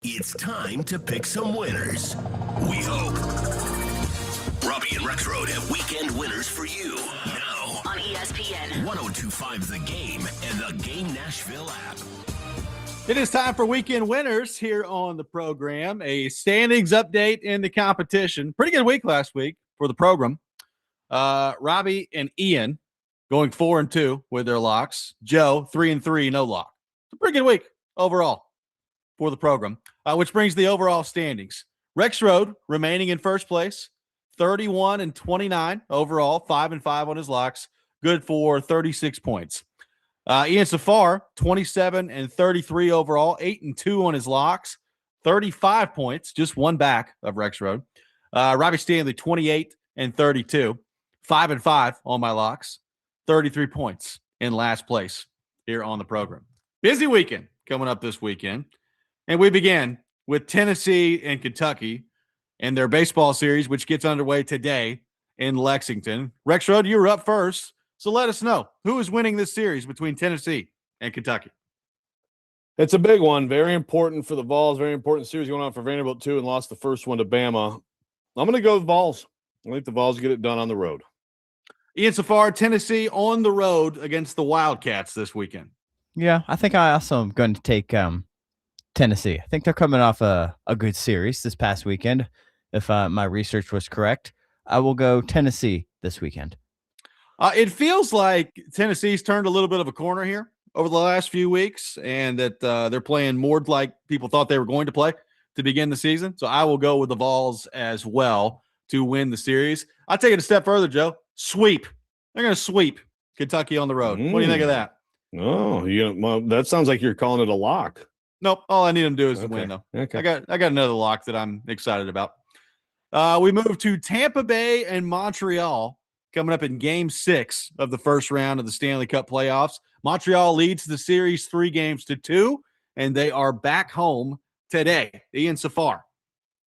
H: It's time to pick some winners. We hope. Robby and Rexrode have weekend winners for you. Now
I: on ESPN
H: 1025 The Game and the Game Nashville app.
A: It is time for weekend winners here on the program. A standings update in the competition. Pretty good week last week for the program. Robby and Ian going 4-2 with their locks. Joe 3-3, no lock. It's a pretty good week overall for the program, which brings the overall standings. Rexrode remaining in first place, 31-29 overall, 5-5 on his locks, good for 36 points. Ian Safar, 27-33 overall, 8-2 on his locks, 35 points, just one back of Rexrode. Robby Stanley, 28-32, 5-5 on my locks, 33 points in last place here on the program. Busy weekend coming up this weekend. And we begin with Tennessee and Kentucky and their baseball series, which gets underway today in Lexington. Rexrode, you were up first, so let us know who is winning this series between Tennessee and Kentucky.
B: It's a big one. Very important for the Vols. Very important series going on for Vanderbilt, too, and lost the first one to Bama. I'm going to go with Vols. I think the Vols get it done on the road.
A: Ian Safar, Tennessee on the road against the Wildcats this weekend.
C: Yeah, I think I also am going to take Tennessee. I think they're coming off a good series this past weekend. If my research was correct, I will go Tennessee this weekend.
A: It feels like Tennessee's turned a little bit of a corner here over the last few weeks, and that they're playing more like people thought they were going to play to begin the season. So I will go with the Vols as well to win the series. I'll take it a step further, Joe. Sweep. They're going to sweep Kentucky on the road. What do you think of that?
B: Oh, well, that sounds like you're calling it a lock.
A: Nope. All I need them to do is win, though.
B: Okay.
A: I got another lock that I'm excited about. We move to Tampa Bay and Montreal coming up in Game 6 of the first round of the Stanley Cup playoffs. Montreal leads the series 3-2, and they are back home today. Ian Safar,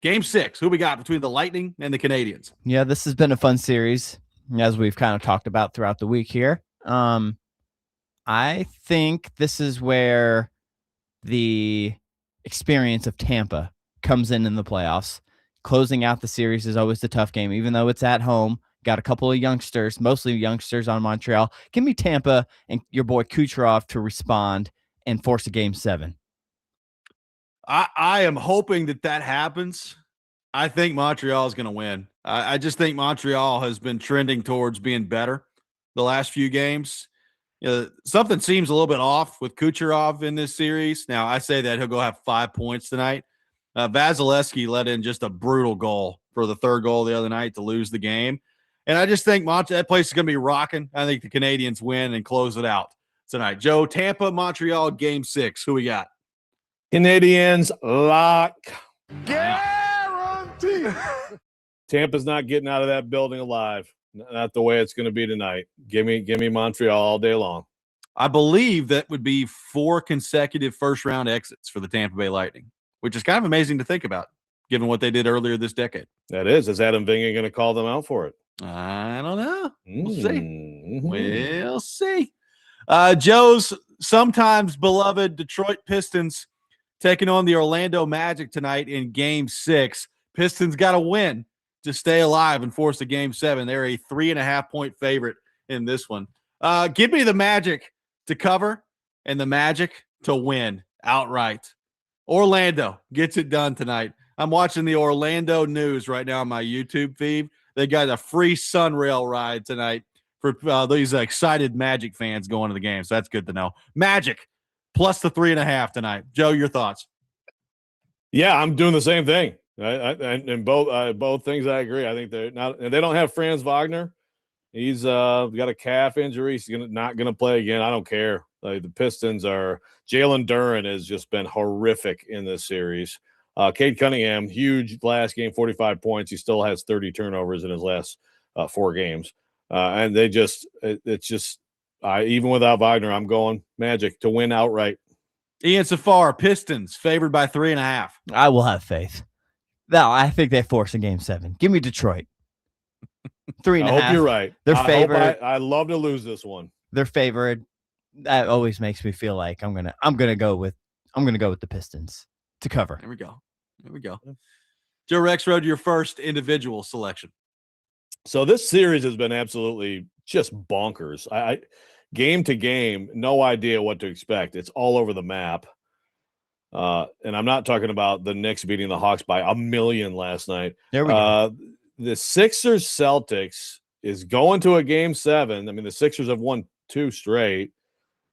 A: Game 6. Who we got between the Lightning and the Canadians?
C: Yeah, this has been a fun series, as we've kind of talked about throughout the week here. I think this is where the experience of Tampa comes in the playoffs. Closing out the series is always the tough game, even though it's at home. Got a couple of youngsters, mostly youngsters on Montreal. Give me Tampa and your boy Kucherov to respond and force a Game 7.
A: I am hoping that happens. I think Montreal is going to win. I just think Montreal has been trending towards being better the last few games. Something seems a little bit off with Kucherov in this series. Now, I say that he'll go have 5 points tonight. Vasilevsky let in just a brutal goal for the third goal the other night to lose the game. And I just think that place is going to be rocking. I think the Canadians win and close it out tonight. Joe, Tampa, Montreal, Game 6. Who we got?
B: Canadians lock.
O: Guarantee.
B: Tampa's not getting out of that building alive. Not the way it's going to be tonight. Give me Montreal all day long.
A: I believe that would be 4 consecutive first-round exits for the Tampa Bay Lightning, which is kind of amazing to think about, given what they did earlier this decade.
B: That is. Is Adam Vingan going to call them out for it?
A: I don't know. We'll see.
B: Mm-hmm.
A: We'll see. Joe's sometimes beloved Detroit Pistons taking on the Orlando Magic tonight in Game 6. Pistons got to win to stay alive and force a Game 7. They're a 3.5-point favorite in this one. Give me the Magic to cover and the Magic to win outright. Orlando gets it done tonight. I'm watching the Orlando news right now on my YouTube feed. They got a free Sunrail ride tonight for these excited Magic fans going to the game. So that's good to know. Magic plus the 3.5 tonight. Joe, your thoughts?
B: Yeah, I'm doing the same thing. And both things I agree. I think they're not. They don't have Franz Wagner. He's got a calf injury. He's not gonna play again. I don't care. Like, the Pistons are. Jalen Duren has just been horrific in this series. Cade Cunningham, huge last game, 45 points. He still has 30 turnovers in his last 4 games. And they just, it's just, even without Wagner, I'm going Magic to win outright.
A: Ian Safar, Pistons favored by 3.5.
C: I will have faith. No, I think they force a Game 7. Give me Detroit. 3.5.
B: I hope you're right.
C: They're favored.
B: I love to lose this one.
C: They're favored. That always makes me feel like I'm gonna go with the Pistons. to cover.
A: There we go. Joe Rexrode, your first individual selection.
B: So this series has been absolutely just bonkers. I game to game, no idea what to expect. It's all over the map. And I'm not talking about the Knicks beating the Hawks by 1,000,000 last night.
C: There we go.
B: The Sixers Celtics is going to a game 7. I mean, the Sixers have won 2 straight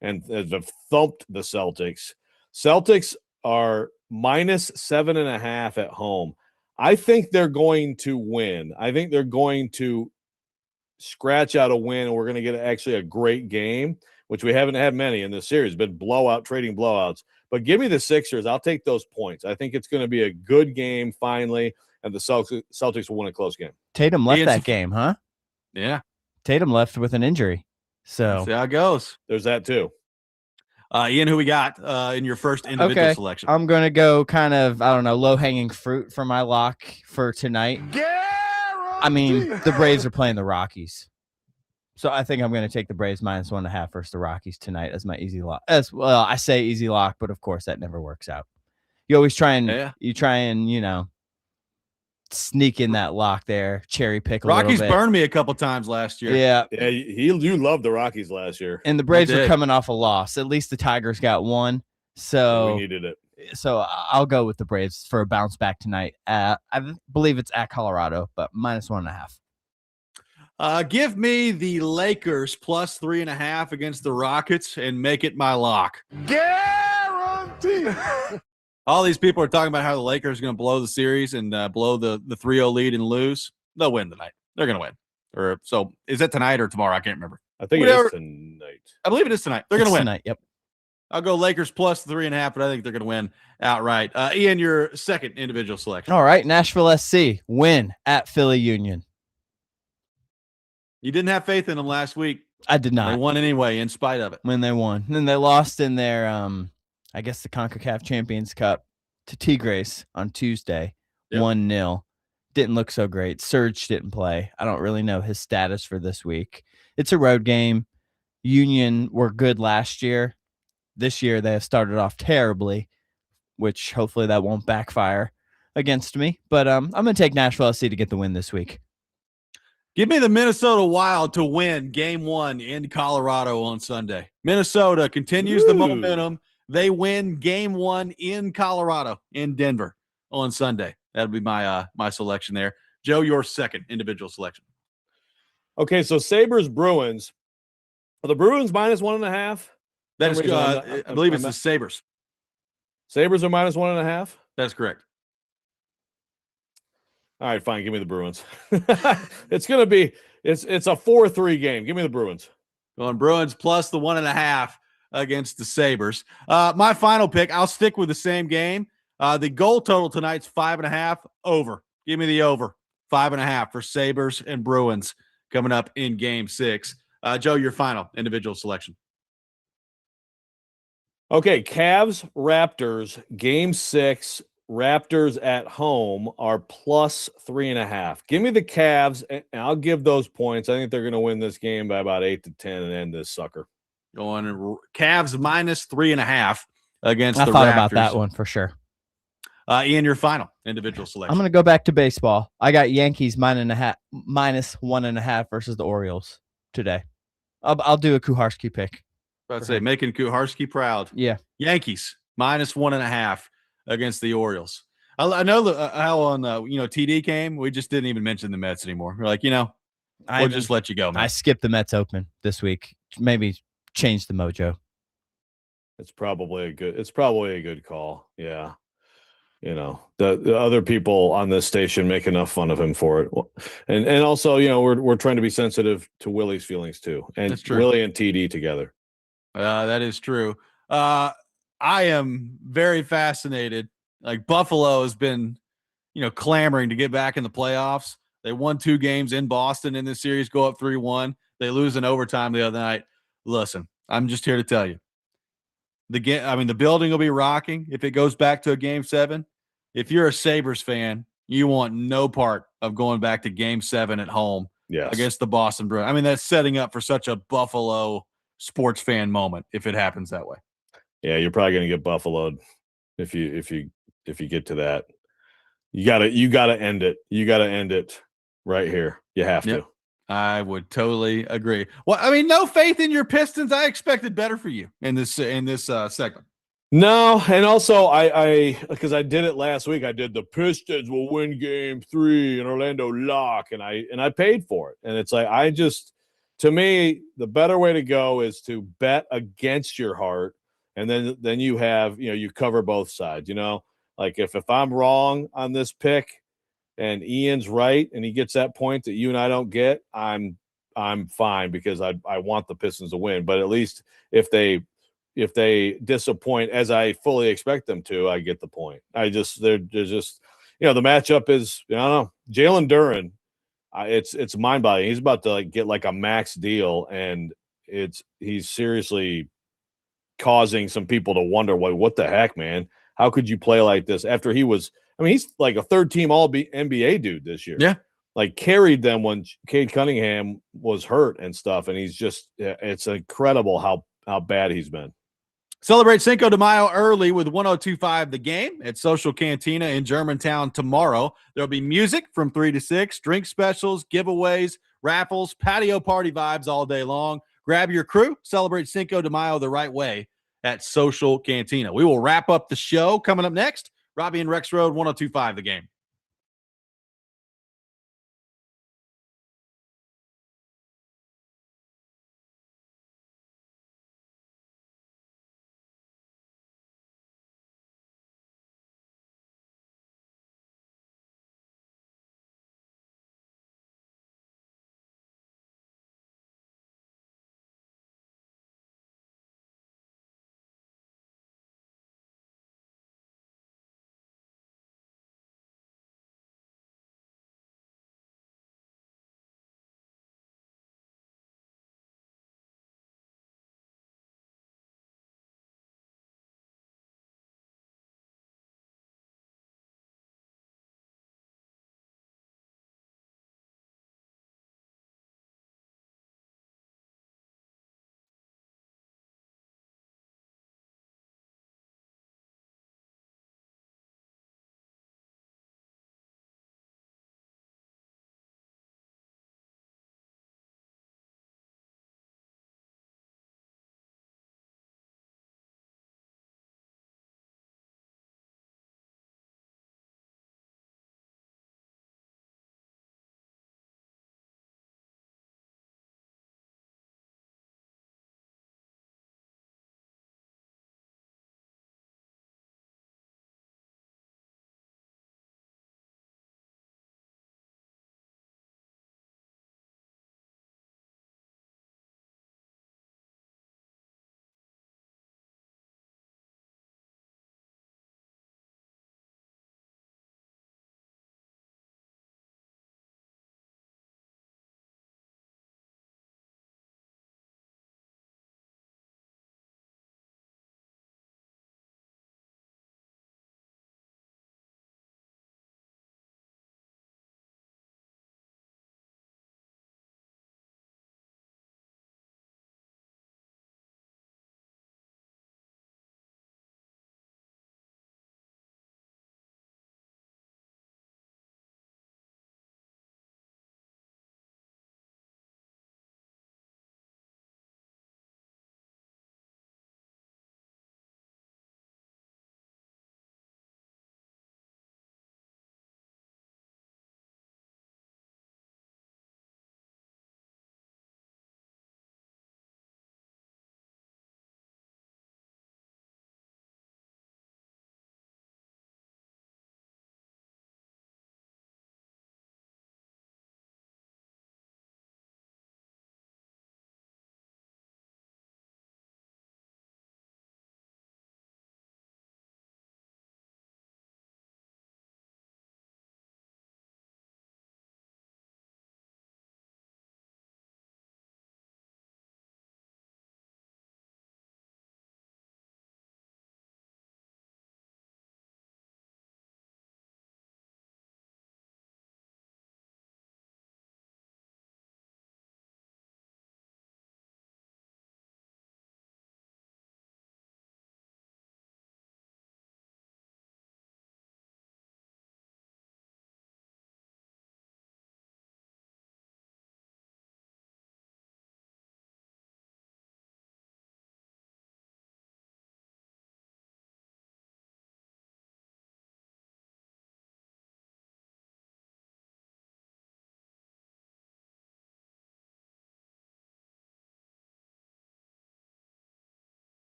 B: and have thumped the Celtics. Celtics are -7.5 at home. I think they're going to win. I think they're going to scratch out a win, and we're going to get actually a great game, which we haven't had many in this series. Been trading blowouts. But give me the Sixers. I'll take those points. I think it's going to be a good game finally, and the Celtics will win a close game.
C: Tatum left that game, huh?
A: Yeah.
C: Tatum left with an injury. So
A: see how it goes.
B: There's that too.
A: Ian, who we got in your first individual selection?
C: I'm going to go kind of, I don't know, low-hanging fruit for my lock for tonight. I mean, the Braves are playing the Rockies. So I think I'm going to take the Braves -1.5 versus the Rockies tonight as my easy lock. As well, I say easy lock, but of course that never works out. You always try and, you know, sneak in that lock there, cherry pick a
A: Rockies
C: little bit.
A: burned me a couple times last year.
C: Yeah.
B: You loved the Rockies last year.
C: And the Braves are coming off a loss. At least the Tigers got one. So
B: we needed it.
C: So I'll go with the Braves for a bounce back tonight. I believe it's at Colorado, but -1.5.
A: Give me the Lakers +3.5 against the Rockets and make it my lock.
O: Guarantee.
A: All these people are talking about how the Lakers are going to blow the series and blow the 3-0 lead and lose. They'll win tonight. They're going to win. So is it tonight or tomorrow? I can't remember.
B: I think it is tonight.
A: I believe it is tonight. They're going to win
C: tonight. Yep.
A: I'll go Lakers +3.5, but I think they're going to win outright. Ian, your second individual selection.
C: All right, Nashville SC win at Philly Union.
A: You didn't have faith in them last week.
C: I did not.
A: They won anyway, in spite of it.
C: When they won. And then they lost in their, I guess, the CONCACAF Champions Cup to Tigres on Tuesday, 1-0. Didn't look so great. Serge didn't play. I don't really know his status for this week. It's a road game. Union were good last year. This year they have started off terribly, which hopefully that won't backfire against me. But I'm going to take Nashville SC to get the win this week.
A: Give me the Minnesota Wild to win Game 1 in Colorado on Sunday. Minnesota continues the momentum. They win Game 1 in Colorado, in Denver on Sunday. That'll be my my selection there. Joe, your second individual selection.
B: Okay, so Sabres Bruins. Are the Bruins -1.5?
A: That is, I believe it's the Sabres.
B: Sabres are -1.5?
A: That's correct.
B: All right, fine. Give me the Bruins. It's going to be it's a 4-3 game. Give me the Bruins.
A: Going Bruins plus the 1.5 against the Sabres. My final pick, I'll stick with the same game. The goal total tonight's 5.5 over. Give me the over. 5.5 for Sabres and Bruins coming up in Game 6. Joe, your final individual selection.
B: Okay, Cavs, Raptors, Game 6. Raptors at home are +3.5. Give me the Cavs, and I'll give those points. I think they're going to win this game by about 8-10 and end this sucker.
A: Going Cavs -3.5 against the Raptors.
C: I thought about that one for sure.
A: Ian, your final individual selection.
C: I'm going to go back to baseball. I got Yankees -1.5 versus the Orioles today. I'll do a Kuharski pick.
A: I'd say making Kuharski proud.
C: Yeah.
A: Yankees -1.5 against the Orioles. I know how on TD came. We just didn't even mention the Mets anymore. We're like, we'll just let you go, man.
C: I skipped the Mets Open this week. Maybe change the mojo.
B: It's probably a good call. Yeah. The other people on this station make enough fun of him for it. And also, we're trying to be sensitive to Willie's feelings too. And
A: That's true.
B: Willie and TD together.
A: That is true. I am very fascinated. Like Buffalo has been, clamoring to get back in the playoffs. They won 2 games in Boston in this series, go up 3-1. They lose in overtime the other night. Listen, I'm just here to tell you. The building will be rocking if it goes back to a Game 7. If you're a Sabres fan, you want no part of going back to Game 7 at home against the Boston Bruins. That's setting up for such a Buffalo sports fan moment if it happens that way.
B: Yeah, you're probably going to get buffaloed if you if you get to that. You gotta end it. You gotta end it right here. You have to.
A: I would totally agree. Well, I mean, no faith in your Pistons. I expected better for you in this segment.
B: No, and also I because I did it last week. I did the Pistons will win game 3 in Orlando lock, and I paid for it. And it's like to me, the better way to go is to bet against your heart, and then you have, you cover both sides, Like if I'm wrong on this pick and Ian's right and he gets that point that you and I don't get, I'm fine because I want the Pistons to win. But at least if they disappoint as I fully expect them to, I get the point. They're just the matchup is, I don't know, Jalen Duren. It's mind-boggling. He's about to get like a max deal, and he's seriously causing some people to wonder, what the heck, man? How could you play like this after he's like a third-team All-NBA dude this year.
A: Yeah.
B: Like carried them when Cade Cunningham was hurt and stuff, and it's incredible how bad he's been.
A: Celebrate Cinco de Mayo early with 102.5 The Game at Social Cantina in Germantown tomorrow. There'll be music from 3 to 6, drink specials, giveaways, raffles, patio party vibes all day long. Grab your crew. Celebrate Cinco de Mayo the right way at Social Cantina. We will wrap up the show coming up next. Robby and Rexrode, 102.5 The Game.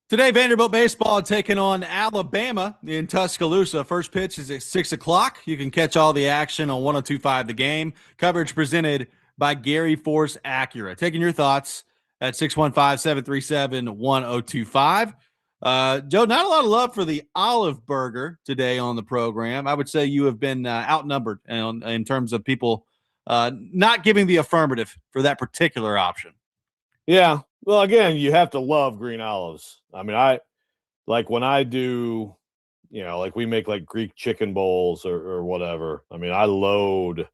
A: Today, Vanderbilt baseball taking on Alabama in Tuscaloosa. First pitch is at 6 o'clock. You can catch all the action on 102.5 The Game. Coverage presented by Gary Force Acura. Taking your thoughts at 615-737-1025. Joe, not a lot of love for the olive burger today on the program. I would say you have been outnumbered in terms of people not giving the affirmative for that particular option.
B: Yeah. Well, again, you have to love green olives. I mean, when I do, like we make like Greek chicken bowls or whatever. I mean, I load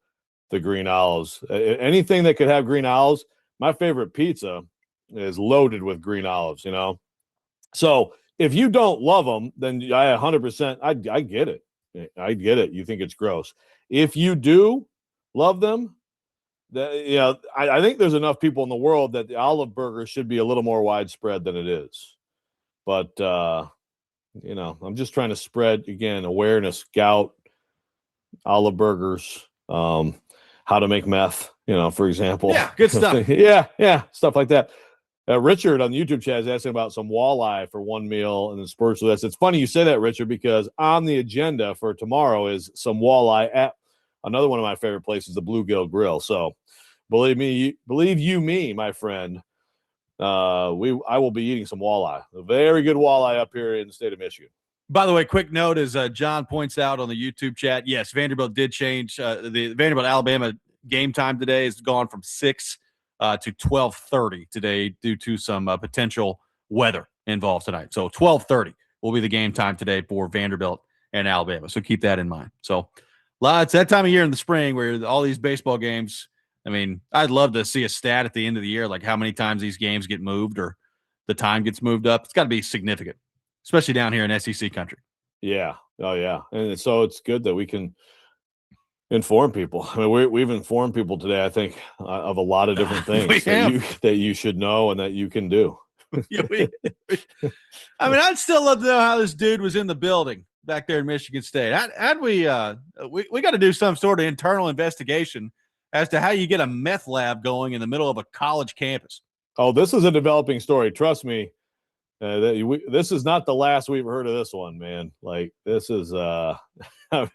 B: the green olives. Anything that could have green olives. My favorite pizza is loaded with green olives, So if you don't love them, then I 100%, I get it. I get it. You think it's gross. If you do love them, I think there's enough people in the world that the olive burger should be a little more widespread than it is. But, I'm just trying to spread, again, awareness, gout, olive burgers, how to make meth, for example.
A: Yeah, good stuff.
B: yeah, stuff like that. Richard on the YouTube chat is asking about some walleye for one meal and then spurs with us. It's funny you say that, Richard, because on the agenda for tomorrow is some walleye at another one of my favorite places, the Bluegill Grill. So believe you me, my friend, I will be eating some walleye. A very good walleye up here in the state of Michigan.
A: By the way, quick note, as John points out on the YouTube chat, yes, Vanderbilt did change. The Vanderbilt-Alabama game time today has gone from 6 to 12:30 today due to some potential weather involved tonight. So 12:30 will be the game time today for Vanderbilt and Alabama. So keep that in mind. So it's that time of year in the spring where all these baseball games, I mean, I'd love to see a stat at the end of the year, like how many times these games get moved or the time gets moved up. It's got to be significant, especially down here in SEC country.
B: Yeah. Oh, yeah. And so it's good that we can inform people. I mean, we've informed people today, I think, of a lot of different things that you should know and that you can do.
A: I mean, I'd still love to know how this dude was in the building back there in Michigan State. We got to do some sort of internal investigation as to how you get a meth lab going in the middle of a college campus.
B: Oh, this is a developing story. Trust me. This is not the last we've heard of this one, man. Like this is, I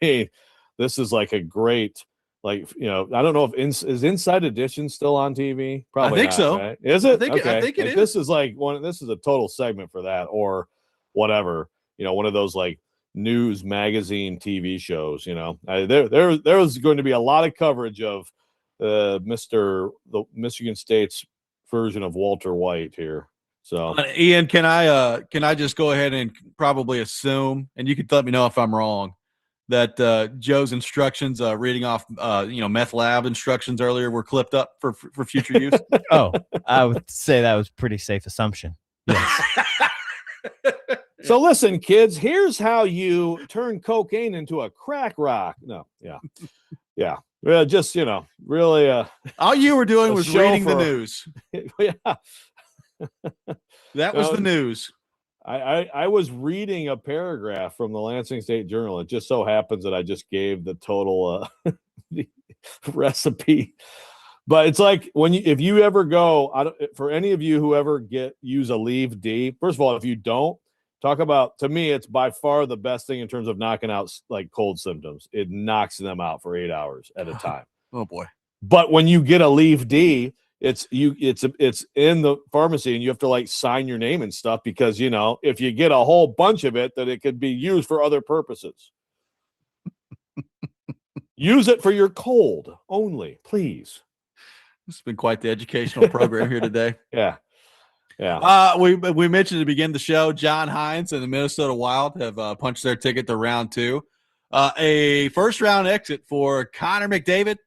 B: mean, this is like a great, I don't know if is Inside Edition still on TV? Probably
A: I think
B: not,
A: so.
B: Right? Is it?
A: I think it is.
B: This is this is a total segment for that or whatever, one of those like news magazine TV shows, there was going to be a lot of coverage of the Michigan State's version of Walter White here. So
A: Ian, can I just go ahead and probably assume, and you can let me know if I'm wrong, that Joe's instructions, reading off meth lab instructions earlier, were clipped up for future use?
C: Oh, I would say that was a pretty safe assumption. Yes.
B: So listen, kids, here's how you turn cocaine into a crack rock. No, yeah. Well, just, really.
A: All you were doing was reading the news.
B: Yeah.
A: That was the news.
B: I was reading a paragraph from the Lansing State Journal. It just so happens that I just gave the total the recipe. But it's like if you ever go, for any of you who ever use a Leave D, first of all, if you don't, talk about, to me, it's by far the best thing in terms of knocking out like cold symptoms. It knocks them out for 8 hours at a time.
A: Oh boy.
B: But when you get a Leave D, it's in the pharmacy and you have to like sign your name and stuff because, if you get a whole bunch of it, that it could be used for other purposes. Use it for your cold only, please.
A: This has been quite the educational program here today.
B: Yeah.
A: We mentioned to begin the show, John Hines and the Minnesota Wild have punched their ticket to round 2. A first-round exit for Connor McDavid,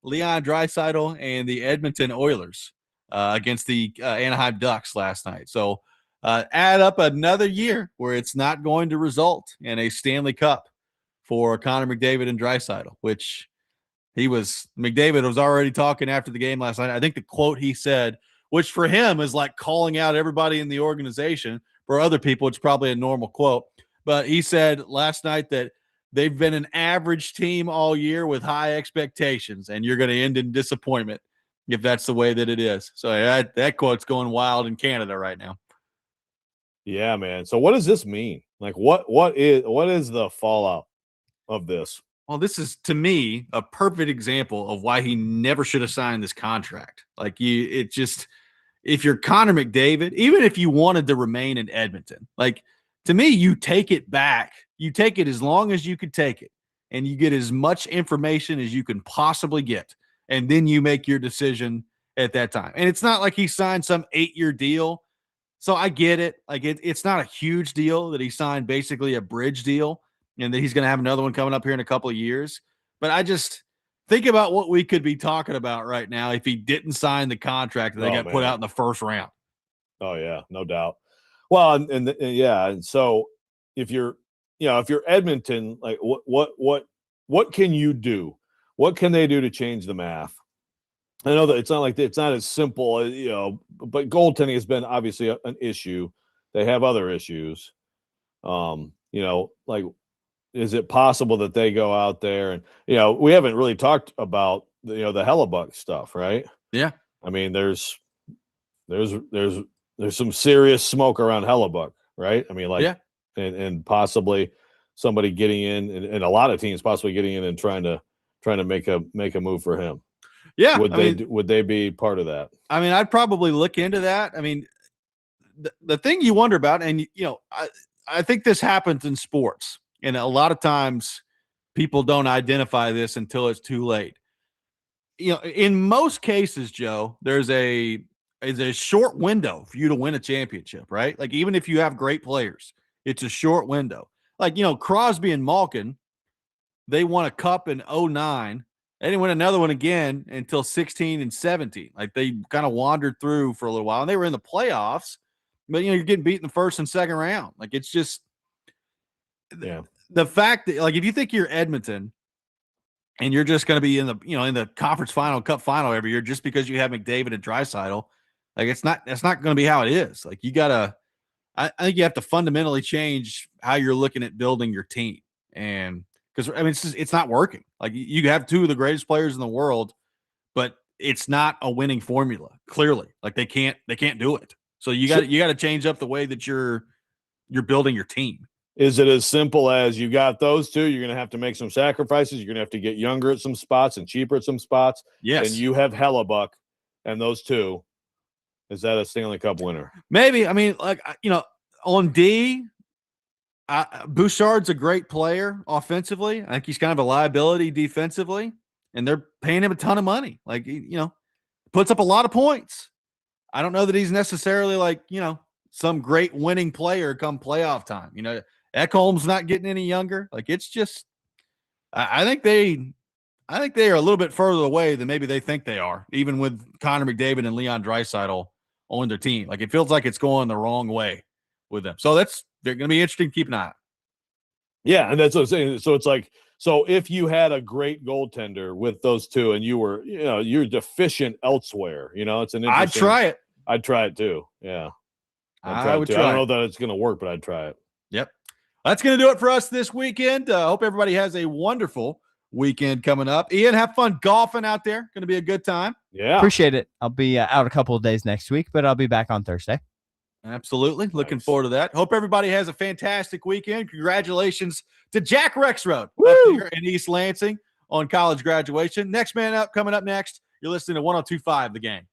A: Leon Draisaitl, and the Edmonton Oilers against the Anaheim Ducks last night. So add up another year where it's not going to result in a Stanley Cup for Connor McDavid and Draisaitl, which McDavid was already talking after the game last night. I think the quote he said, which for him is like calling out everybody in the organization. For other people, it's probably a normal quote. But he said last night that they've been an average team all year with high expectations, and you're going to end in disappointment if that's the way that it is. So that quote's going wild in Canada right now.
B: Yeah, man. So what does this mean? Like, what is the fallout of this?
A: Well, this is, to me, a perfect example of why he never should have signed this contract. Like, if you're Connor McDavid, even if you wanted to remain in Edmonton, like, to me, you take it back. You take it as long as you could take it, and you get as much information as you can possibly get, and then you make your decision at that time. And it's not like he signed some 8-year deal. So I get it. Like, it's not a huge deal that he signed basically a bridge deal and that he's going to have another one coming up here in a couple of years. But I just think about what we could be talking about right now if he didn't sign the contract that they got put out in the first round.
B: Oh yeah, no doubt. Well, and so if you're Edmonton, like what can you do? What can they do to change the math? I know that it's not as simple as, but goaltending has been obviously an issue. They have other issues. Like, is it possible that they go out there and, we haven't really talked about, the Hellebuck stuff, right?
A: Yeah.
B: I mean, there's some serious smoke around Hellebuck, right? I mean, like,
A: yeah.
B: and possibly somebody getting in, and a lot of teams possibly getting in and trying to make a move for him.
A: Yeah.
B: Would they be part of that?
A: I mean, I'd probably look into that. I mean, the thing you wonder about, and I think this happens in sports, and a lot of times people don't identify this until it's too late. In most cases, Joe, there's a short window for you to win a championship, right? Like, even if you have great players, it's a short window. Like, Crosby and Malkin, they won a cup in 2009. They didn't win another one again until 16 and 17. Like, they kind of wandered through for a little while, and they were in the playoffs, but you're getting beat in the first and second round. Like, it's just the fact that, like, if you think you're Edmonton and you're just going to be in the conference final, cup final every year just because you have McDavid and Draisaitl, like, that's not going to be how it is. Like, I think you have to fundamentally change how you're looking at building your team. And because, I mean, it's not working. Like, you have two of the greatest players in the world, but it's not a winning formula. Clearly, like, they can't do it. So you got to change up the way that you're building your team.
B: Is it as simple as you got those two? You're going to have to make some sacrifices. You're going to have to get younger at some spots and cheaper at some spots.
A: Yes.
B: And you have Hellebuck and those two. Is that a Stanley Cup winner?
A: Maybe. I mean, like, on D, Bouchard's a great player offensively. I think he's kind of a liability defensively, and they're paying him a ton of money. Like, puts up a lot of points. I don't know that he's necessarily like, some great winning player come playoff time. Ekholm's not getting any younger. Like, it's just, I think they are a little bit further away than maybe they think they are, even with Connor McDavid and Leon Draisaitl on their team. Like, it feels like it's going the wrong way with them. So they're going to be interesting to keep an eye on.
B: Yeah, and that's what I'm saying. So it's like, so if you had a great goaltender with those two and you were, you're deficient elsewhere, it's an interesting.
A: I'd try it.
B: I'd try it too. Yeah.
A: I would try.
B: I don't know that it's going to work, but I'd try it.
A: Yep. That's going to do it for us this weekend. Hope everybody has a wonderful weekend coming up. Ian, have fun golfing out there. Going to be a good time.
B: Yeah.
C: Appreciate it. I'll be out a couple of days next week, but I'll be back on Thursday.
A: Absolutely. Looking forward to that. Hope everybody has a fantastic weekend. Congratulations to Jack Rexrode up here in East Lansing on college graduation. Next man up, coming up next. You're listening to 102.5 The Game.